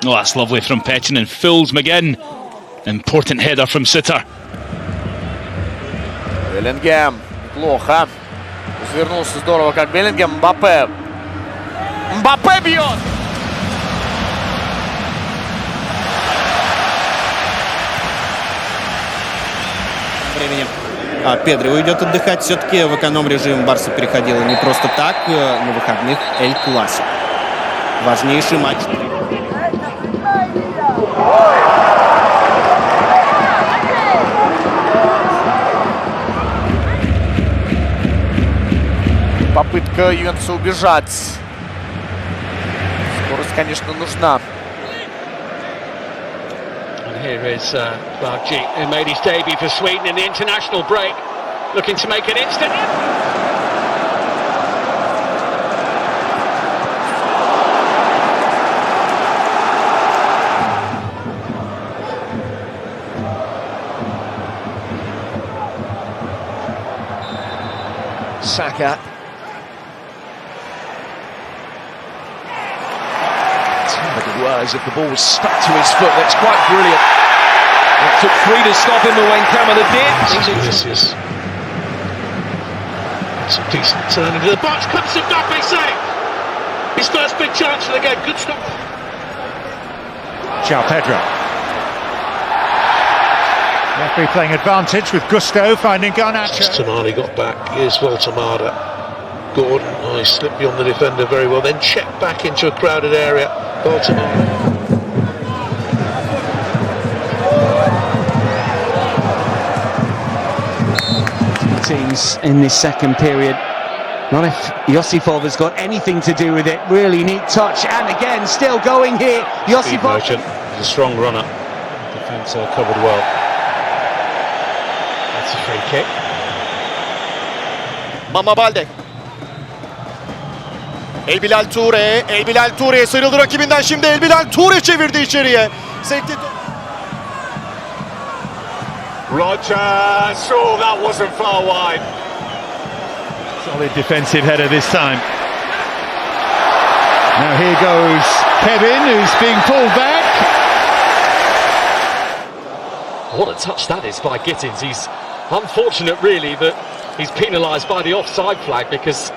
Oh, that's lovely from Pechin and fools McGinn. Important header from Sitter. Беллингем. Плохо. Развернулся здорово, как Беллингем. Мбаппе. Мбаппе бьет! Временем Педри уйдет отдыхать. Все-таки в эконом-режим Барса переходила не просто так. На выходных Эль-Классико. Важнейший матч. Попытка Ювентуса убежать. Скорость, конечно, нужна. And here is Bargi, who made his debut for Sweden in the international break, looking to make an instant. attacker. As if the ball was stuck to his foot. That's quite brilliant. It took 3 to stop him, but when Kamala did, Vinicius. It's a decent turn into the box. Comes Mbappé save. His first big chance for the game. Good stop. João Pedro. Referee playing advantage with Gusto finding Garnacho. Tonali got back. Here's Voltamada. Gordon, he slipped beyond the defender very well, then checked back into a crowded area. Voltamada. Teams in this second period. Not if Josifov has got anything to do with it. Really neat touch, and again, still going here. Josifov. He's a strong runner. Defence covered well. That's a free kick. Mama Balde. Elbilal Toure. Elbilal Toure'ye sıyrıldı rakibinden şimdi. Elbilal Toure çevirdi içeriye. Sekti. Rogers, oh, that wasn't far wide. Solid defensive header this time. Now here goes Kevin, who's being pulled back. What a touch that is by Gittins. He's unfortunate really that he's penalised by the offside flag because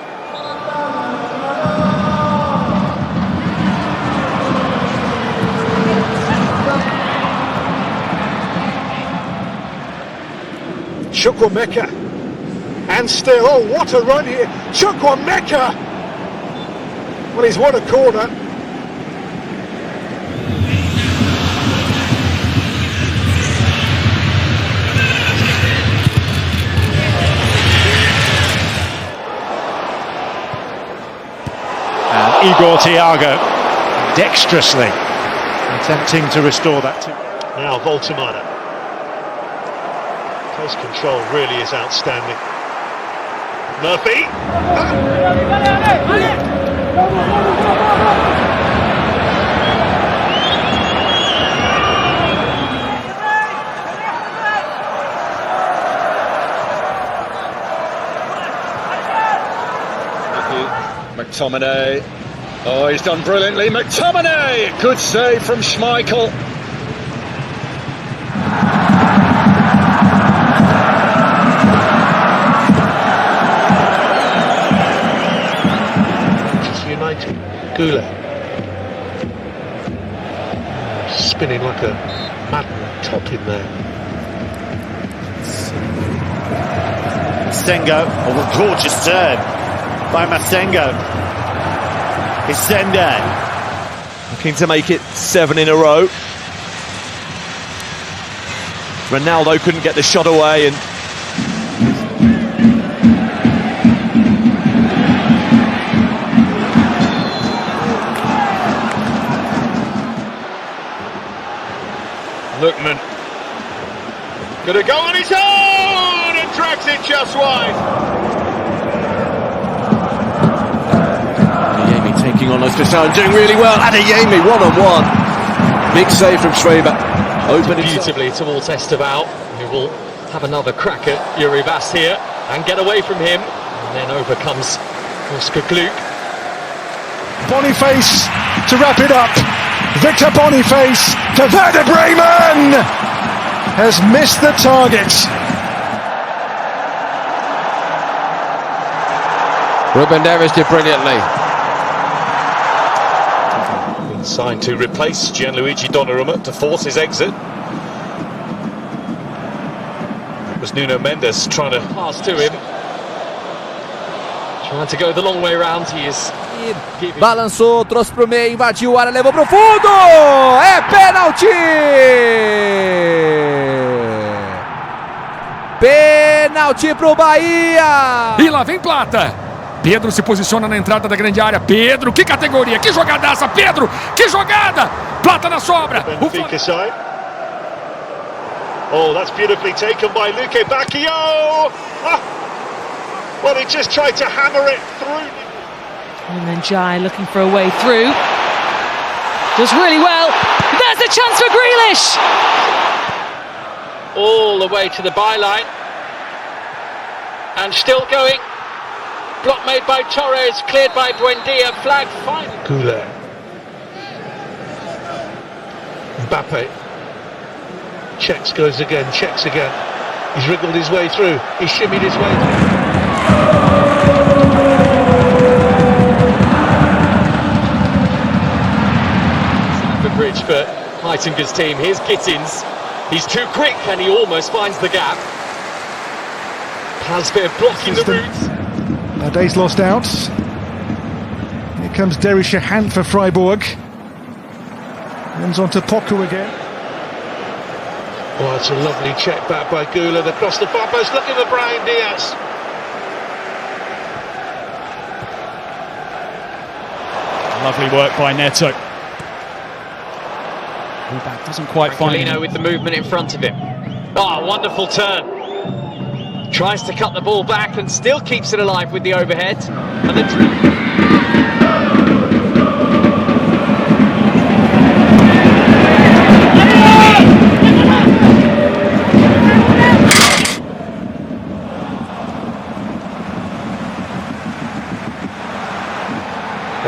Chukwuemeka, and still, oh what a run here, Chukwuemeka! Well, he's won a corner. And Igor Thiago dexterously attempting to restore that to... Now Voltamada. Close control really is outstanding. Murphy. McTominay. Oh, he's done brilliantly. McTominay! Good save from Schmeichel. Gula spinning like a madman top in there. Masengo, oh, a gorgeous turn by Masengo. Isende looking to make it 7 in a row. Ronaldo couldn't get the shot away, and Lookman. Gonna go on his own and drags it just wide. Adeyemi taking on Cristiano, doing really well. Adeyemi one-on-one. Big save from Schreiber. Open beautifully towards Esteval, who will have another crack at Uribas here and get away from him. And then over comes Oscar Gluck. Boniface to wrap it up. Victor Boniface to Werder Bremen has missed the target. Ruben Neves did brilliantly. Been signed to replace Gianluigi Donnarumma to force his exit. It was Nuno Mendes trying to pass to him. Trying to go the long way round. He is balançou, trouxe pro meio, invadiu a área, levou pro fundo! É pênalti! Pênalti pro Bahia! E lá vem Plata. Pedro se posiciona na entrada da grande área. Pedro, que categoria, que jogadaça! Pedro, que jogada! Plata na sobra. Benfica side. Oh, that's beautifully taken by Luque Bacchio. Ah! Well, he just tried to hammer it through. And then Jai looking for a way through. Does really well. There's a chance for Grealish. all the way to the byline. And still going. Block made by Torres, cleared by Buendia, flag fine. Cooler. Mbappé. Checks, goes again, checks again. He's wriggled his way through. He's shimmied his way through. The bridge for Heitinger's team. Here's Gittins. He's too quick and he almost finds the gap. Plasbeer blocking the route. Days lost out. Here comes Désiré for Freiburg. Runs on to Poku again. Oh, it's a lovely check back by Gula across the far post, looking for Brian Diaz. Lovely work by Neto. Fullback doesn't quite find Carlino with the movement in front of him. Oh, wonderful turn. Tries to cut the ball back and still keeps it alive with the overhead. And the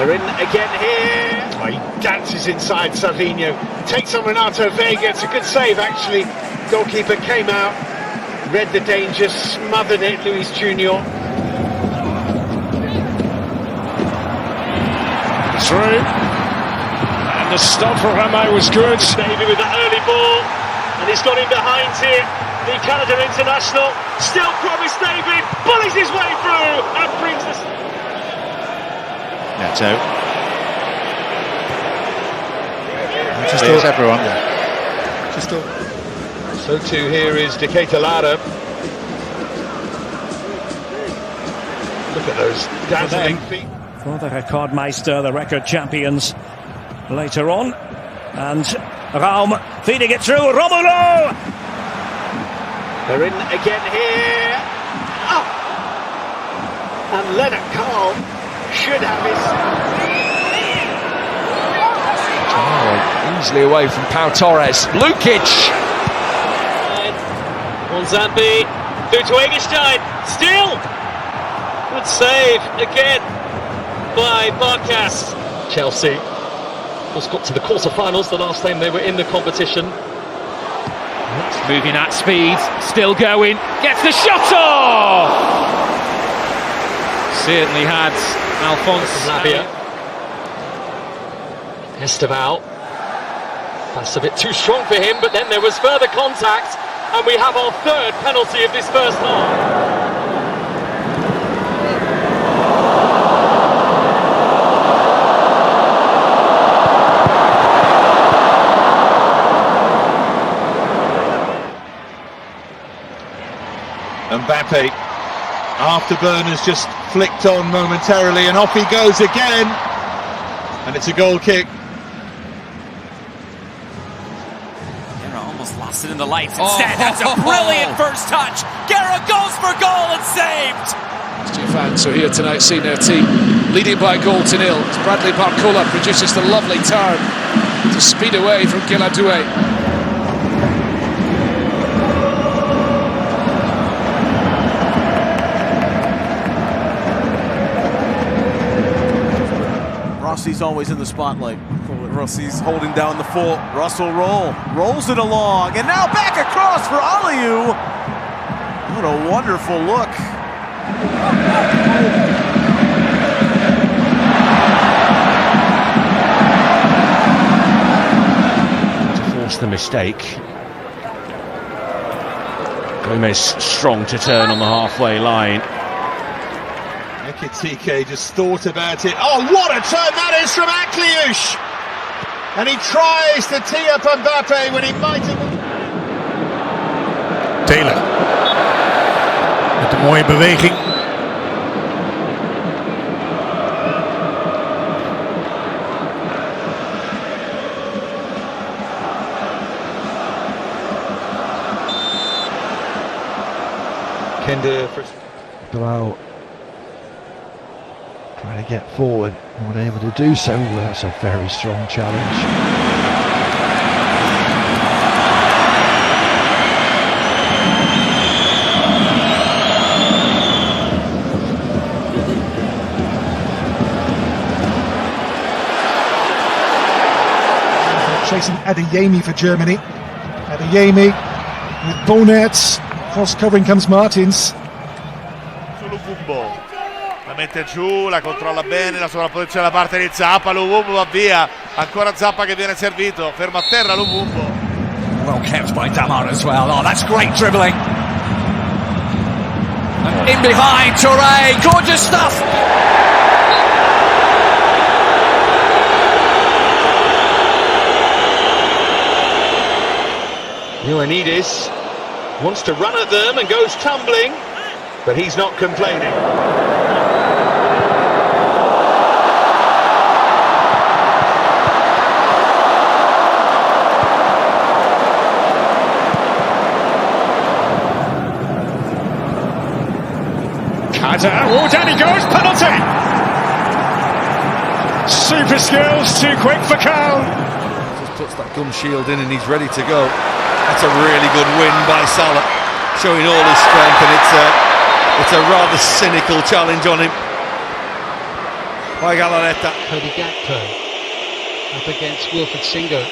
They're in again here. Oh, he dances inside Savinho. Takes on Renato Vega. It's a good save, actually. Goalkeeper came out, read the danger, smothered it, Vinícius Jr. Through. And the stop for Yamal was good. Davey with that early ball. And he's got in behind here. The Canada international. Still promised David. Bullies his way through. And brings the... Neto. There's everyone. So too here is Decatur Lara. Look at those dazzling feet. For the Rekordmeister, the record champions later on. And Raum feeding it through. Romulo! They're in again here. Oh! And Leonard Carl should have his... Oh, easily away from Pau Torres. Lukic! Monzambi through to Eggestein. Still! Good save again by Barkas. Chelsea just got to the quarter-finals the last time they were in the competition. moving at speed, still going, gets the shot off! Certainly had Alphonse Lavia. Esteval. That's a bit too strong for him, but then there was further contact, and we have our third penalty of this first half. Mbappé, afterburners just flicked on momentarily, and off he goes again, and it's a goal kick. Almost lost it in the lights instead. That's a brilliant first touch. Guerra goes for goal and saved. Fans who are here tonight seeing their team leading by a goal to nil. Bradley Barcola produces the lovely turn to speed away from Doue. Rossi's always in the spotlight. Rossi's holding down the fort. Russell rolls it along, and now back across for Aliou. What a wonderful look. To force the mistake. Gomez strong to turn on the halfway line. Ekitike just thought about it. Oh, what a turn that is from Akliouche! And he tries to tee up Mbappé when he might have... Taylor. Met een mooie beweging. Kende first. Bilal trying to get forward, not able to do so. That's a very strong challenge. chasing Adeyemi for Germany. Adeyemi with Bonnet. Cross covering comes Martins. La mette giù, la controlla bene, la sovrapposizione da parte di Zappa, Luvumbo va via, ancora Zappa che viene servito, ferma a terra Luvumbo. Well kept by Yamal as well. Oh, that's great dribbling. And in behind, Touré, gorgeous stuff. Ioannidis wants to run at them and goes tumbling, but he's not complaining. Oh, down he goes, penalty! Super skills, too quick for Cal. Just puts that gum shield in and he's ready to go. That's a really good win by Salah, showing all his strength, and it's a rather cynical challenge on him by Galarreta. Cody Gakpo up against Wilfred Singo.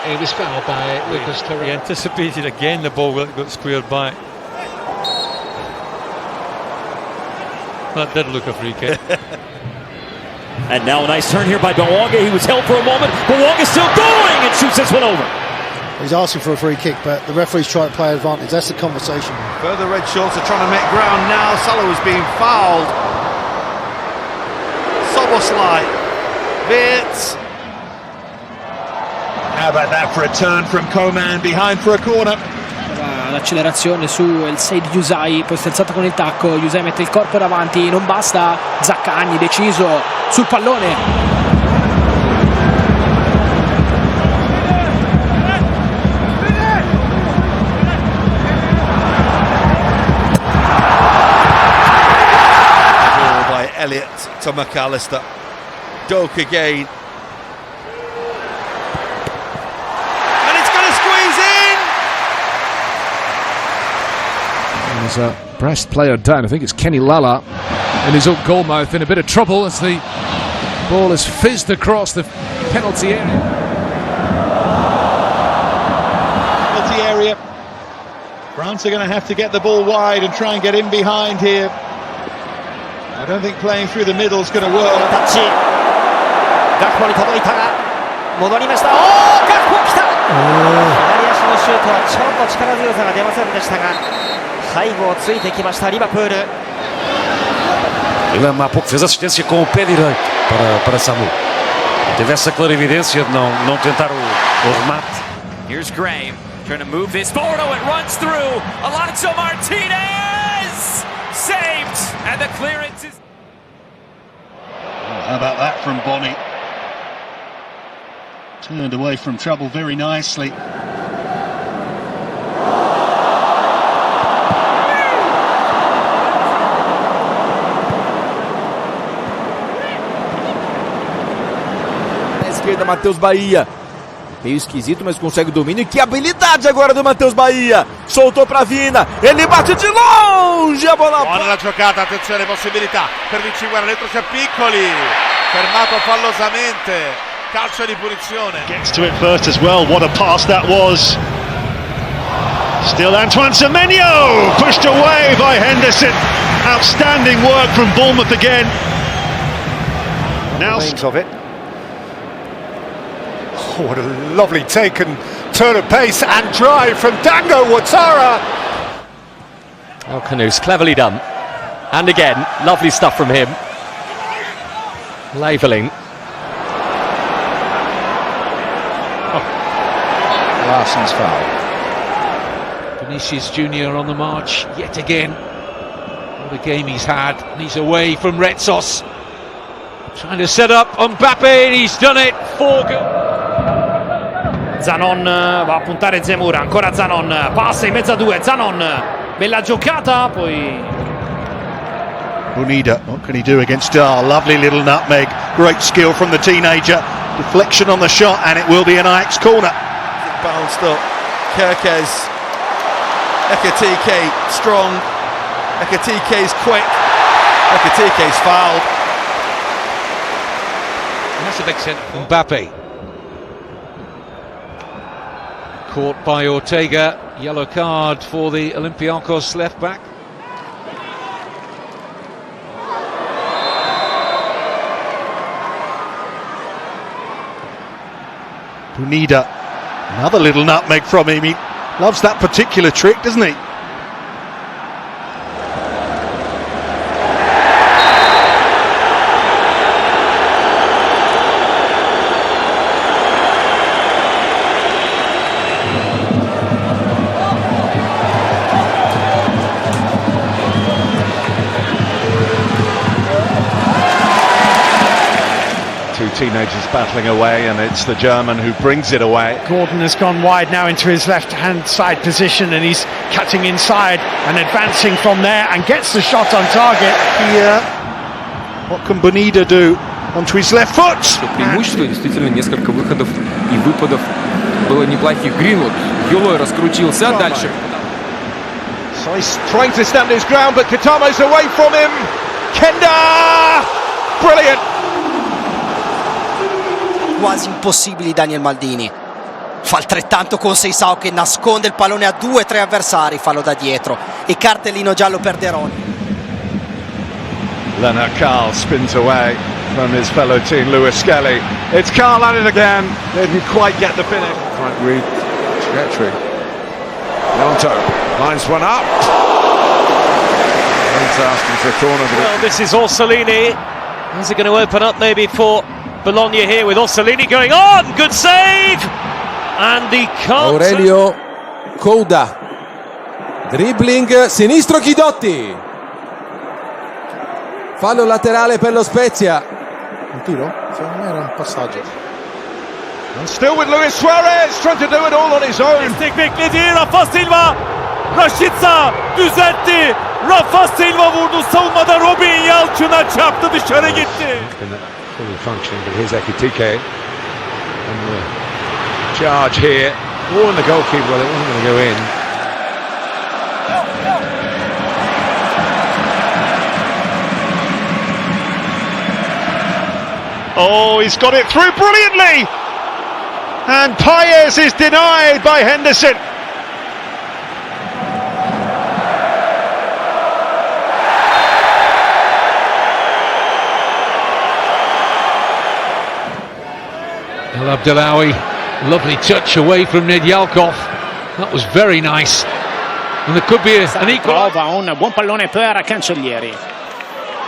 He was fouled by Lucas Torreira. He anticipated again the ball got squared back. That did look a free kick. And now a nice turn here by Bawanga. He was held for a moment. Bawanga still going and shoots this one over. He's asking for a free kick, but the referee's trying to play advantage. That's the conversation. Further red shorts are trying to make ground now. Salah was being fouled. Soboslai. Wirtz. How about that for a turn from Coman behind for a corner? L'accelerazione su il 6 di Yusai, poi sterzato con il tacco. Yusai mette il corpo davanti, non basta. Zaccagni deciso sul pallone. By Elliott to McAllister. Doke again. There's a Brest player down. I think it's Kenny Lala in his own goalmouth in a bit of trouble as the ball is fizzed across the penalty area. Penalty area. France are going to have to get the ball wide and try and get in behind here. I don't think playing through the middle is going to work. ガクポに届いたが戻りました。おー、ガクポ来た。左足のシュートはちょっと力強さが出ませんでしたが、背後をついてきましたリバプール。Ele há pouco fez assistência com o pé direito para Samu. Teve essa clarividência de não tentar o remate. Here's Graham trying to move this forward. Oh, it runs through. Alonso Martinez saved, and the clearance is. How about that from Bonnie? Turned away from trouble very nicely. Na esquerda, Matheus Bahia. Meio esquisito, mas consegue o domínio. E que habilidade agora do Matheus Bahia. Soltou pra Vina. Ele bate de longe. A bola. Buona la giocata, attenzione, possibilità per Vinci, guarda, dentro c'è Piccoli. Fermato fallosamente. Calcio di punizione. Gets to it first as well. What a pass that was. Still Antoine Semenyo. Pushed away by Henderson. Outstanding work from Bournemouth again. Now of it. Oh, what a lovely take and turn of pace and drive from Dango Ouattara. Oh, Canoes, cleverly done. And again, lovely stuff from him. Labelling. Larsen's foul. Vinícius Jr on the march yet again. What a game he's had, and he's away from Retsos. Trying to set up on Mbappé, and he's done it. 4 goals. Zanon va a puntare Zemura, ancora Zanon, passa in mezzo a due, Zanon, bella giocata, poi Unida, what can he do against Dar? Lovely little nutmeg, great skill from the teenager, deflection on the shot, and it will be an Ajax corner. Bounced up, Kerkez, Ekatike strong, Ekatike's quick, Ekatike's fouled. That's a big centre. Mbappé. Caught by Ortega. Yellow card for the Olympiacos left back. Punida, another little nutmeg from him. He loves that particular trick, doesn't he? Two teenagers battling away, and it's the German who brings it away. Gordon has gone wide now into his left-hand side position, and he's cutting inside and advancing from there and gets the shot on target. Here, what can Punida do onto his left foot? Преимущество, действительно, несколько выходов и выпадов было неплохих. Гринвуд, Юлой раскрутился дальше. So he's trying to stand his ground, but Katamo's away from him. Kenda! Brilliant! Quasi impossibili Daniel Maldini. Fa altrettanto con Seisao che nasconde il pallone a 2-3 avversari, fallo da dietro e cartellino giallo per De Rossi. Leonard Carl spins away from his fellow team Lewis Skelly. It's Carl at it again. Didn't quite get the finish. Right read trajectory. Ronaldo lines one up. He's asking for a corner. Well, this is Orsolini. Is it going to open up maybe for Bologna here with Orsolini going on? Good save! And the counter. Aurelio Couda. Dribbling sinistro Chidotti. Fallo laterale per lo Spezia. Un tiro? Secondo me era un passaggio. And still with Luis Suarez trying to do it all on his own. Destek bekledi. Rafa Silva. Rashica düzeltti. Rafa Silva vurdu. Savunmada Robin Yalçın'a çarptı, dışarı gitti. Fully functioning, but here's Ekitike. And the charge here. Oh, and the goalkeeper, well, it wasn't going to go in. Oh, he's got it through brilliantly! And Paez is denied by Henderson. El Abdelawi, lovely touch away from Nedyalkov. That was very nice. And there could be an equal. Trova un buon pallone per Cancellieri.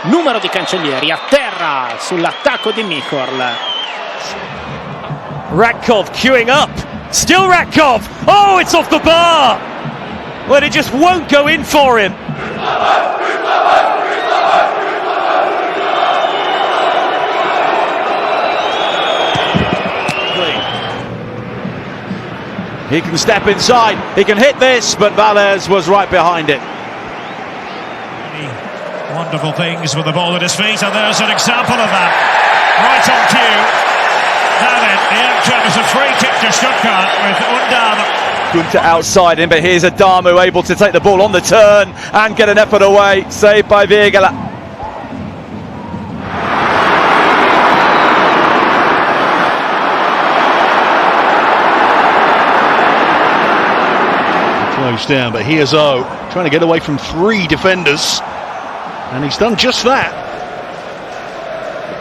Numero di Cancellieri a terra sull'attacco di Mikol. Ratkov queuing up. Still Ratkov. Oh, it's off the bar. Well, it just won't go in for him. He can step inside, he can hit this, but Valles was right behind it. Wonderful things with the ball at his feet, and there's an example of that. Right on cue. Now then, the outcome is a free kick to Stuttgart with Undam. Gunter outside him, but here's Adamu able to take the ball on the turn and get an effort away. Saved by Viegela. Closed down, but here's O trying to get away from three defenders, and he's done just that.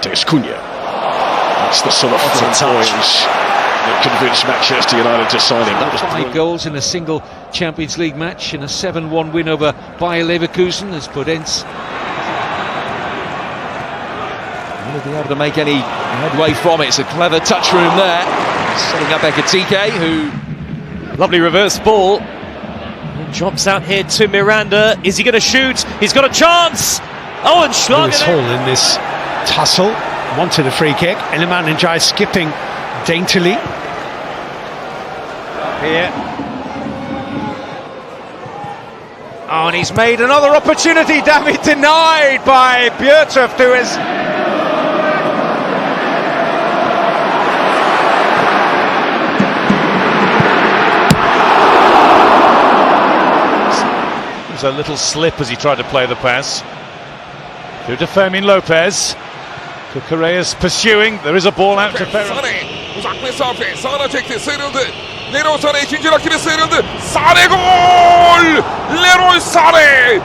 There's Cunha. That's the sort of touch that convinced Manchester United to sign him. That was 5 goals in a single Champions League match in a 7-1 win over Bayer Leverkusen as Podence. Will he be able to make any headway from it? It's a clever touch room there. Setting up Ekitike, who... Lovely reverse ball. Drops out here to Miranda. Is he going to shoot? He's got a chance. Oh, and Lewis Hall in this tussle wanted a free kick. Iliman Ndiaye skipping daintily. Here. Oh, and he's made another opportunity. David denied by Bjertrup, who is... A little slip as he tried to play the pass through to Fermin Lopez. Kukureya's pursuing. There is a ball out to Ferrer. Uzak mesafe. Sağına çekti. Sıyrıldı. Leroy Sané ikinci rakibi sıyrıldı. Sané gol! Leroy Sané!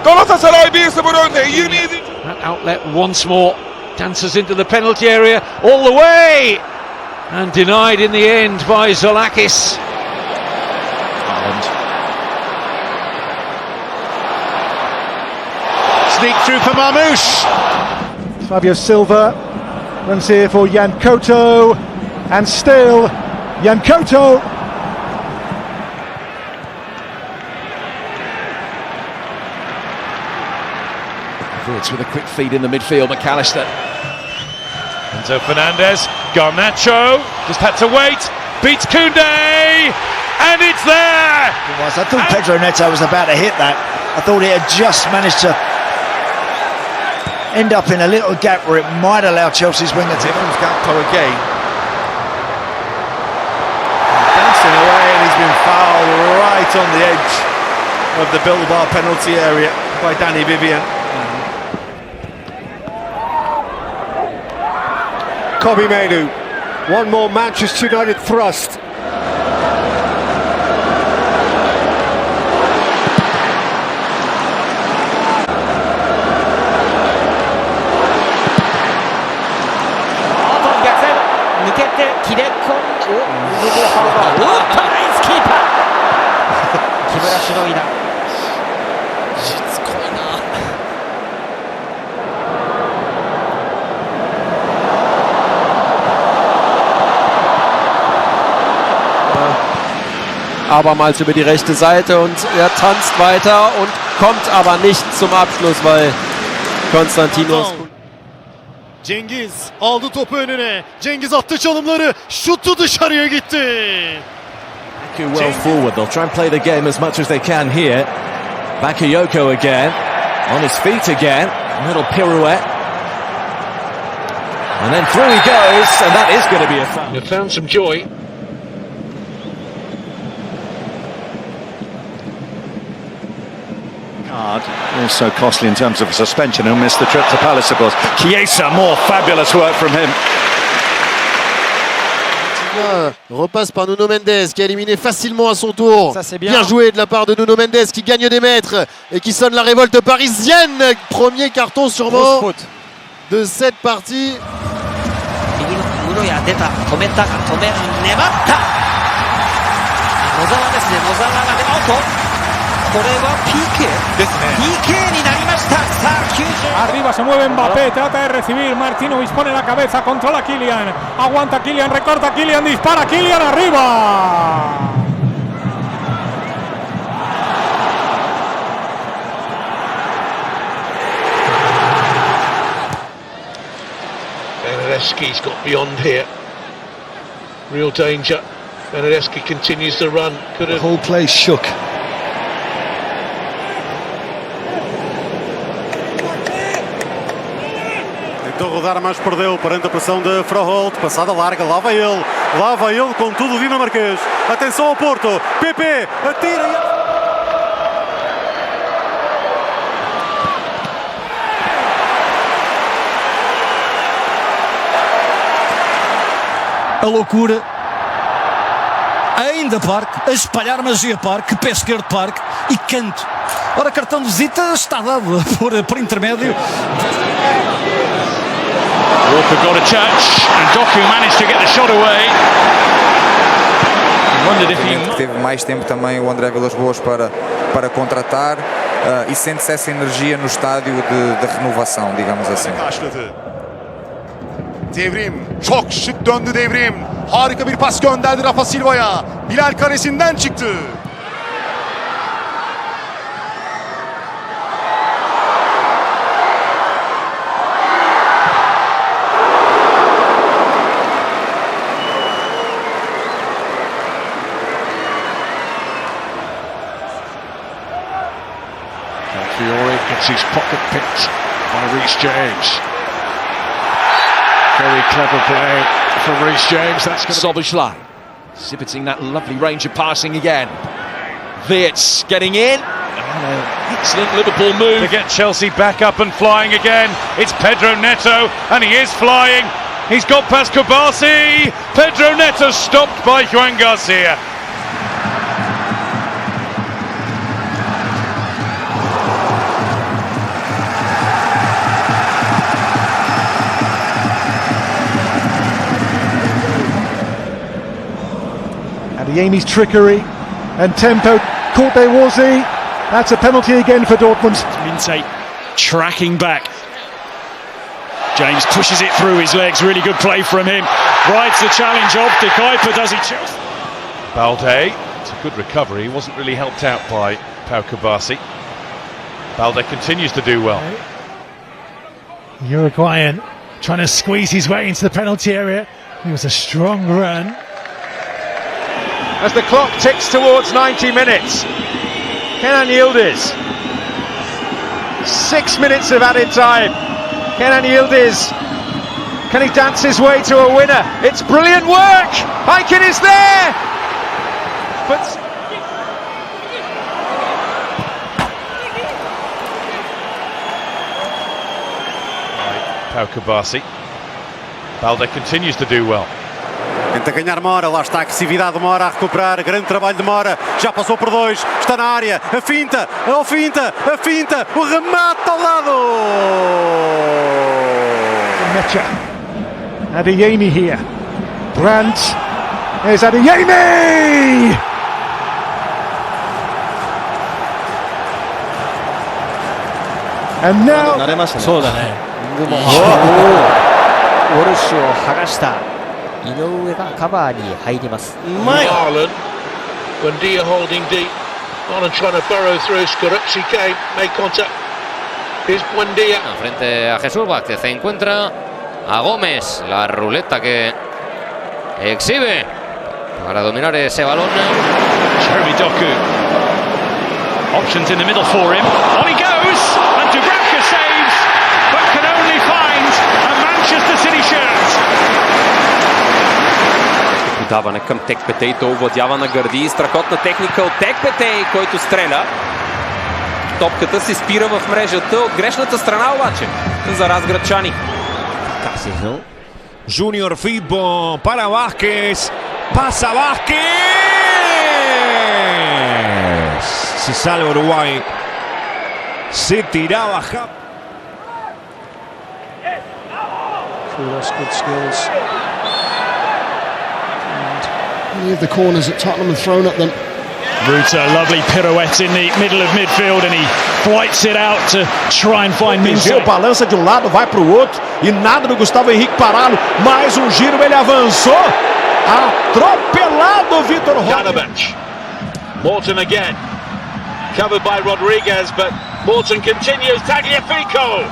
Galatasaray 1-0 önde. 27. That outlet once more. Dances into the penalty area all the way. And denied in the end by Zolakis. Sneak through for Marmoush. Fabio Silva runs here for Yankoto, and still Yankoto. Forwards with a quick feed in the midfield, McAllister. Enzo Fernandez, Garnacho, just had to wait, beats Koundé, and it's there! I thought Pedro Neto was about to hit that. I thought it had just managed to end up in a little gap where it might allow Chelsea's winger to... Here comes Gakpo again. Dancing away, and he's been fouled right on the edge of the Bilbao penalty area by Danny Vivian. Kobe Mainu, one more Manchester United thrust. Abermals über die rechte Seite und er tanzt weiter und kommt aber nicht zum Abschluss, weil Konstantinos... Cengiz aldı topu önüne. Cengiz attı çalımları. Şutu dışarıya gitti. Well forward, they'll try and play the game as much as they can here. Bakayoko again, on his feet again, a little pirouette. And then through he goes, and that is going to be a foul. You found some joy. Also costly in terms of suspension. He'll miss the trip to Palace, of course. Chiesa, more fabulous work from him. Repasse par Nuno Mendes qui a éliminé facilement à son tour. Ça, c'est bien. Bien joué de la part de Nuno Mendes qui gagne des mètres et qui sonne la révolte parisienne. Premier carton sûrement de cette partie. Arriba se mueve Mbappé, trata de recibir, Martinovic pone la cabeza, controla Kylian, aguanta Kylian, recorta Kylian, dispara Kylian, arriba. Bernadeschi's got beyond here. Real danger. Bernadeschi continues to run. Could have... The whole place shook. Tentou rodar, mas perdeu perante a pressão de Froholt. Passada larga, lá vai ele com tudo o dinamarquês. Atenção ao Porto, PP, atira e... A loucura. Ainda Parque, a espalhar magia Parque, pé esquerdo Parque e canto. Ora, cartão de visita está dado por intermédio. Walker got a touch, and Doku managed to get the shot away. Wondered if he... Teve mais tempo também o André Vilas-Boas para contratar e sente-se essa energia no estádio de renovação, digamos assim. Devrim, çok şık döndü Devrim. Harika bir pas gönderdi Rafa Silva'ya. Bilal kalesinden çıktı. Fiore gets his pocket picked by Reece James. Very clever play from Reece James. That's going to... Soboslai exhibiting that lovely range of passing again. Wirtz getting in, and Excellent Liverpool move to get Chelsea back up and flying again. It's Pedro Neto, and he is flying. He's got past Kvaratskhelia. Pedro Neto stopped by Juan Garcia. Adeyemi's trickery and tempo caught Kvaratskhelia. That's a penalty again for Dortmund. Minte tracking back. James pushes it through his legs. Really good play from him. Rides the challenge of De Kuiper. Does he choose? Balde, it's a good recovery. He wasn't really helped out by Pau Kubasi. Balde continues to do well. Uruguayan trying to squeeze his way into the penalty area. It was a strong run. As the clock ticks towards 90 minutes, Kenan Yildiz. 6 minutes of added time. Kenan Yildiz, can he dance his way to a winner? It's brilliant work! Aiken is there! But Pau Kubasi. Balde continues to do well. Tenta ganhar Mora, lá está a agressividade de Mora a recuperar, grande trabalho de Mora, já passou por dois, está na área, a finta, o remate ao lado! Mecha. Adeyemi here. Brandt. There's Adeyemi! And now... 慣れましたね。そうだね。ウォルシュを剥がした井上がカバーに入ります。うまい。Buendia holding deep. Ireland trying to burrow through. Skorupski came, made contact. Here's Buendia. Frente a Jesús Vázquez se encuentra a Gómez. La ruleta que exhibe para dominar ese balón. Jeremy Doku. Options in the middle for him. On he goes, and Dubravka saves, but can only find a Manchester City shirt. Подаване към Текпетей, той овладява на гърди, страхотна техника от Текпетей, който стреля. Топката се спира в мрежата от грешната страна обаче за разградчани. Júnior Fibo para Vázquez, pasa Vázquez, se salva Uruguay, se tiraba That's good skills. Many of the corners at Tottenham and thrown at them. Ruta, lovely pirouette in the middle of midfield, and he flights it out to try and find Minte. Balança de um lado, vai para o outro, e nada do Gustavo Henrique pará-lo. Mais um giro, ele avançou. Atropelado Vitor Roque. Morton again. Covered by Rodriguez, but Morton continues. Tagliafico,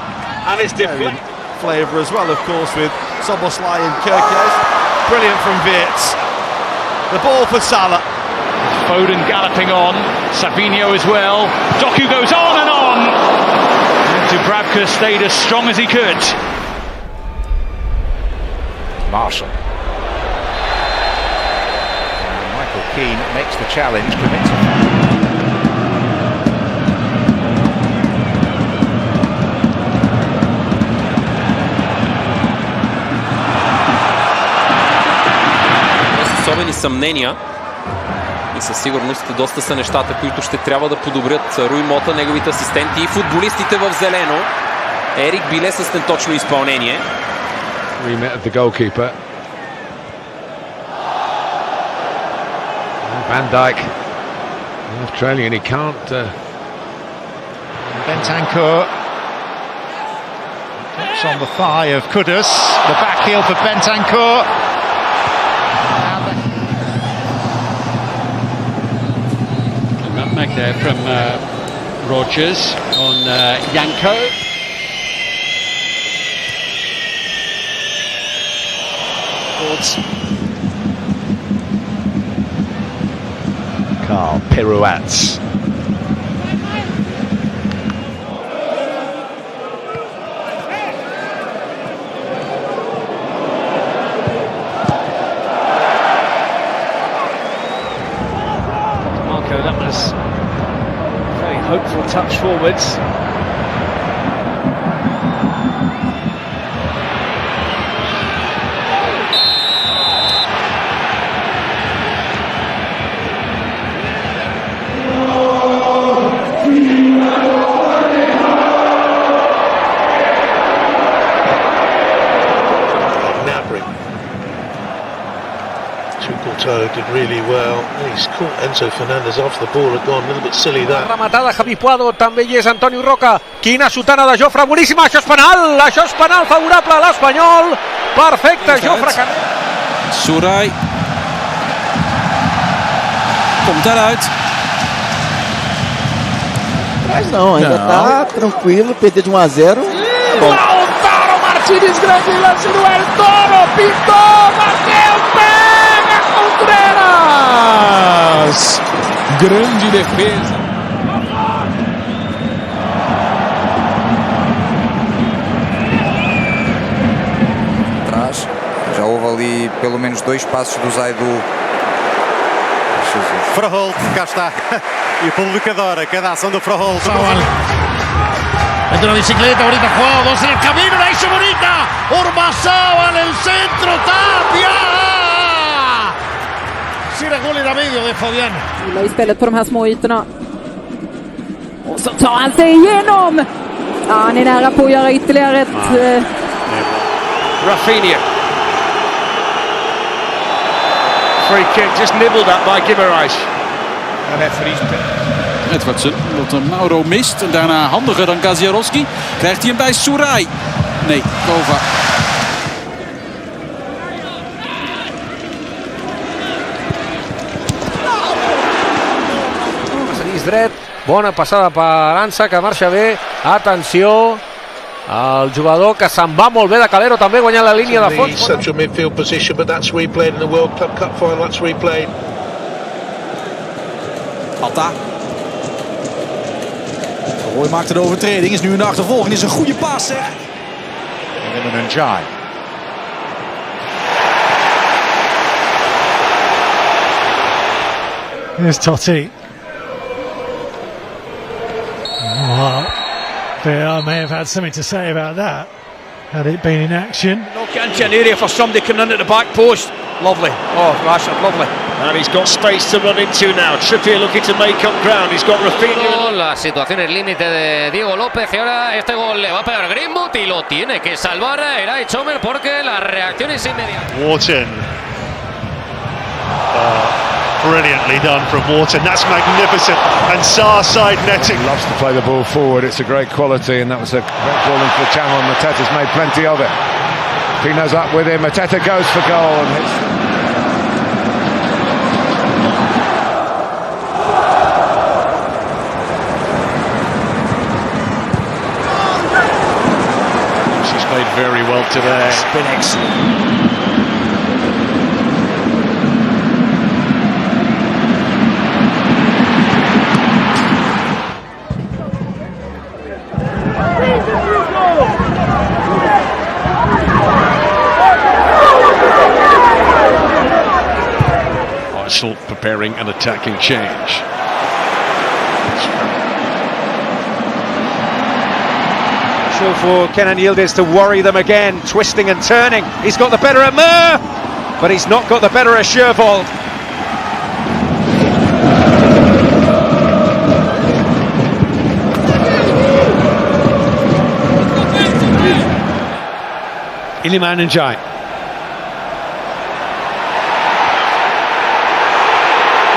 and it's deflected. Flavour as well, of course, with Szoboszlai and Kerkez. Brilliant from Wirtz. The ball for Salah. Foden galloping on, Savinho as well. Doku goes on and on. And Dubravka stayed as strong as he could. Marshall. And Michael Keane makes the challenge, commits it. Особени съмнения и със сигурност доста са нещата, които ще трябва да подобрят Руй Мота, неговите асистенти и футболистите в зелено. Ерик Биле с неточно изпълнение. Remit of the goalkeeper. Van Dijk trailing and he can't. Bentancur. Taps on the thigh of Kudus. The back heel for Bentancur. Nutmeg there from Rogers on Yanko. Carl pirouettes. Marco, that was a very hopeful touch forwards. Did really well. He's caught Enzo Fernandez after the ball had gone a little bit silly that. Rematada Javi Puado, també hi és Antonio Roca. Quina sotana de Jofre, boníssima, això és penal favorable a l'Espanyol. Perfecte, Jofre Canet. Soerai komt daaruit. Mas não, ainda tá tranquilo, perder de 1-0. Lautaro Martínez, grande lance do El Toro, pintou, bateu, pega Contreras! Grande defesa. Atrás, já houve ali pelo menos 2 passos do Zaidu. Froholt, cá está. E o público adora cada ação do Froholt. Mete una bicicleta, bonita jugada, 2 en el camino, la hizo bonita. Ormazábal, el centro, Tapia. Ser gol i medio de Fabian. Istället på de här små ytorna. Och så tar han sig igenom. Ja, han är nära på att göra ytterligare ett... Rafinha. Free kick, just nibbled at by Guimaraes. And Efri's Edwardsen, wat Mauro mist. En daarna handiger dan Gaziarowski. Krijgt hij hem bij Soerai. Nee, Kova. Dret, bona passada per Aranza, que marxa bé. Atenció, el jugador que se'n va molt bé de Calero, també guanyant la línia de fons. Central midfield position, but that's replayed in the World Cup final. That's replayed. Atta. Roy maakte de overtreding, is nu in de achtervolging. Is een goede paas, zeg. En Njai. Here's Totti. Well, I may have had something to say about that had it been in action. Knock it into an area for somebody coming in at the back post. Lovely. Oh, Rashford, lovely. And he's got space to run into now. Trippier looking to make up ground. He's got Rafinha. La situación es límite de Diego López y ahora este gol le va a pegar Greenwood y lo tiene que salvar Eray Chomer porque la reacción es inmediata. Wharton. Brilliantly done from Wharton. That's magnificent. And Sarr side netting. He loves to play the ball forward. It's a great quality, and that was a great ball into the channel. And Mateta's made plenty of it. Pino's up with him. Mateta goes for goal and hits. She's played very well today. It's been excellent. Arsenal preparing an attacking change. Potential for Kenan Yildiz to worry them again, twisting and turning. He's got the better of Mur, but he's not got the better of Shervold. Iliman Njai.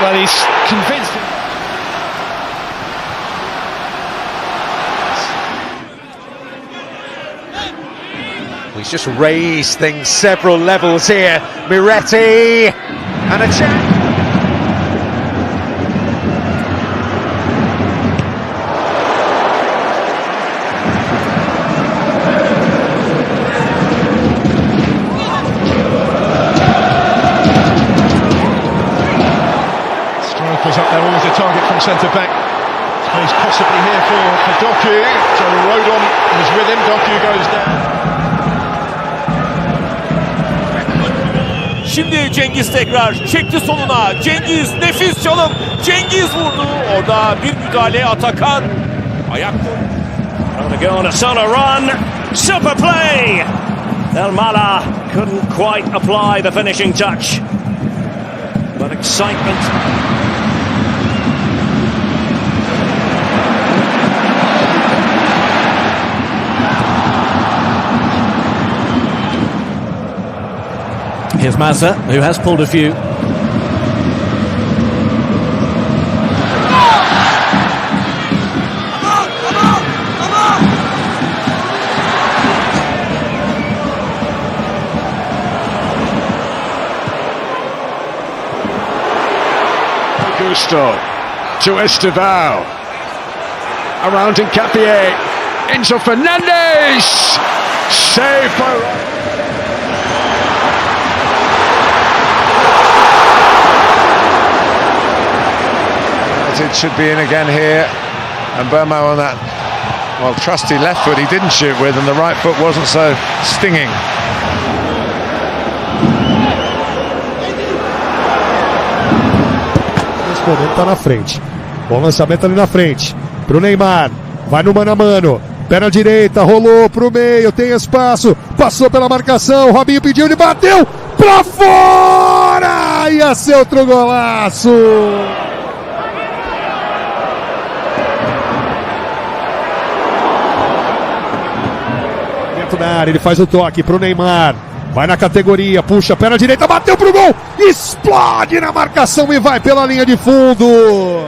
Well, he's convinced. He's just raised things several levels here. Miretti and a chance. Striker's up there, always a target from centre-back. He's possibly here for Doku. So Rodon was with him, Doku goes down. Şimdi Cengiz tekrar çekti soluna. Cengiz nefis çalım. Cengiz vurdu. Orada bir müdahale Atakan. On the go on a solo run. Super play! El Mala couldn't quite apply the finishing touch. But excitement. Here's Mazza, who has pulled a few. Gusto to Estevao, around Hincapié, Enzo Fernandez, saved by it should be in again here, and Burmo on that, well, trusty left foot he didn't shoot with, and the right foot wasn't so stinging. Nesse momento tá na frente, bom lançamento ali na frente, pro Neymar, vai no mano a mano, pé na direita, rolou pro meio, tem espaço, passou pela marcação, Robinho pediu, ele bateu pra fora, ia ser outro golaço! Na área, ele faz o toque pro Neymar, vai na categoria, puxa, pé na direita, bateu pro gol, explode na marcação e vai pela linha de fundo.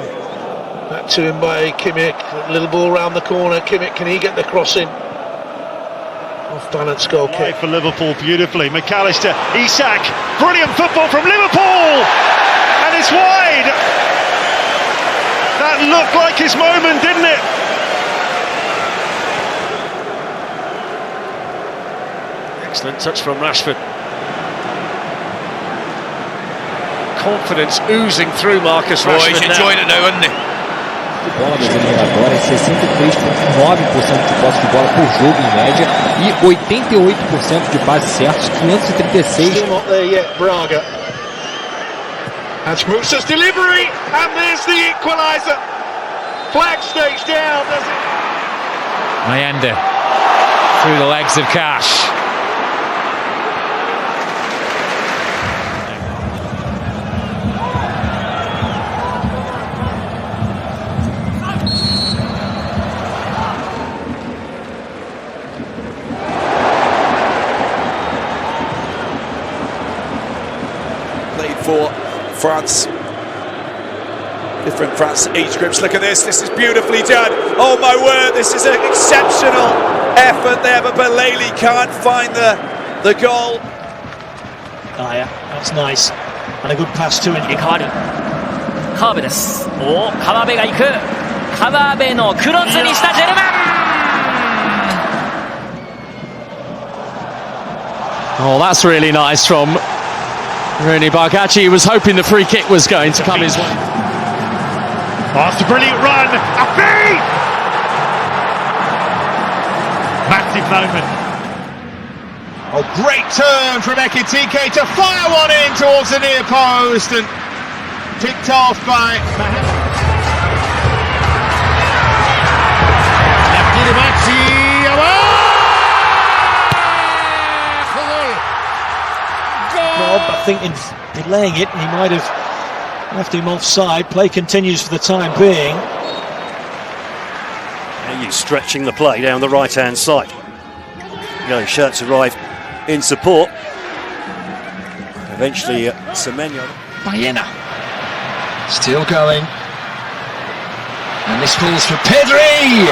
Back to him by Kimmich, little ball round the corner, Kimmich, can he get the cross in? Off balance goal kick. For Liverpool beautifully, McAllister, Isak, brilliant football from Liverpool, and it's wide. That looked like his moment, didn't it? Excellent touch from Rashford. Confidence oozing through Marcus Rashford. He's enjoying it now, isn't he? Bola das eliminatórias, 63,9% de posse de bola por jogo em média e 88% de passes certos, 536. Still not there yet, Braga. That's Musa's delivery, and there's the equaliser. Flag stays down, does it? Mayenda through the legs of Cash. For France, different France age groups. Look at this is beautifully done. Oh my word, this is an exceptional effort there, but Bellingham can't find the goal. Ah, yeah, that's nice, and a good pass to him. 川辺です。川辺が行く。川辺のクロスにしたジェルマン。Oh, that's really nice from Rooney Bargachi. He was hoping the free kick was going to come his way. After a brilliant run, Mbappé! Massive moment. Oh, great turn from Ekitike to fire one in towards the near post and picked off by I think in delaying it, he might have left him offside. Play continues for the time being. He's stretching the play down the right-hand side. Shirts arrive in support. Eventually, Semenyo. Baena still going, and this falls for Pedri.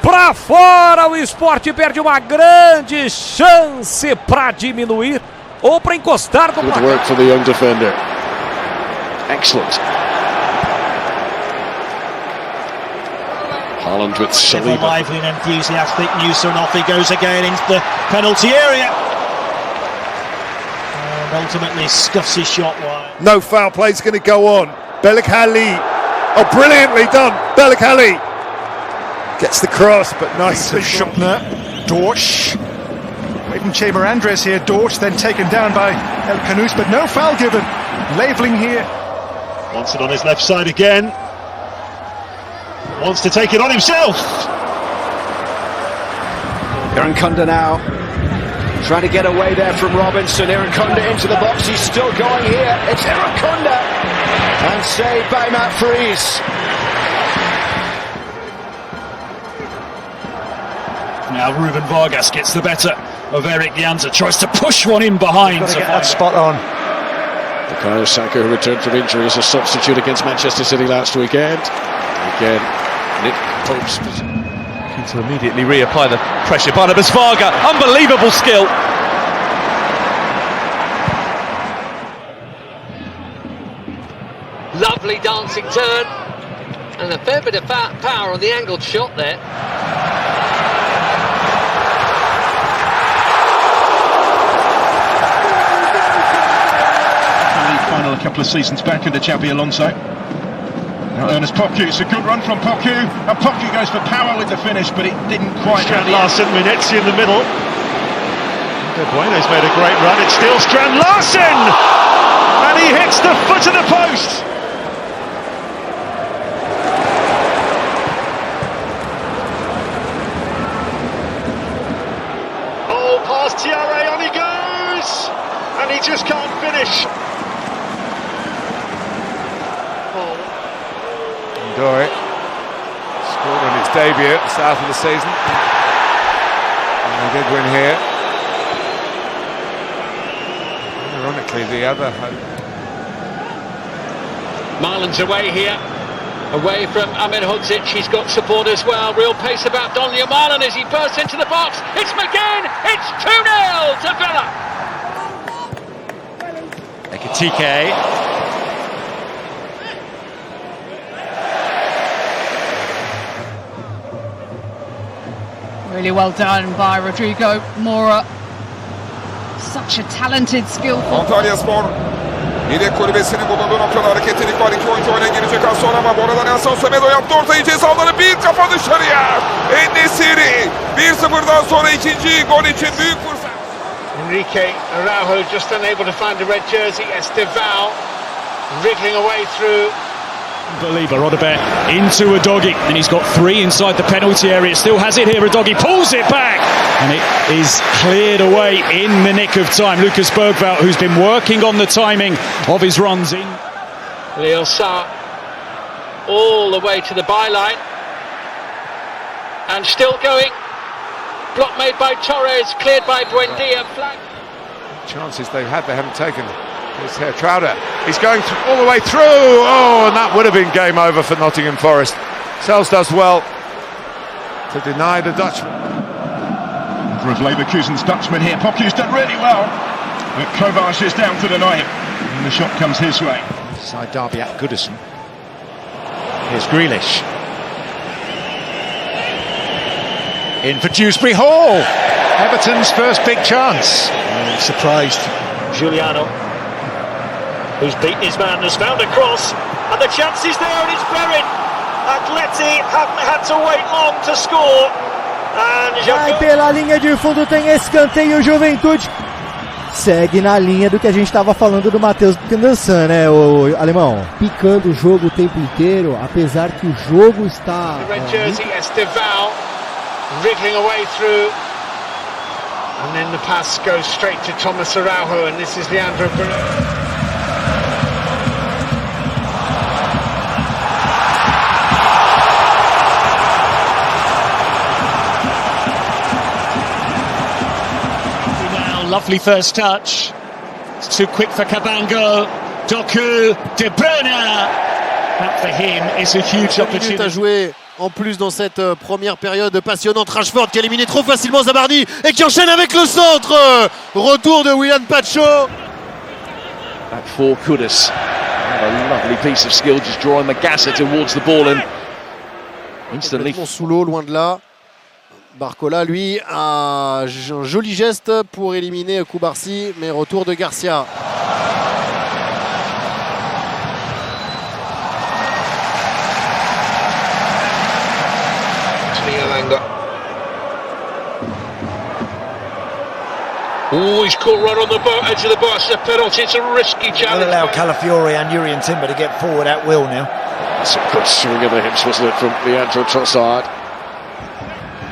Pra fora, o Sport perde uma grande chance para diminuir ou para encostar no placar. Good work for the young defender. Excellent. Haaland with Saliba. Lively and enthusiastic. Musa, and off he goes again into the penalty area. And ultimately scuffs his shot wide. No foul play is going to go on. Bellingham. Oh, brilliantly done. Bellingham. Gets the cross, but nicely. Schupner, Dorsch, away from Chamber Andres here. Dorsch then taken down by El Canous, but no foul given. Labeling here. Wants it on his left side again. wants to take it on himself. Irankunda now trying to get away there from Robinson. Irankunda into the box, he's still going here. It's Irankunda and saved by Matt Freeze. Now Ruben Vargas gets the better of Eric Janza, tries to push one in behind. Got to get that spot on. Bukayo Saka, who returned from injury as a substitute against Manchester City last weekend. Again, Nick Pope's Looking to immediately reapply the pressure. Barnabas Varga, unbelievable skill. Lovely dancing turn, and a fair bit of power on the angled shot there. Final a couple of seasons back under Xabi Alonso. Now Ernest Poku, it's a good run from Poku, and Poku goes for power with the finish, but it didn't quite. Strand Larsen, Vinícius in the middle. Bueno's made a great run, it's still Strand Larsen! And he hits the foot of the post! Oh, past Tiare, on he goes! And he just can't finish. Doue scored on his debut at the start of the season. And they did win here. Ironically, the other Marlon's away here, away from Ahmed Hodzic. He's got support as well. Real pace about Don Yamal, and as he bursts into the box, it's McGinn. It's 2-0 to Villa. Ekitike. Really well done by Rodrigo Mora. Such a talented, skillful. Antalya Spor yedek kulübesinin bulunduğu noktada hareketlilik var. İki oyuncu oyuna girecek az sonra ama bu arada Nelson Semedo yaptı ortayı, cezaları bir kafa dışarıya. En-Nesyri 1-0'dan sonra ikinci gol için büyük fırsat. Enrique Araujo just unable to find the red jersey. Estevao wriggling away through. Believer, Rodabert into Udogie, and he's got three inside the penalty area. Still has it here. Udogie pulls it back, and it is cleared away in the nick of time. Lucas Bergveld, who's been working on the timing of his runs in. Leo Sarr all the way to the byline, and still going. Block made by Torres, cleared by Buendia. Flag. chances they've had, they haven't taken. Here's Trauder, he's going all the way through, oh, and that would have been game over for Nottingham Forest. Sells does well to deny the Dutchman. Of Leverkusen's Dutchman here, Poku's done really well, but Kovac is down to deny him, and the shot comes his way. Side Derby at Goodison. Here's Grealish. In for Dewsbury Hall. Everton's first big chance. Surprised. Giuliano, who's beaten his man, has found a cross, and the chance is there, and it's buried. Atleti haven't had to wait long to score. Vai pela linha de fundo, tem escanteio, Juventude. Segue na linha do que a gente estava falando do Matheus Candançan, né, o alemão? Picando o jogo o tempo inteiro, apesar que o jogo está... Red jersey, Estevao, wriggling away through. And then the pass goes straight to Thomas Araujo, and this is Leandro Bruno. Lovely first touch. It's too quick for Cabango. Doku, De Bruyne. That for him is a huge opportunity. À jouer en plus dans cette première période passionnante. Rashford qui a éliminé trop facilement Zabardi et qui enchaîne avec le centre. Retour de Willian Pacho. Back for Kudus. A lovely piece of skill, just drawing Magassa towards the ball and instantly. Sous l'eau, loin de là. Barcola, lui, a un joli geste pour éliminer Koubarsi, mais retour de Garcia. Oh, he's caught right on the edge of the box. It's a penalty. It's a risky challenge. We'll allow Calafiori and Urian Timber to get forward at will now. Some good swing of the hips, wasn't it, from Leandro Trossard?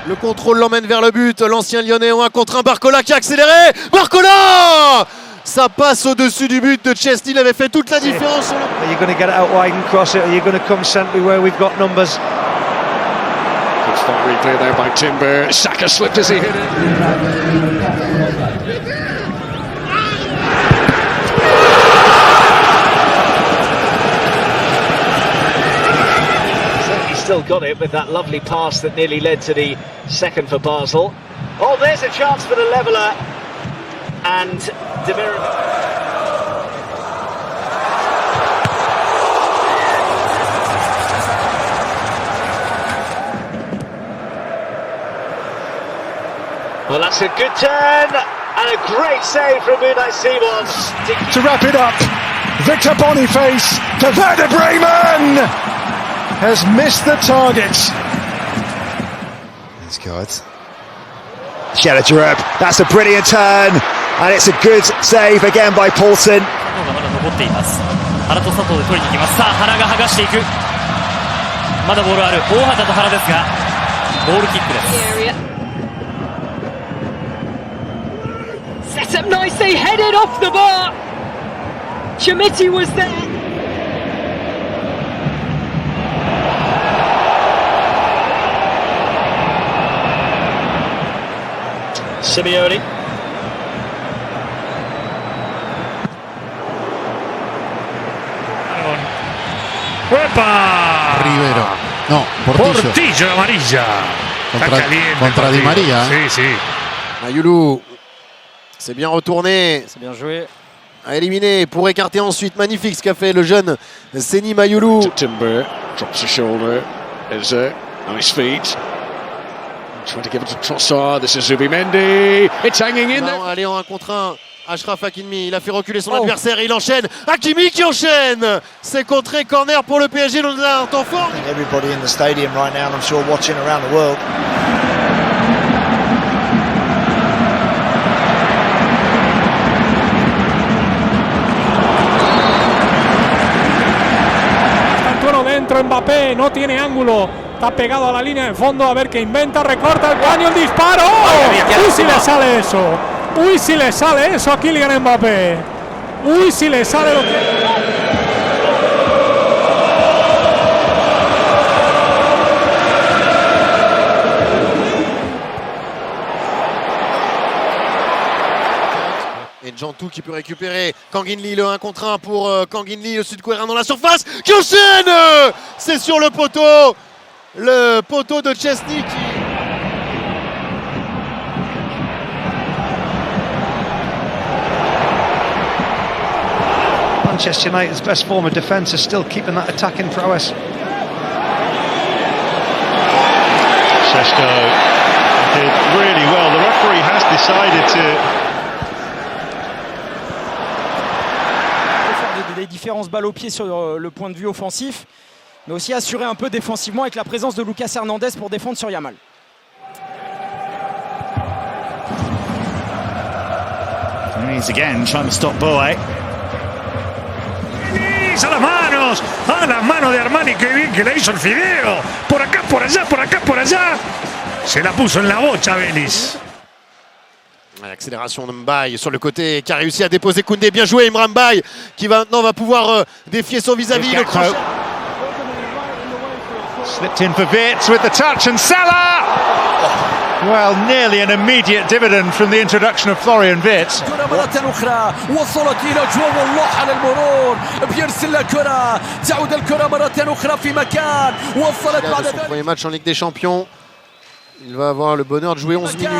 Le contrôle l'emmène vers le but. L'ancien Lyonnais en 1 contre 1. Barcola qui a accéléré. Barcola! Ça passe au-dessus du but de Chesney. Il avait fait toute la différence. Sur le... Are you going to get it out wide and cross it? Or are you going to come centrally where we've got numbers? Good start replay there by Timber. Saka slipped as he hit it. Still got it with that lovely pass that nearly led to the second for Basel. Oh, there's a chance for the leveller, and Demir. Well, that's a good turn and a great save from Unai Simons. To wrap it up, Victor Boniface to Werder Bremen has missed the target. These guys. Shella, that's a brilliant turn, and it's a good save again by Paulson. 残っています。原と佐藤で取りに行きます。さあ原が剥がしていく。まだボールある。大畑と原ですが、ボールキックです。 Set up nicely, headed off the bar. Chamiti was there. Simeone. ¡Epa! Rivero. No, Portillo de amarilla. Está caliente. Contra Di Maria. Sí, sí. Mayoulou s'est bien retourné. C'est bien joué. A éliminé pour écarter ensuite. Magnifique ce qu'a fait le jeune Seni Mayoulou. Timber drops a shoulder. Eze on his feet. Trying to give it to Trossard. This is Zubimendi. It's hanging in there. Allez en 1 contre 1. Achraf Hakimi, il a fait reculer son adversaire et il enchaîne. Hakimi qui enchaîne. C'est contré, corner pour le PSG dans un temps fort. Everybody in the stadium right now, and I'm sure watching around the world. Dentro Mbappé, no tiene ángulo, está pegado a la línea de fondo, a ver qué inventa, recorta el caño, el disparo. Uy, si le sale eso, uy, si le sale eso a Kylian Mbappé, uy, si le sale lo que... Et Jantou qui peut récupérer Kanginli, le 1 contre 1 pour Kanginli, le sud-coréen dans la surface, qui enchaîne. C'est sur le poteau de Chesney qui... Manchester United's best form of defence is still keeping that attacking prowess. Šeško did really well. The referee has decided to... Des différences balles au pied sur le point de vue offensif, mais aussi assurer un peu défensivement avec la présence de Lucas Hernandez pour défendre sur Yamal. He's again trying to stop Doué. A las manos de Armani, qué bien que la hizo el Fideo. Por acá, por allá, por acá, por allá. Se la puso en la bocha, Vélez. L'accélération de Mbaye sur le côté qui a réussi à déposer Koundé. Bien joué Imran Mbaye qui maintenant va pouvoir défier son vis-à-vis. Le crochet. Slipped in for Wirtz with the touch and Salah! Well, nearly an immediate dividend from the introduction of Florian Wirtz. كرة مرة أخرى وصلت إلى جو الله على المرور بيرسل الكرة تعود الكرة مرة أخرى في مكان وصلت بعد ذلك. Premier match en Ligue des Champions. Il va avoir le bonheur de jouer 11 minutes.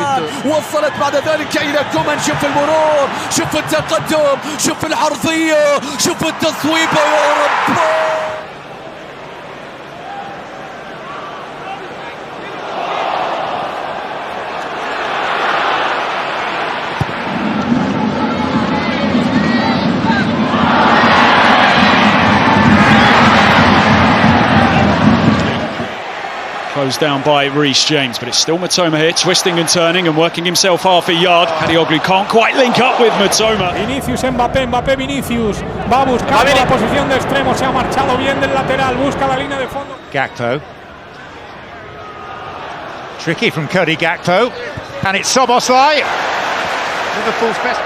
وصلت بعد ذلك إلى كومان. شوف المرور، شوف التقدم، شوف العرضية، شوف التصويبة يا رب. dribbles down by Reece James, but it's still Mitoma here, twisting and turning and working himself half a yard. Kadioglu can't quite link up with Mitoma. Vinícius, Mbappé, Mbappé, Vinícius. Va buscando la posición de extremo, se ha marchado bien del lateral, busca la línea de fondo. Gakpo. Tricky from Cody Gakpo. And it's Szoboszlai. Liverpool's best.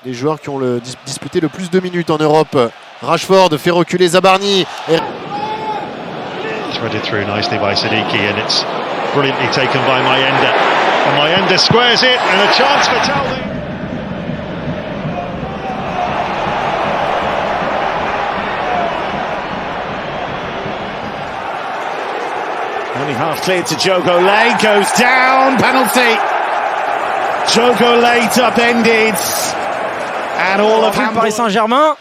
Les joueurs qui ont disputé le plus de minutes en Europe. Rashford fait reculer Zabarni. Threaded through nicely by Sadiki, and it's brilliantly taken by Mayenda. And Mayenda squares it, and a chance for Talvi. Only half cleared to Jogo Lay, goes down, penalty. Jogo Lay upended. And all of le Paris Saint-Germain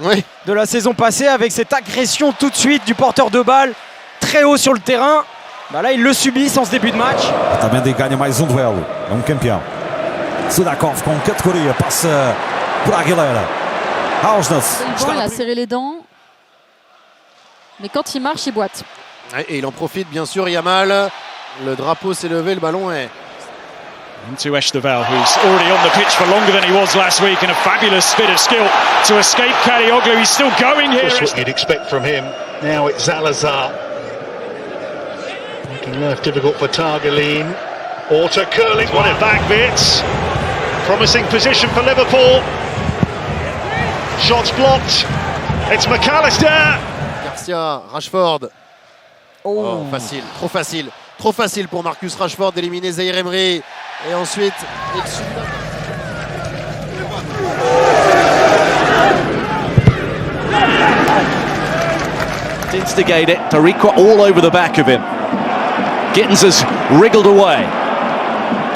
de la saison passée avec cette agression tout de suite du porteur de balle très haut sur le terrain. Bah là, ils le subissent en ce début de match. Também ganha mais duelo. É campeão. Sudakov com categoria, passe por Aguilera. Hausness. Il a serré les dents. Mais quand il marche, il boite. Et il en profite bien sûr, Yamal. Le drapeau s'est levé, le ballon est... Into Esteval, who's already on the pitch for longer than he was last week, and a fabulous bit of skill to escape Kadioglu. He's still going here. That's what you'd expect from him. Now it's Zalazar. Making life difficult for Targaline. Auto curling. Won it back bits. Promising position for Liverpool. Shots blocked. It's McAllister. Garcia, Rashford. Oh, facile, trop facile. Trop facile pour Marcus Rashford d'éliminer Zaïre Emery. Et ensuite, instigate it. Tariqa all over the back of him. Gittins has wriggled away.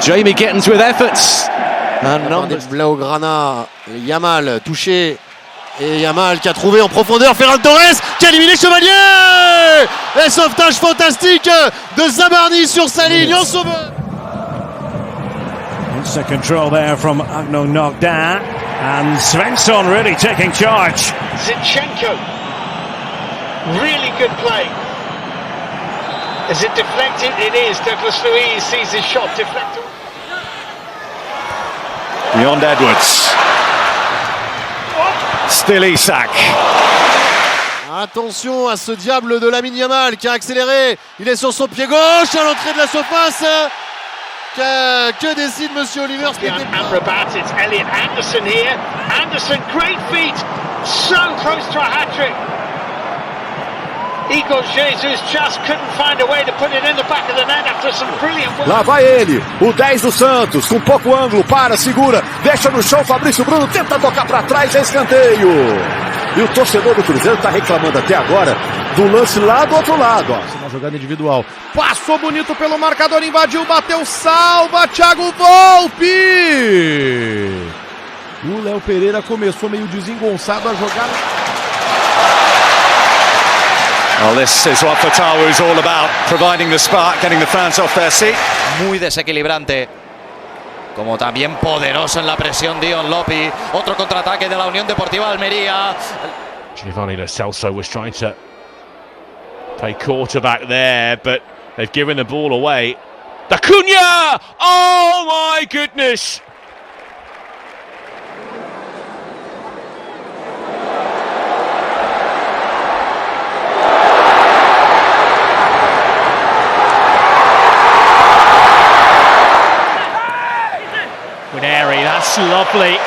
Jamie Gittins with efforts. Blaugrana, Yamal touché. Et Yamal qui a trouvé en profondeur Ferran Torres qui a éliminé Chevalier. Et sauvetage fantastique de Zabarni sur sa ligne en sauveur. Instant control there from Agno knocked down. And Svensson really taking charge. Zinchenko. Really good play. Is it deflected? It is. Douglas Luiz sees his shot deflected. Beyond Edwards. Still Isak. Attention à ce diable de Lamine Yamal qui a accéléré. Il est sur son pied gauche à l'entrée de la surface. Que décide Monsieur Oliver? Amrabat, it's Elliot Anderson here. Anderson, great feet. So close to a hat-trick. Igor Jesus just couldn't find a way to put it in the back of the net after some brilliant work. Lá vai ele, o 10 do Santos, com pouco ângulo, para, segura, deixa no chão, Fabrício Bruno tenta tocar para trás, é escanteio. E o torcedor do Cruzeiro está reclamando até agora do lance lá do outro lado. Ó. Uma jogada individual, passou bonito pelo marcador, invadiu, bateu, salva, Thiago Volpe! O Léo Pereira começou meio desengonçado a jogar. Well, this is what Fatawu is all about, providing the spark, getting the fans off their seat. Muy desequilibrante, como también poderoso en la presión Dion Lopi. Otro contraataque de la Unión Deportiva Almería. Giovanni Lo Celso was trying to play quarterback there, but they've given the ball away. Acuna! Oh my goodness! That's lovely.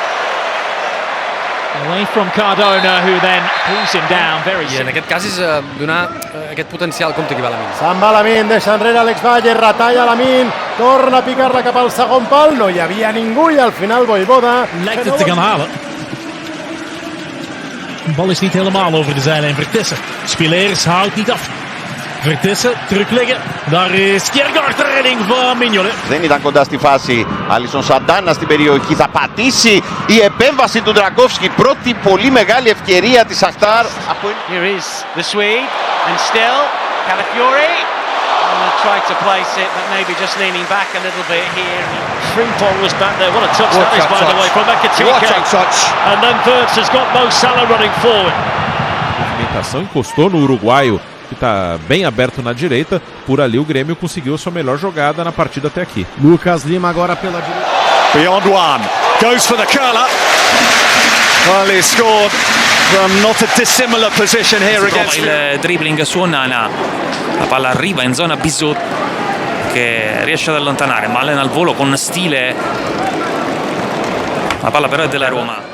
Away from Cardona, who then pulls him down very I en aquest cas és donar aquest potencial compte que va Lamine. Se'n va Lamine, deixa enrere Alex Valle, retalla Lamine, torna a picar-la cap al segon pal, no hi havia ningú i al final Voivoda... Lijkt het te gaan halen. De bal is niet helemaal over de zijlijn. Vertessen. Spileers houdt niet af. Vertessen, terug liggen. Daar is Kiergaard, de redding van Mignolet. Δεν ήταν κοντά στη φάση. Άλισον Σαντάνα στην περιοχή. Θα πατήσει η επέμβαση του Ντραγκόφσκι. Πρώτη πολύ μεγάλη ευκαιρία της Αχτάρ. Here is the Swede and still Calafiori. Tried to place it, but maybe just leaning back a little bit here. Frimpong was back there. What a touch that is, by the way, from Kvaratskhelia. And then Wirtz has got Mo Salah running forward. Movimentação encostou no uruguaio, que está bem aberto na direita. Por ali o Grêmio conseguiu a sua melhor jogada na partida até aqui. Lucas Lima agora pela direita. Beyond one, goes for the curler. Well, he scored from not a dissimilar position here against. Il dribbling su Onana, la palla arriva in zona Bisot che riesce ad allontanare, ma allena al volo con stile. La palla però è della Roma.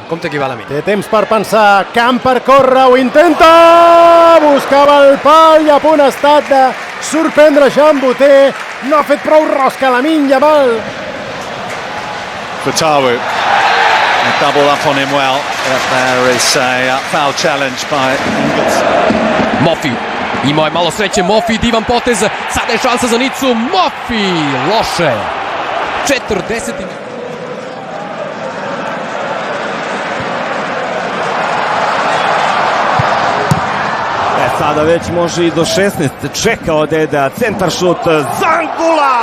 Compte qui va la mina. Té temps per pensar, camp per córrer, ho intenta! Buscava el pal i a punt ha estat de sorprendre Jean Boutet. No ha fet prou rosca Lamine Yamal. Fatawu. Double up on him well. There is a foul challenge by Ingles. Moffi. Ima je malo sreće, Moffi, divan potez, sada je šansa za Nicu, Moffi, loše. 40. Sada već može i do 16. Čekao Deda, centar šut, Zangula!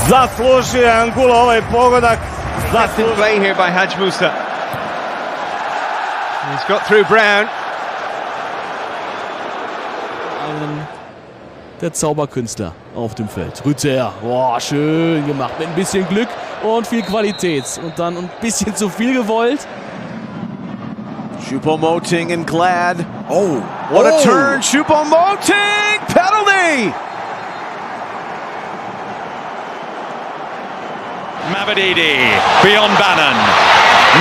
Zaslužio Angula ovaj pogodak. Contested play here by Haj Musa. He's got through Brown. Der Zauberkünstler auf dem Feld. Rüther, oh, schön gemacht, mit ein bisschen Glück und viel Qualität. Und dann ein bisschen zu viel gewollt. Choupo-Moting and Glad. Oh, what a turn. Choupo-Moting, penalty. Mavididi beyond Bannon.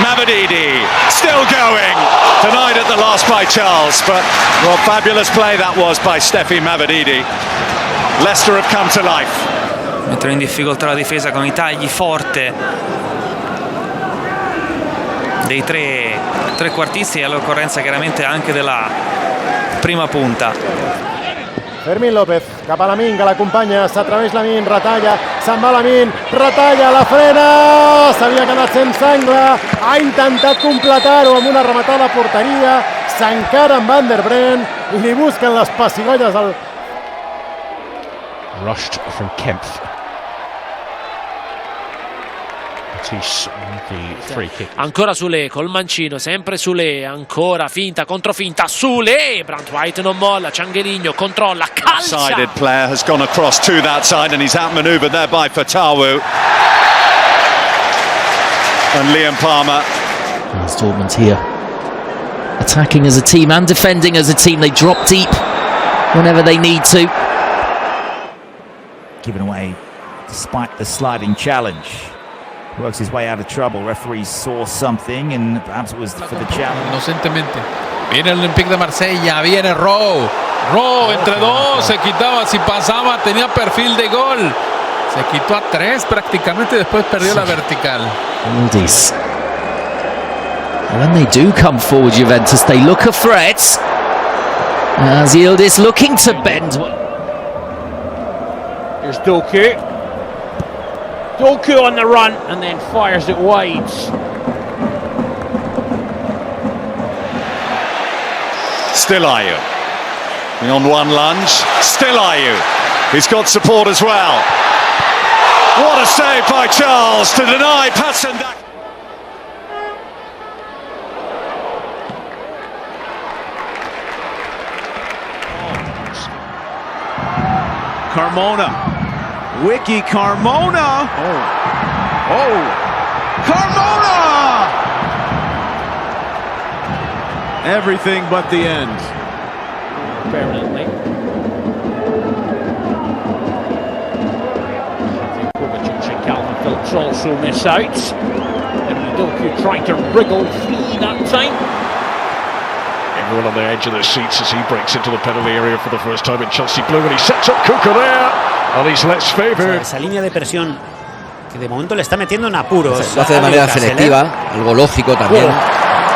Mavididi still going. Denied at the last by Charles, but what fabulous play that was by Steffi Mavididi. Leicester have come to life. Mettono in difficoltà la difesa con i tagli forte dei trequartisti e all'occorrenza chiaramente anche della prima punta. Fermín López, cap a Lamine, que l'acompanya, s'atreveix Lamine, retalla, se'n va Lamine, retalla, la frena, s'havia quedat sense angle, ha intentat completar-ho amb una rematada a porteria, s'encara amb Van der Bren, li busquen les pessigolles al... Rushed from Kempf. Ancora Sule col mancino, sempre Sule, ancora finta, controfinta, Sule, Brandt White non molla, Ciangeligno controlla, calcia. Sided player has gone across to that side and he's outmaneuvered there by Fatawu. And Liam Palmer. Dortmund here, attacking as a team and defending as a team. They drop deep whenever they need to. Given away despite the sliding challenge. Works his way out of trouble. Referees saw something and perhaps it was for the challenge. Inocentemente. Viene el Olympique de Marsella, viene Rowe. Rowe entre dos, se quitaba, si pasaba tenía perfil de gol. Se quitó a 3 prácticamente, después perdió la vertical. Yildiz. When they do come forward, Juventus, they look a threat. As Yildiz looking to bend. Here's Doku. Doku on the run and then fires it wide. Still Ayew. On one lunge. Still Ayew. He's got support as well. What a save by Charles to deny Patsendak. Carmona. Wiki Carmona. Oh. Carmona! Everything but the end. Permanently. Calvin Phillips also miss out. And Doku trying to wriggle free that time. Everyone on the edge of their seats as he breaks into the penalty area for the first time in Chelsea blue, and he sets up Kuka there, and he's less favoured. Esa línea de presión que de momento le está metiendo en apuros. Lo hace de manera selectiva, algo lógico también.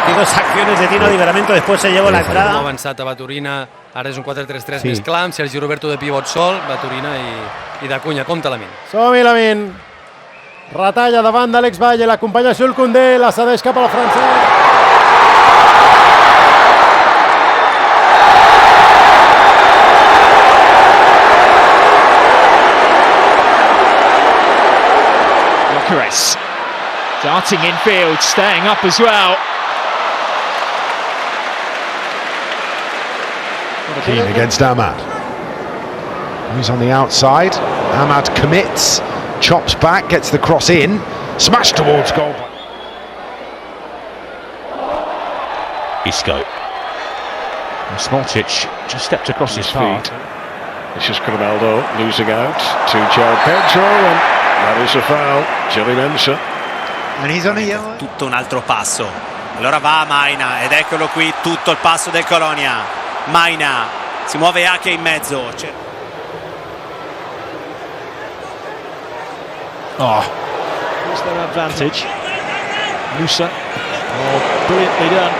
Tiene dos acciones de Tino Liberamento, después se llevó la entrada. Ha avançat a Baturina, ara és un 4-3-3 més clar, amb Sergi Roberto de pivot sol, Baturina i d'Acuña, compta Lamine. Som-hi, Lamine. Retalla davant d'Àlex Valle, l'acompanya Jules Koundé, la cedeix cap al francès. Darting infield, staying up as well. Keen against Ahmad. He's on the outside. Ahmad commits, chops back, gets the cross in, smashed towards goal. Isco. Smolcic just stepped across his path. This is Ronaldo losing out to João Pedro, and that is a foul. Gilly Mensa. And he's on a yellow. Tutto un altro passo. Allora va Maina ed eccolo qui tutto il passo del Colonia. Maina si muove anche in mezzo. Here's their advantage. Musa. Brilliantly done.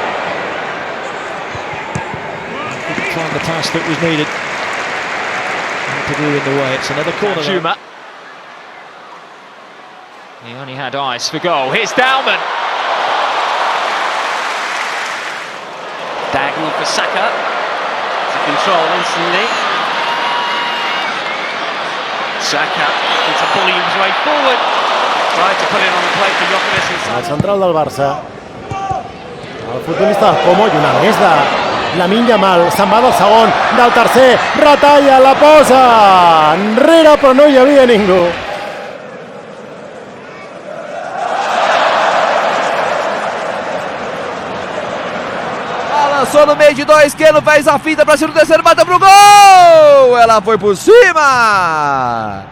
Couldn't find the pass that was needed. In the way. It's another corner. Juma. He only had eyes for goal. Here's Dauman. Diagonal for Saka. To control instantly. Saka into bully his way forward. Tried to put it on the plate for Jokovic. El central del Barça. El futbolista del Como i una més de lamine Yamal. Se'n va del segon, del tercer. Retalla, la posa. Enrere, però no hi havia ningú. Lançou no meio de dois, Keno fez a finta pra cima do terceiro, mata pro gol! Ela foi por cima!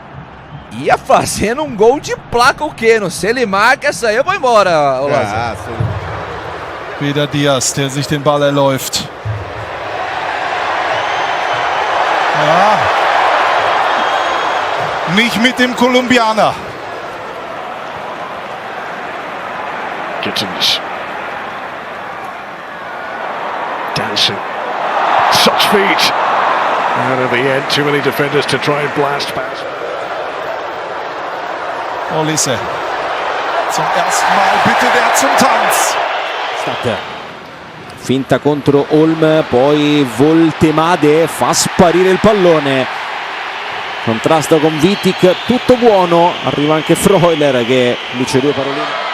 Ia fazendo um gol de placa o Keno. Se ele marca, essa aí eu vou embora, Lázaro. Wieder Diaz, der sich den Ball erläuft. Ja. Nicht mit dem Kolumbianer. Gittins. Dancing. Such feet. And at the end, too many defenders to try and blast past. Olise. Zum ersten Mal bitte der zum Tanz. Finta contro Olm, poi Voltemade fa sparire il pallone. Contrasto con Vitic, tutto buono. Arriva anche Freuler che dice due paroline.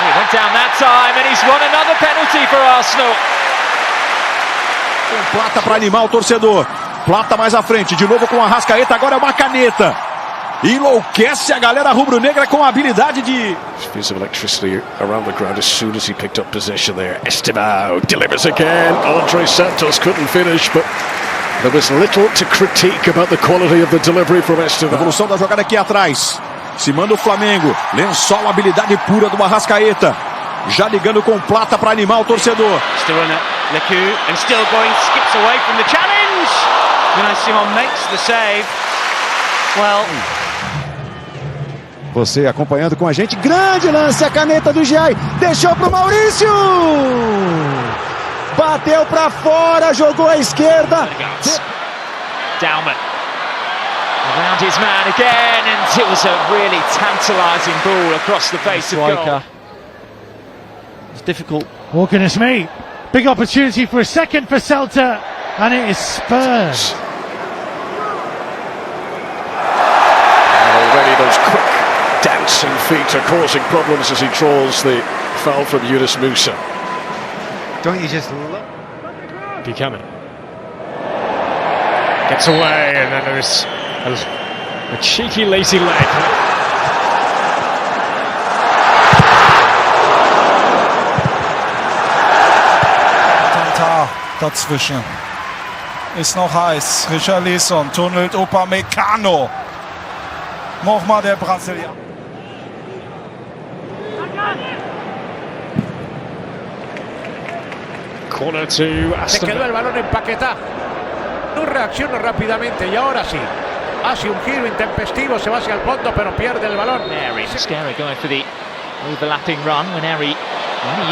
He went down that time and he's won another penalty for Arsenal. Plata para animar o torcedor. Plata mais à frente, de novo com a Arrascaeta, agora é uma caneta. Enlouquece a galera rubro-negra com a habilidade de... Fizz of electricity around the ground as soon as he picked up possession there. Estevao delivers again. Andre Santos couldn't finish, but there was little to critique about the quality of the delivery from Estevao. Evolução da jogada aqui atrás. Se manda o Flamengo. Lençol, habilidade pura do Arrascaeta. Já ligando com Plata para animar o torcedor. Still on it. Leku and still going, skips away from the challenge. Unai Simon makes the save. Well... Você acompanhando com a gente. Grande lance, a caneta do Giai. Deixou pro Maurício. Bateu para fora, jogou à esquerda. Dauman. Around his man again, and it was a really tantalising ball across the face of goal. It's difficult. Oh, goodness me. Big opportunity for a second for Celta, and it is Spurs. Already those quick dancing feet are causing problems as he draws the foul from Yunus Musa. Don't you just look? Becoming. Gets away, and then there's a cheeky, lazy leg. Tantar dazwischen. Ist noch heiß. Richarlison tunnelt Upamecano. Nochmal der Brasilianer. Corner to Se Aston. quedó el balón en Paquetá. No reacciona rápidamente y ahora sí. Hace un giro intempestivo, se va hacia el fondo, pero pierde el balón. Scary going for the overlapping run when Eri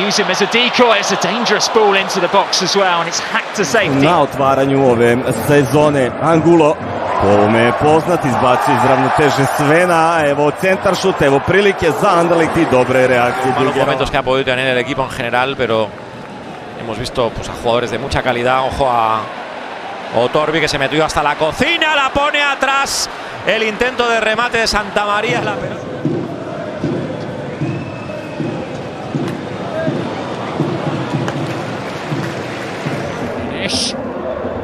use him as a decoy. It's a dangerous ball into the box as well, and it's hacked to safety. Na otvaranju ove sezone Angulo Ovome je poznat, izbacio iz ravnoteže Svena, evo centar šut, evo prilike za Anderlecht y dobre reakcije. Malos momentos que ha podido tener el equipo en general, pero hemos visto pues, a jugadores de mucha calidad. Ojo a Otorbi, que se metió hasta la cocina, la pone atrás. El intento de remate de Santa María. La pelota.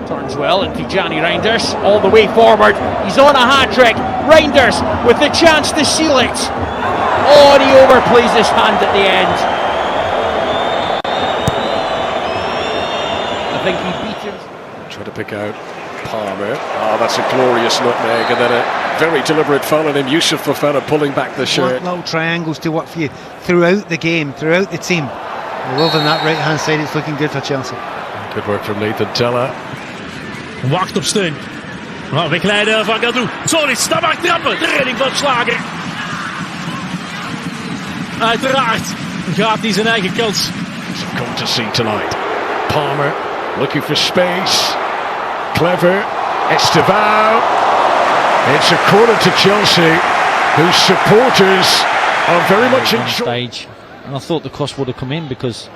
Turns well, and Tijani Reinders all the way forward. He's on a hat-trick. Reinders with the chance to seal it. Oh, and he overplays his hand at the end. I think he beat him. Try to pick out Palmer. Oh, that's a glorious nutmeg, and then a very deliberate foul on him. Yusuf Fofana pulling back the shirt. Little triangles to work for you throughout the game, throughout the team. Over on that right-hand side, it's looking good for Chelsea. Good work from Nathan Teller. Wacht op steun. Nou, wegleiden van Gadou. Solis, daar mag trappen. De redding van Slager. Uiteraard gaat hij zijn eigen kans. Come to see tonight. Palmer looking for space. Clever. Estevao. It's a corner to Chelsea, whose supporters are very much in stage. And I thought the cross would have come in because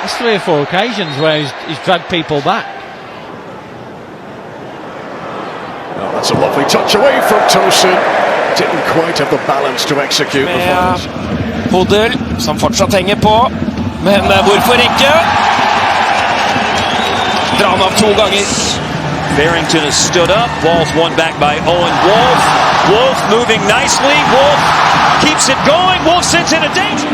there's 3 or 4 occasions where he's dragged people back. Oh, that's a lovely touch away from Tosin. Didn't quite have the balance to execute the pass. Hoddel, som fortsatt henger på. Men hvorfor ikke? Drar han av 2 ganger. Barrington has stood up. Ball's won back by Owen Wolf. Wolf moving nicely. Wolf keeps it going. Wolf sits in a danger.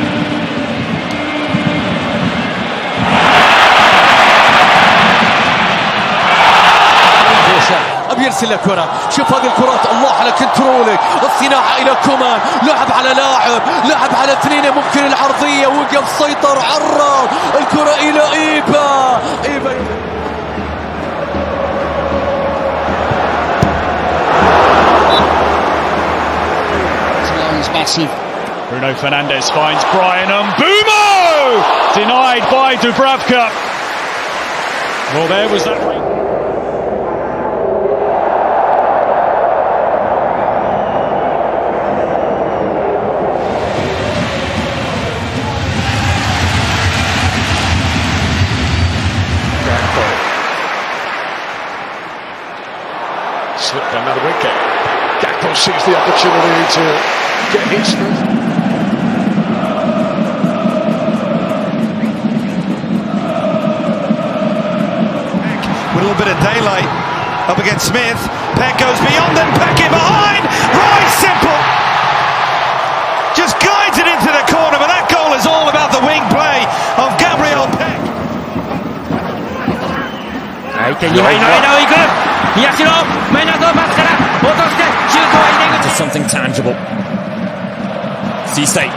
بيرسل الكرة. شوف هذه الكرات، الله على كنترولك، الصناعة إلى كومان، لعب على لاعب، لعب على 2، ممكن العرضية، وقف سيطر، عرض الكرة إلى إيبا. Massive. Bruno Fernandes finds Brian Mbeumo! Denied by Dubravka. Well, there was that ring. Slipped by another wicket. Gakpo sees the opportunity to get his first. With a little bit of daylight up against Smith. Peck goes beyond and Peck in behind. Right, simple. Just guides it into the corner, but that goal is all about the wing play of Gabriel Peck. To something tangible. Cisse.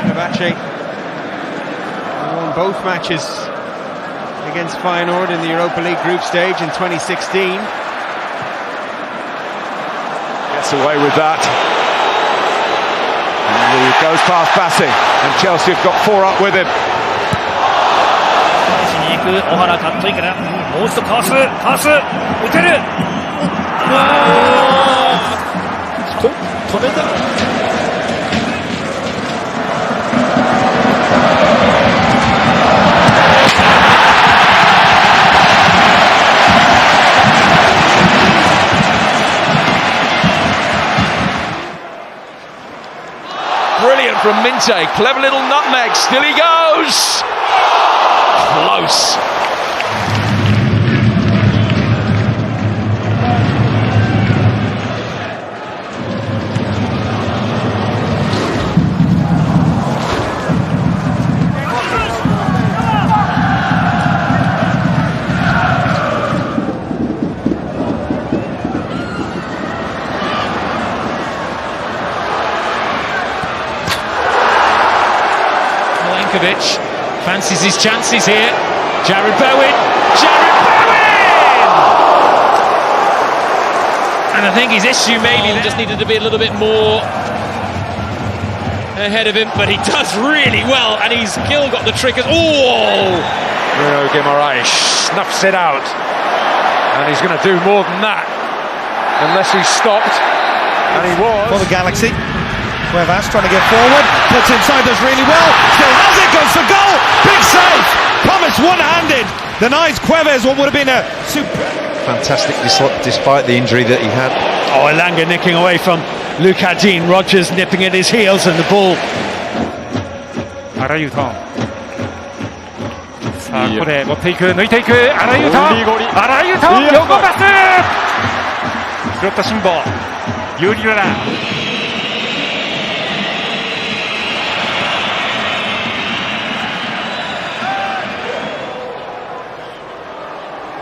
Fenerbahce won both matches against Feyenoord in the Europa League group stage in 2016. Gets away with that. And he goes past Bassi, and Chelsea have got 4 up with him. 小原カットインからもう一度かわす打てる。止めた。Brilliant from Minte, clever little nutmeg, still he goes! Close. Fancies his chances here. Jared Bowen! And I think his issue maybe just needed to be a little bit more ahead of him, but he does really well, and he's still got the trick. Oh! Bruno Guimaraes snuffs it out, and he's going to do more than that unless he's stopped, and he was. For the Galaxy, Cuevas trying to get forward, puts inside, does really well, still has it, goes for goal, big save, Thomas one-handed, denies Cuevas what would have been a super. Fantastic despite the injury that he had. Oh, Elanga nicking away from Lucadine, Rodgers nipping at his heels, and the ball. アラユータさあここで持っていく抜いていくアラユータアラユータ横パス拾った辛抱ユーリララ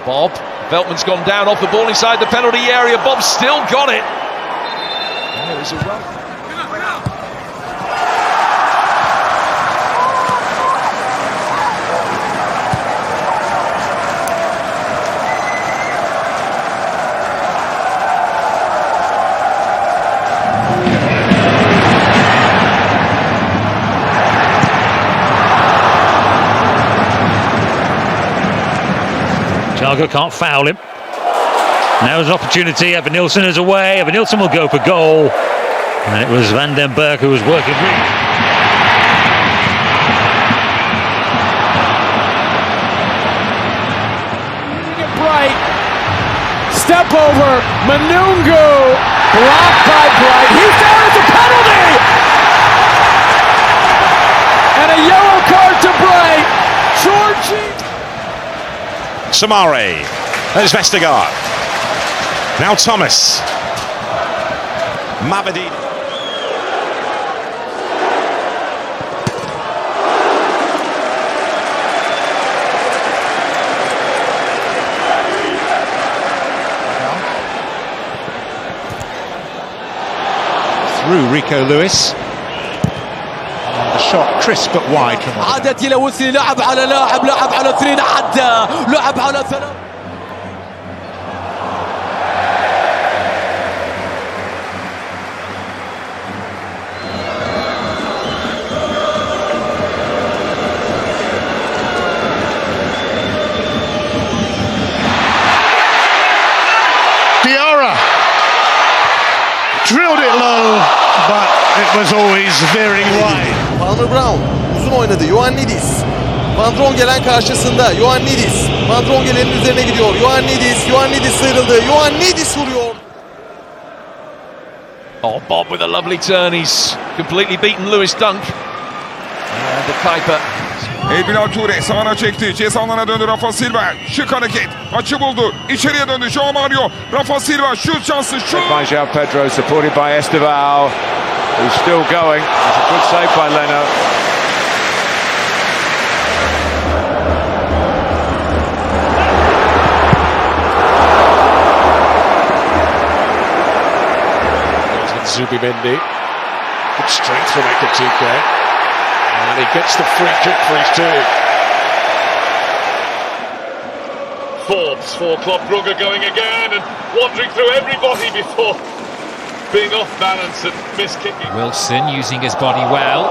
Bob, Veltman's gone down off the ball inside the penalty area. Bob's still got it. There is a run. Thiago can't foul him. Now there's an opportunity. Evan Nilsson is away. Evan Nilsson will go for goal. And it was Van den Berg who was working really. Bright. Step over. Manungu. Blocked by Bright. He's down as a penalty. And a yellow card to Bright. Georgie. Samare, there's Vestergaard. Now Thomas. Mavadi. Through Rico Lewis. The shot crisp but wide from عادت إلى وسلي لعب على لاعب على اثنين عدى لعب على ثلاث Diarra drilled it low but it was always very wide. Van Brown uzun oynadı. Ioannidis. Van Drongelen karşısında. Ioannidis. Van Drongelen'in üzerine gidiyor. Ioannidis sıyrıldı. Ioannidis vuruyor. Oh, Bob with a lovely turn. He's completely beaten Lewis Dunk. And the Kuiper. Elbilal Toure sağına çekti. Ceza alanına döndü Rafa Silva. Şık hareket. Açı buldu. İçeriye döndü. João Mario. Rafa Silva şut şansı. Şut. By João Pedro, supported by Estevao, who's still going. It's a good save by Leno. Zubimendi. Good strength from Ekatike. And he gets the free kick for his team. Forbes for Club Brugge going again and wandering through everybody before being off balance and miskicking. Wilson using his body well.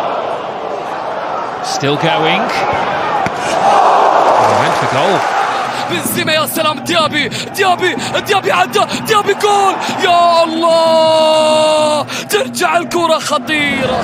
Still going. He went for goal. بنزيما يا سلام ديابي عدى ديابي جول يا الله ترجع الكرة خطيرة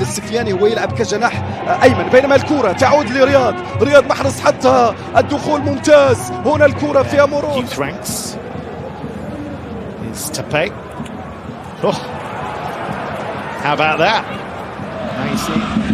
السفياني هو يلعب كجناح ايمن بينما الكره تعود لرياض محرز حتى الدخول ممتاز هنا الكره فيها مرور ranks is Tape. Oh, how about that? Messi.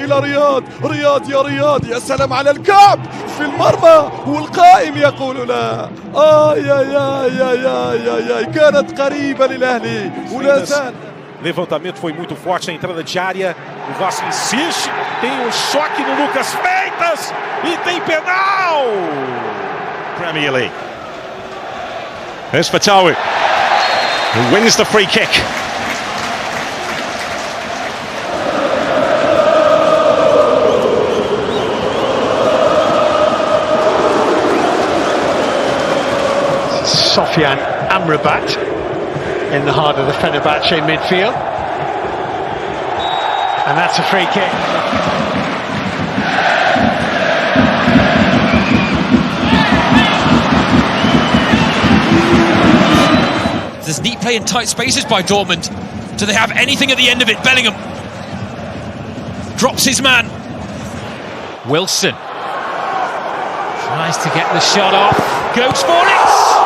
إلى رياض يا رياض، يا سلام على الكعب في المرمى والقائم يقول لا. Ai, كانت قريبة للأهلي ولا زال. Levantamento foi muito forte, a entrada de área. O Vasco insiste, tem um choque no Lucas Freitas e tem penal! Premier League. Here's Fatawu, who wins the free kick. Sofian Amrabat in the heart of the Fenerbahce midfield. And that's a free kick. There's neat play in tight spaces by Dortmund. Do they have anything at the end of it? Bellingham drops his man. Wilson tries to get the shot off. Goes for it.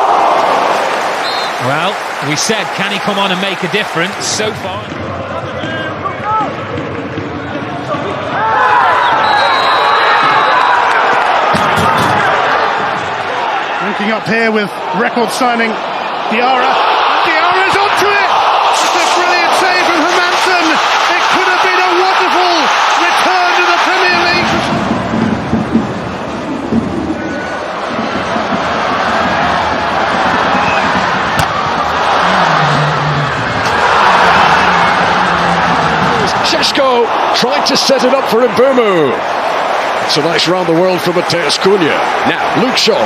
Well, we said, can he come on and make a difference? So far. Linking up here with record signing Diarra. Diarra's onto it! It's a brilliant save from Hermansen. It could have been a wonderful return to the Premier League. Šeško tried to set it up for Mbeumo. It's a nice round the world for Matheus Cunha. Now, Luke Shaw.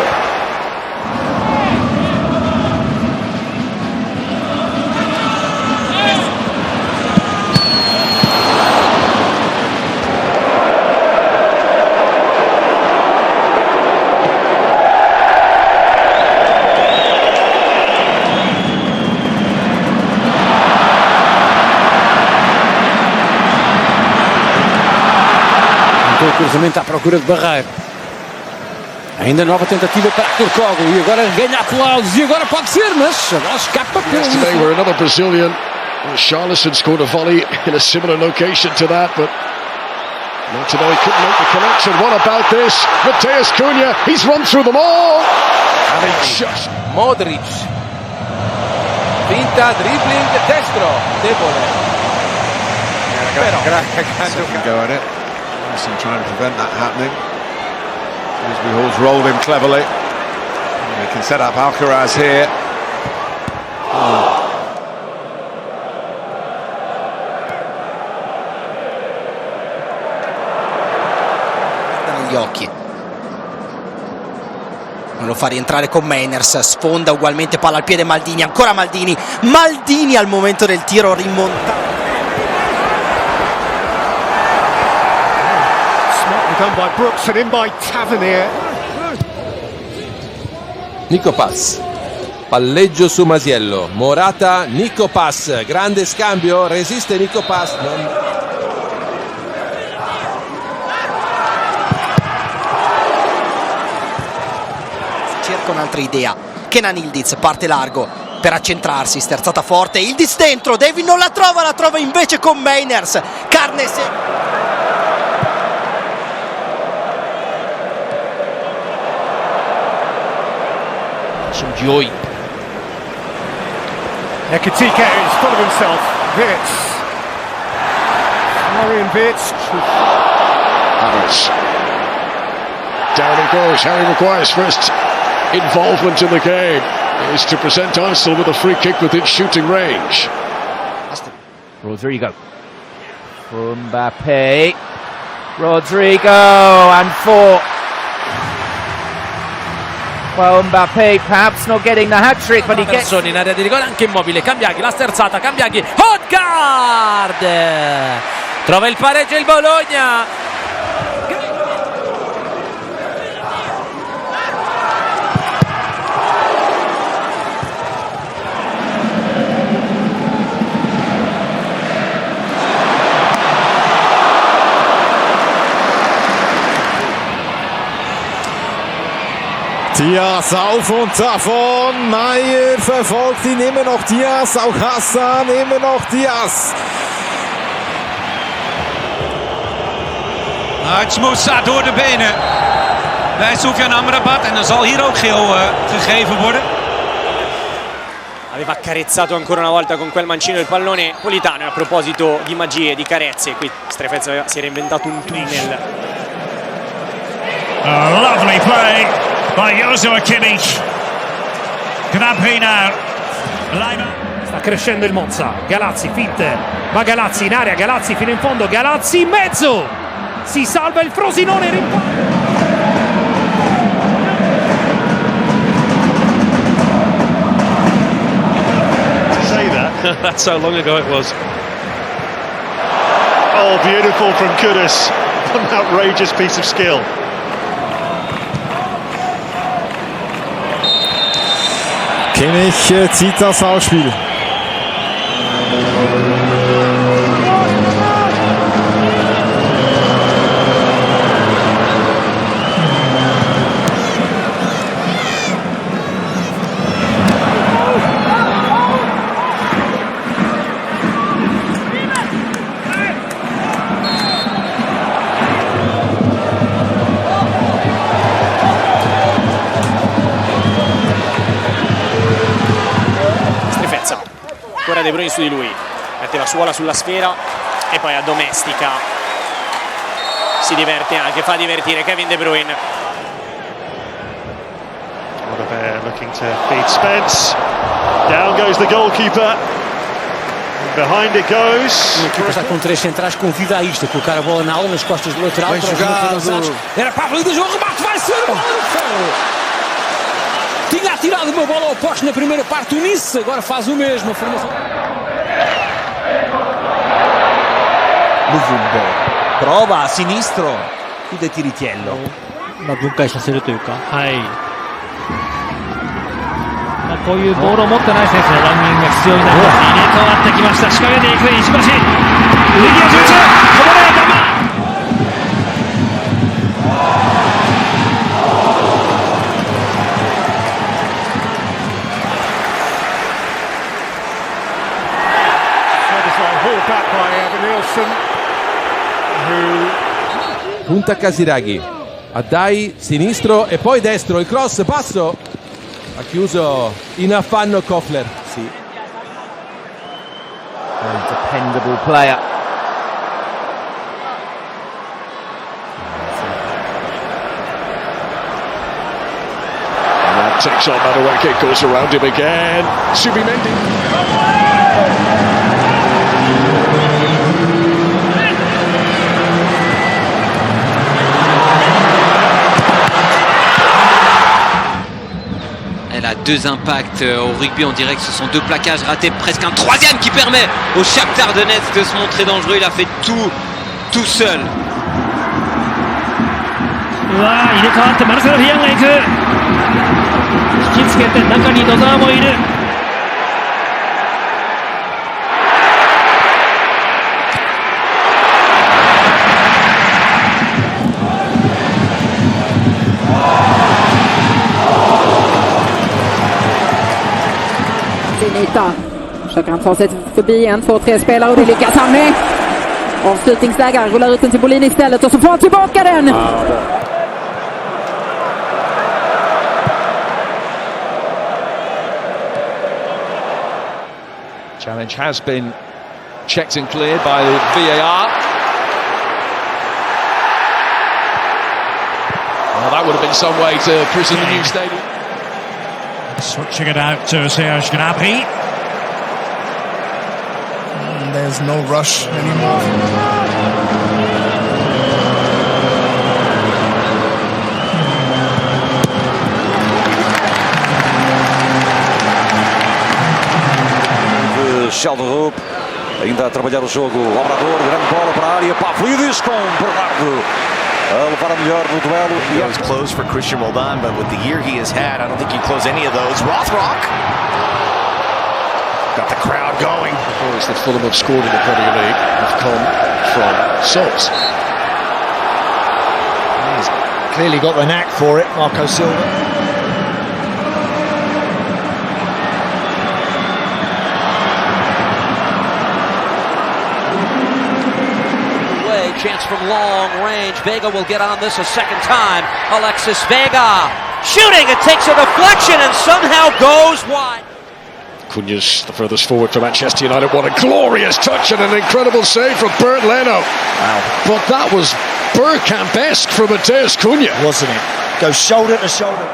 Cruzamento à procura de Barreiro. Ainda nova tentativa para Turcogo. E agora ganha aplausos. E agora pode ser, mas agora escapa pelo. Yesterday where another Brazilian, Charleston, scored a volley in a similar location to that, but not today. He couldn't make the connection. What about this? Matheus Cunha, he's run through them all. And he just... Modric. Finta, dribbling, destro. Debole. Go at it. Messi trying to prevent that happening. Hall's rolled him cleverly. He can set up Alcaraz here. Gli occhi. Non lo fa rientrare con Mainers, sfonda ugualmente, palla al piede Maldini, ancora Maldini. Maldini al momento del tiro rimontato. Done by Brooks and in by Tavernier. Nico Pass, palleggio su Masiello, Morata, Nico Pass, grande scambio, resiste Nico Pass. Cerca un'altra idea. Kenan Yildiz parte largo per accentrarsi, sterzata forte, Yildiz dentro, David non la trova invece con Mainers. Carne Some joy. Ekitike is full of himself. Wirtz. Florian Wirtz. Havertz. Down he goes. Harry Maguire's first involvement in the game is to present Arsenal with a free kick within shooting range. Rodrigo. For Mbappé. Rodrigo and 4. Well, Mbappé perhaps not getting the hat-trick, but he gets... in area di rigore, anche Immobile, Cambiaghi, la sterzata, Cambiaghi, Odegaard! Trova il pareggio il Bologna! Diaz auf und davon, Maier verfolgt ihn, immer noch Diaz, auch Hassan, immer noch Diaz. Het Moussa door de benen bij Soufiane Amrabat en dan zal hier ook geel gegeven worden. Aveva accarezzato ancora una volta con quel mancino il pallone Politano. E a proposito di magie e di carezze, qui Strefezza si era inventato un tunnel. A lovely play by Joshua Kimmich. Gnabry now. Sta crescendo il Monza. Galazzi, finte. Va Galazzi in area. Galazzi fino in fondo. Galazzi in mezzo. Si salva il Frosinone. Say that. That's how long ago it was. Oh, beautiful from Kudus. An outrageous piece of skill. Kimmich zieht das Ausspiel. Ancora De Bruyne su di lui, mette la suola sulla sfera e poi addomestica, si diverte anche, fa divertire Kevin De Bruyne. Looking to feed Spence, down goes the goalkeeper, behind it goes. A equipa está com 3 centrais, convida a isto, colocar a bola na aula, nas costas do lateral, bem jogado. Era para a fluida do jogo, o remate vai ser bola no ferro. Tinha atirado uma bola ao poste na primeira parte, o Nice agora faz o mesmo. A formação. Luvumbo prova a sinistro, chiude Tiritiello. Ma 分解させるというか、はい。まあこういうボールを持ってない選手はランニングが必要になります。入れ替わってきました。仕掛けていく石橋。右を打つ。こぼれ球。Punta Casiraghi, Addai sinistro e poi destro, il cross, passo, ha chiuso in affanno Kofler. Sì. A dependable player. And that takes on Madueke, goes around him again. Subimendi. Elle a 2 impacts au rugby, on dirait que ce sont 2 plaquages ratés, presque un 3e qui permet au Shakhtar Donetsk de se montrer dangereux. Il a fait tout seul. うわー、入れ替わってマルセロ・フィアンが行く。引きつけて中に野沢もいる。Yta. Försöker han ta sig förbi 1, 2, 3 spelare och det lyckas han med. Avslutningsläge, rullar ut den till Bolin istället och så får han tillbaka den. Challenge has been checked and cleared by the VAR. Well, that would have been some way to christen the new stadium. Switching it out to Serge Gnabry. There's no rush anymore. Sheldon ainda a trabalhar o jogo. O Obrador, grande bola para a área. Pavlidis com Bernardo. A levar a melhor no duelo. He was close for Christian Roldan, but with the year he has had, I don't think you close any of those. Rothrock got the crowd going. The goals that Fulham have scored in the Premier League have come from subs. He's clearly got the knack for it, Marco Silva. chance from long range. Vega will get on this a second time. Alexis Vega shooting. It takes a deflection and somehow goes wide. Cunha's the furthest forward for Manchester United. What a glorious touch and an incredible save from Bernd Leno. Wow. But that was Bergkamp-esque from Matheus Cunha. Wasn't it? Goes shoulder to shoulder.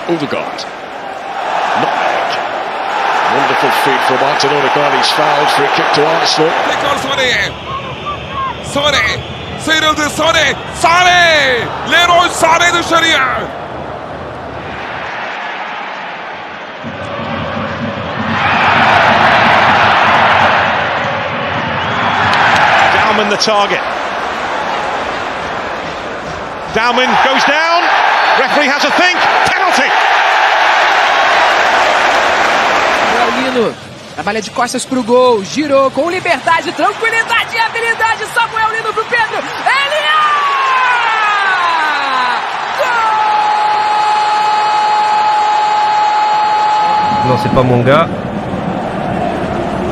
Odegaard. Nutmeg. Wonderful feat from Martin Odegaard. He's fouled. Free kick to Arsenal. Sıyrıldı Sane. Sane! Leroy Sane dışarıya. Dauman the target. Dauman goes down. Referee has a think. Penalty. Lino, trabalha de costas pro gol, girou com liberdade, tranquilidade e habilidade. Samuel Lino pro Pedro. Ele Non, c'est pas mon gars.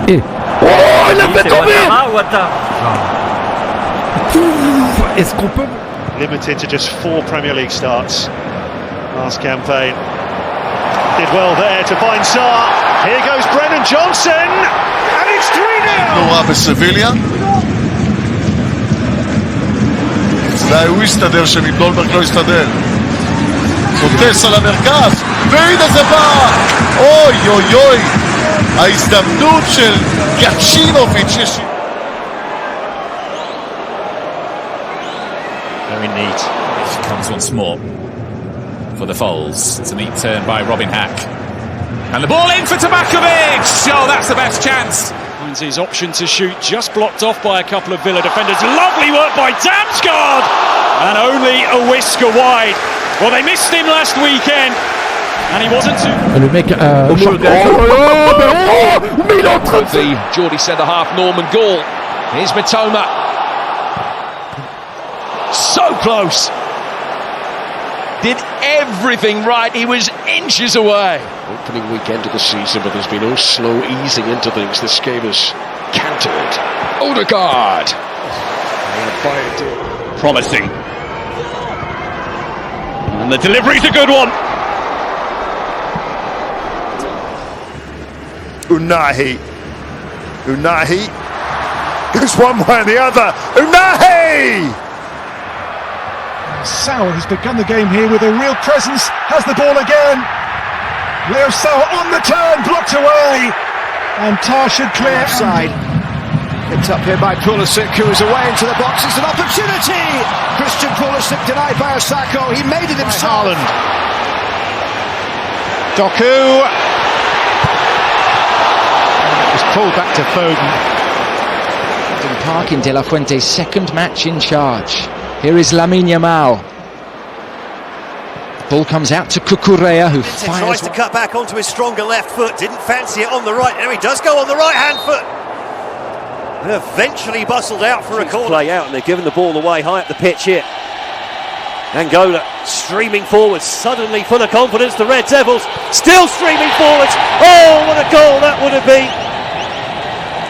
Et oh, il a fait tomber. Est-ce qu'on peut... Limited to just 4 Premier League starts last campaign. Did well there to find Sarr. Here goes Brennan Johnson, and it's 3-0. נורא בסביליה. אולי הוא יסתדר שנדולברג לא יסתדר. סוטס על המרכז, והנה זה בא! אוי אוי אוי! ההזדמנות של גצ'ינוביץ'. Very neat. Comes once more for the Foles. It's a neat turn by Robin Hack. And the ball in for Tabakovic! Oh, that's the best chance. Finds his option to shoot, just blocked off by a couple of Villa defenders. Lovely work by Damsgaard! And only a whisker wide. Well, they missed him last weekend. And he wasn't too... Le mec mais il est en train de... The Geordie centre-half Norman Gall. Here's Mitoma. So close. Did everything right. He was inches away. Opening weekend of the season, but there's been no slow easing into things. This game is cantered. Odegaard. Promising. And the delivery's a good one. Unahi goes one way and the other. Unahi! Sauer has begun the game here with a real presence, has the ball again. Leo Sauer on the turn, blocked away, and Tar should clear. Offside. Picked up here by Pulisic, who is away into the box. It's an opportunity. Christian Pulisic denied by Osako. He made it himself. Haaland. Doku. It was pulled back to Foden. Park in De La Fuente's second match in charge. Here is Lamine Yamal. Ball comes out to Cucurella, who fires. Tries to cut back onto his stronger left foot. Didn't fancy it on the right. Now he does go on the right-hand foot. And eventually bustled out for a corner. Play out, and they're giving the ball away high up the pitch here. Angola streaming forwards, suddenly full of confidence. The Red Devils still streaming forwards. Oh, what a goal that would have been!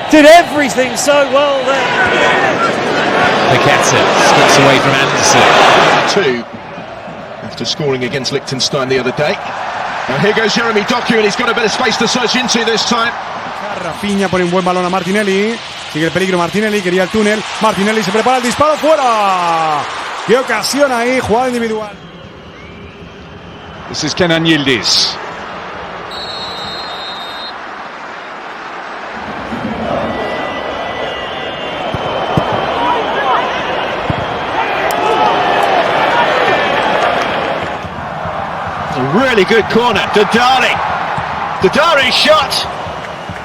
Did everything so well there. Paqueta skips away from Anderson. 2 after scoring against Liechtenstein the other day. Now here goes Jeremy Doku, and he's got a bit of space to search into this time. Rafinha pone un buen balón a Martinelli. Sigue el peligro Martinelli, quería el túnel. Martinelli se prepara el disparo, fuera. Qué ocasión ahí, jugada individual. This is Kenan Yildiz. Really good corner. Dadari shot.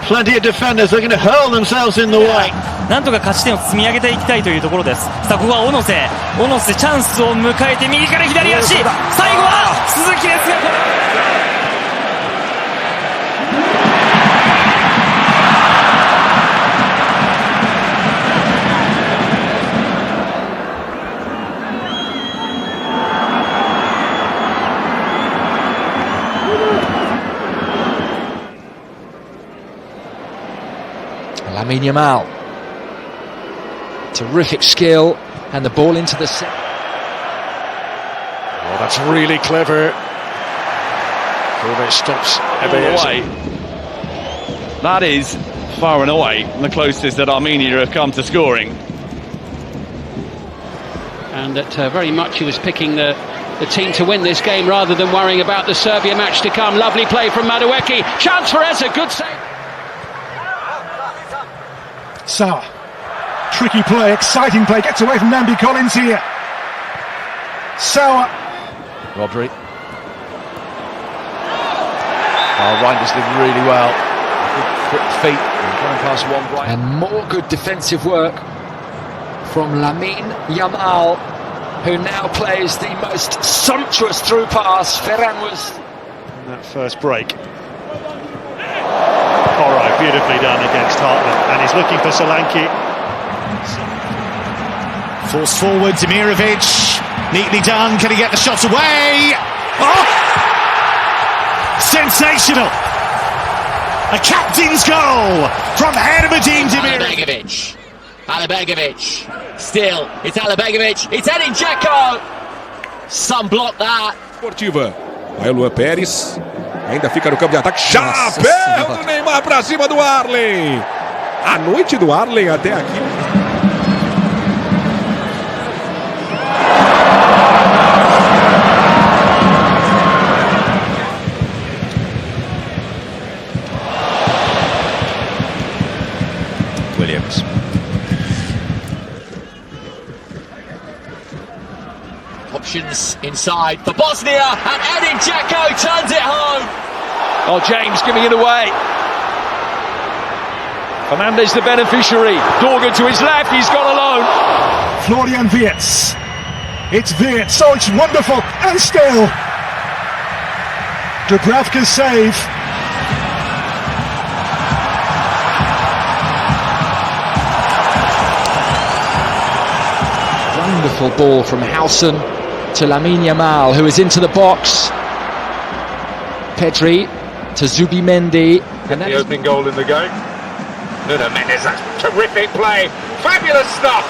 Plenty of defenders. They're going to hurl themselves in the way. なんとか勝ち点を積み上げていきたいというところです。さあここは小野瀬チャンスを迎えて右から左足。最後は鈴木ですが。Lamine Yamal. Terrific skill, and the ball into the centre. Oh, that's really clever. Kovac stops away. That is far and away the closest that Armenia have come to scoring. And that very much he was picking the team to win this game rather than worrying about the Serbia match to come. Lovely play from Madueke. Chance for Eza, good save. Sawa. Tricky play, exciting play, gets away from Nambi Collins here. Sawa. Rodri. Oh, Reinders did really well. Good quick feet, going past one bright. And more good defensive work from Lamine Yamal, who now plays the most sumptuous through pass. Ferran was in that first break. Alright, beautifully done against Hartman, and he's looking for Solanke. Forced forward, Demirovic, neatly done, can he get the shot away? Oh! Sensational! A captain's goal from Hermedin Demirovic. Alabegovic, still, it's Alabegovic, it's Edin Dzeko! Some block that. Esportiva. Aí o Luan Pérez ainda fica no campo de ataque. Chapéu do Neymar pra cima do Arlen. A noite do Arlen até aqui. Williams. Options inside for Bosnia, and Edin Dzeko turns it home. Oh, James giving it away. Fernandez the beneficiary. Dorgan to his left, he's gone alone. Florian Wirtz. It's Wirtz, oh, it's wonderful, and still. Dubravka's save. wonderful ball from Howson to Lamine Yamal, who is into the box. Pedri to Zubimendi. And the opening goal in the game. Nuno Mendes, that's terrific play. Fabulous stuff.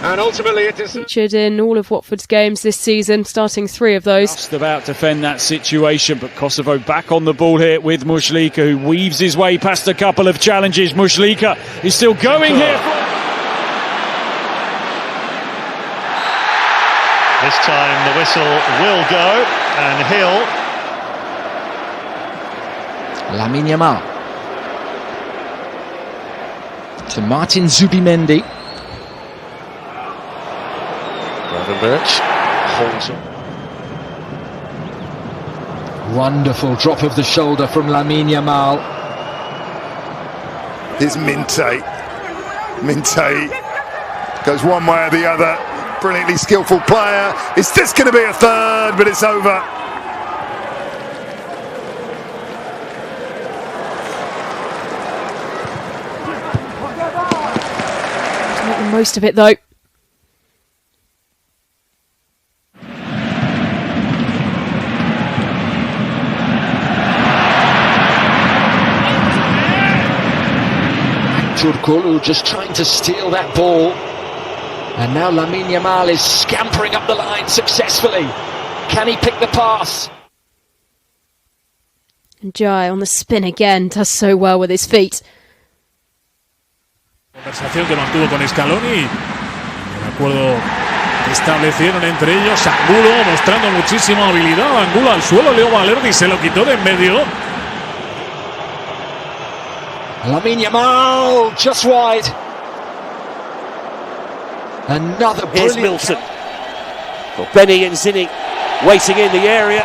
And ultimately it is featured in all of Watford's games this season, starting 3 of those. Just about to defend that situation, but Kosovo back on the ball here with Muslika, who weaves his way past a couple of challenges. Muslika is still going here. This time the whistle will go, and Hill. Lamine Yamal to Martin Zubimendi. Birch holds up. Wonderful drop of the shoulder from Lamine Yamal. Here's Minte. Minte goes one way or the other. Brilliantly skillful player. Is this going to be a third? But it's over. Make the most of it though. Turkoglu just trying to steal that ball, and now Lamine Yamal is scampering up the line successfully. Can he pick the pass? And Jai on the spin again, does so well with his feet. Conversación que mantuvo con Scaloni. Un acuerdo que establecieron entre ellos. Angulo mostrando muchísima habilidad. Angulo al suelo, Leo Valerdi se lo quitó de en medio. Lamine Yamal just wide. Another Here's brilliant. Milson. Well, Benny and Zinni waiting in the area.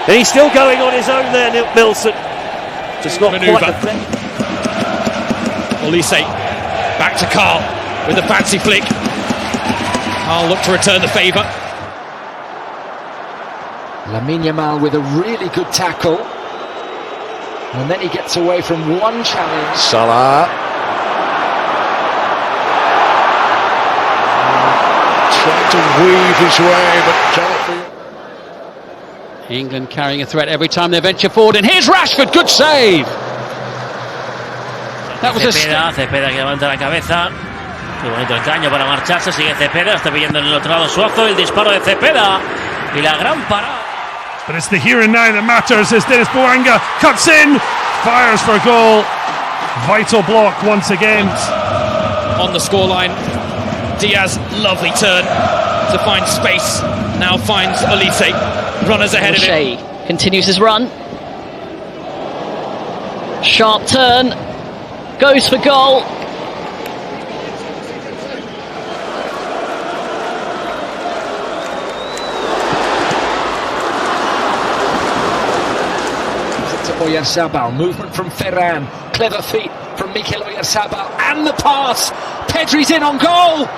And he's still going on his own there, Milson. Just not Manoeuvre. quite the Olise back to Carl with a fancy flick. Carl look to return the favour. Lamine Yamal with a really good tackle. And then he gets away from one challenge. Salah. Trying to weave his way, but cannot. England carrying a threat every time they venture forward, and here's Rashford, good save! Cepeda que levanta la cabeza. Qué bonito el caño para marcharse. Sigue Cepeda. Está pidiendo en el otro lado Suazo. El disparo de Cepeda. Y la gran parada. But it's the here and now that matters as Dennis Bouanga cuts in, fires for goal. Vital block once again. On the scoreline, Diaz, lovely turn to find space. Now finds Olise. Runners ahead of him. Continues his run. Sharp turn. Goes for goal. Oyarzabal, movement from Ferran, clever feet from Mikel Oyarzabal, and the pass. Pedri's in on goal.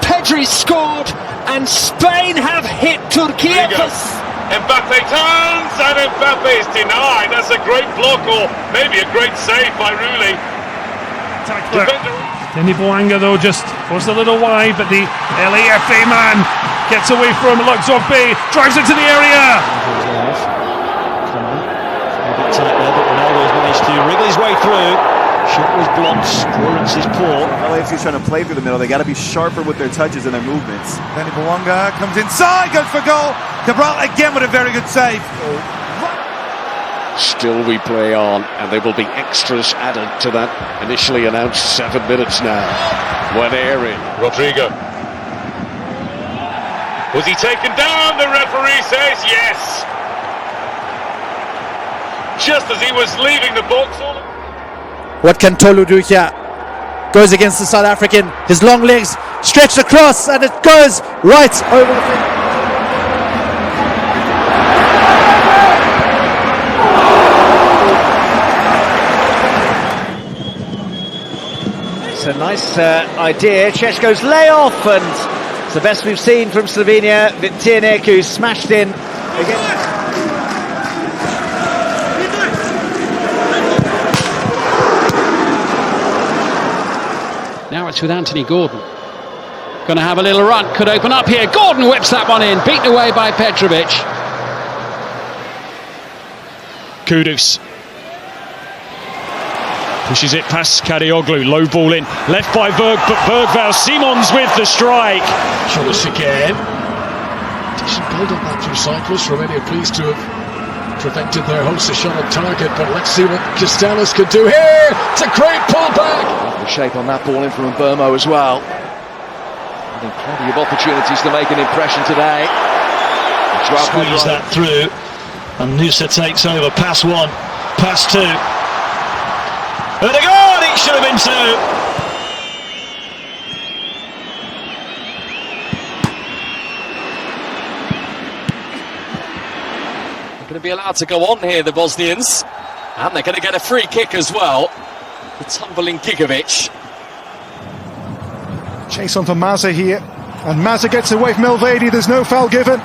Pedri's scored, and Spain have hit Turkey. Mbappé turns, and Mbappé is denied. That's a great block, or maybe a great save by Rulli. Dennis Bouanga though just goes a little wide, but the LAFA man gets away from Luxorbe, drives into the area. Tight there, but Ronaldo's managed to wriggle his way through. Shot was blocked. Lawrence is poor. LAFC's trying to play through the middle. They got to be sharper with their touches and their movements. Dennis Bouanga comes inside, goes for goal. Cabral again with a very good save. Still we play on, and there will be extras added to that initially announced 7 minutes now. When airing. Rodrigo. Was he taken down? The referee says yes. Just as he was leaving the box. What can Tolu do here? Goes against the South African. His long legs stretched across, and it goes right over the fence. It's a nice idea. Češko's layoff, and it's the best we've seen from Slovenia. Vitiernik, who smashed in again. Now it's with Anthony Gordon. Going to have a little run. Could open up here. Gordon whips that one in. Beaten away by Petrovic. Kudus. Pushes it past Kadioglu. Low ball in. Left by Berg, but Bergvall. Simons with the strike. Cholis again. Decent build up that through cyclists. Romania pleased to have prevented their hosts a shot on target, but let's see what Castellanos could do here. It's a great pullback. Shape on that ball in from Burmo as well. Having plenty of opportunities to make an impression today. Squeeze that through, and Nusa takes over. Pass 1, pass 2. And a goal! It should have been 2. Going to be allowed to go on here, the Bosnians, and they're going to get a free kick as well. The tumbling Gigovic. Chase on for Mazza here, and Mazza gets away from Elvedi. There's no foul given.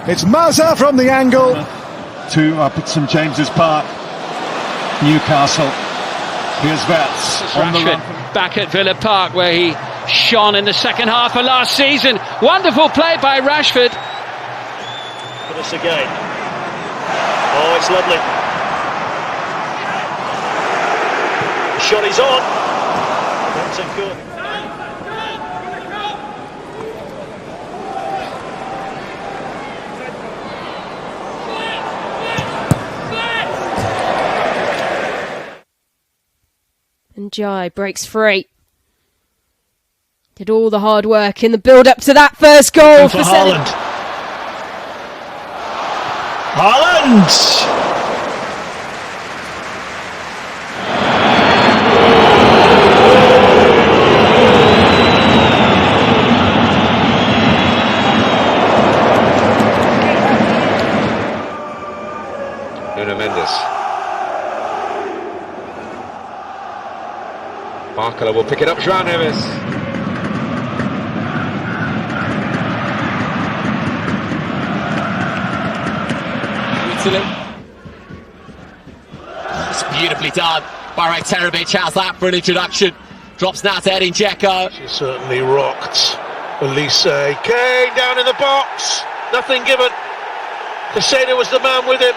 It's Mazza from the angle. Two up at St James's Park, Newcastle. Here's Vats on the run. Back at Villa Park, where he shone in the second half of last season. Wonderful play by Rashford. For this again. Oh, it's lovely. The shot is on. That's a good. And Jai breaks free. Did all the hard work in the build-up to that first goal for Haaland. Haaland! Nuno Mendes. Barcola will pick it up. João Neves. It's beautifully done. Barek Terebic has that for an introduction. Drops now to Edin Dzeko. She certainly rocked. Elise Kane down in the box. Nothing given. Casado was the man with him.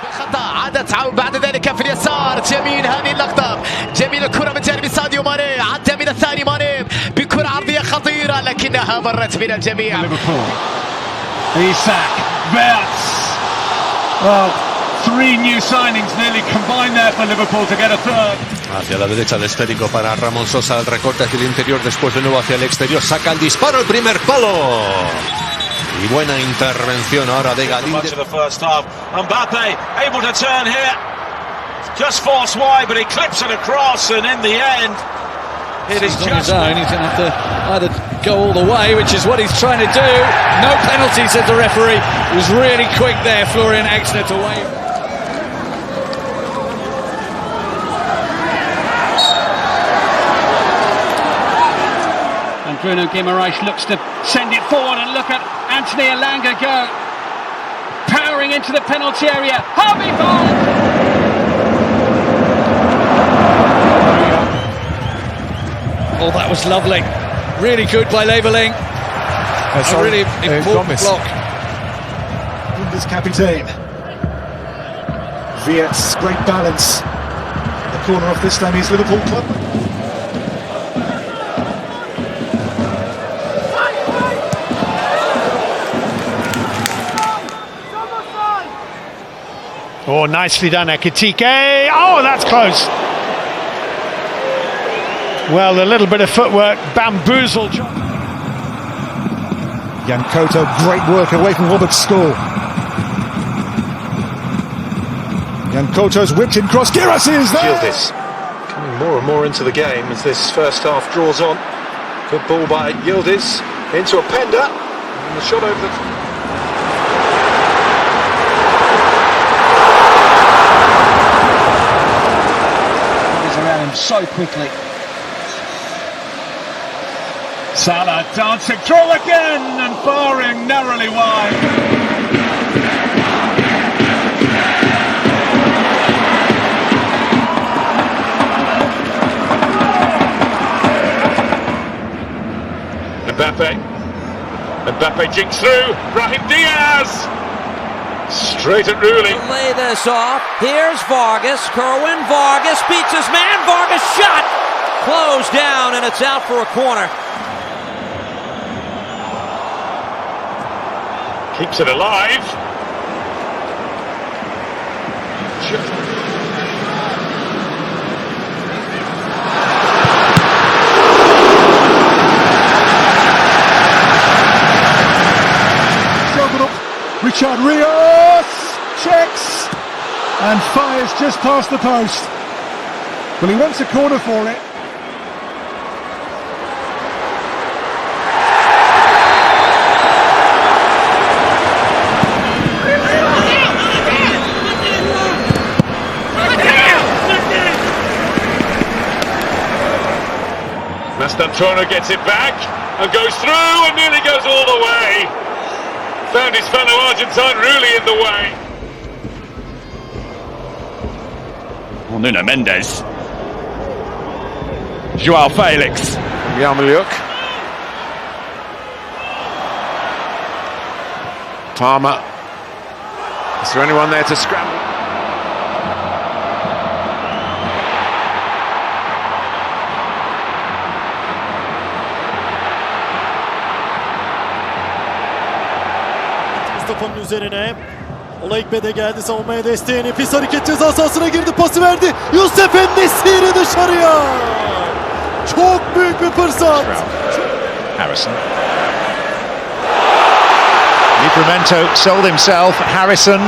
بخطأ عادت عود بعد ذلك في اليسار. جميل هذه اللقطة، جميل الكرة من جانب ساديو ماني، عدى من الثاني ماني بكرة عرضية خطيرة لكنها مرت من الجميع. Isak, Verts. Well, 3 new signings nearly combined there for Liverpool to get a third. Hacia la derecha el esférico para Ramón Sosa, el recorte hacia el interior, después de nuevo hacia el exterior, saca el disparo, el primer palo. Y buena intervención ahora de Galín. Much of the first half. Mbappé able to turn here. Just forced wide, but he clips it across, and in the end, it is on just. his own. He's going to have to either go all the way, which is what he's trying to do. No penalty, said the referee. It was really quick there, Florian Exner to wave. And Bruno Guimaraes looks to send it forward, and look at Anthony Elanga go. Powering into the penalty area. Harvey Barnes! Oh, that was lovely. Really good by Leveling. A really important block. Bundescapitän. Wirtz, great balance. The corner of this time is Liverpool club. Oh, nicely done, Ekitike. Oh, that's close. Well, a little bit of footwork bamboozled. Jan Koto, great work away from Robert's score. Jan Koto's whipped in cross. Girassi is there! Yildiz coming more and more into the game as this first half draws on. Good ball by Yildiz into a Penda. And the shot over the... He's around him so quickly. Salah dancing through again and firing narrowly wide. Mbappé jinks through. Brahim Diaz straight at Rooney. Lay this off. Here's Vargas. Kerwin Vargas beats his man. Vargas shot closed down, and it's out for a corner. Keeps it alive. Richard Rios checks and fires just past the post. Well, he wants a corner for it. Aston gets it back and goes through and nearly goes all the way. Found his fellow Argentine really in the way. Nuno Mendes. Joao Felix. Yamal. Palmer. Is there anyone there to scramble? Mustafa'nın üzerine. Olaikbe de geldi savunmaya desteğini. Pis hareket ceza sahasına girdi. Pası verdi. Yusuf En-Nesyri dışarıya. Çok büyük bir fırsat. Harrison. Livramento sold himself. Harrison.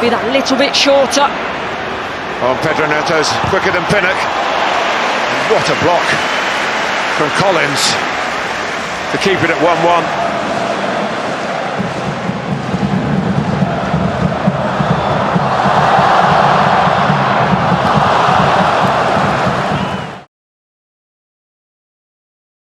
Be that little bit shorter. Oh, Pedro Neto's quicker than Pinnock. What a block from Collins to keep it at 1-1.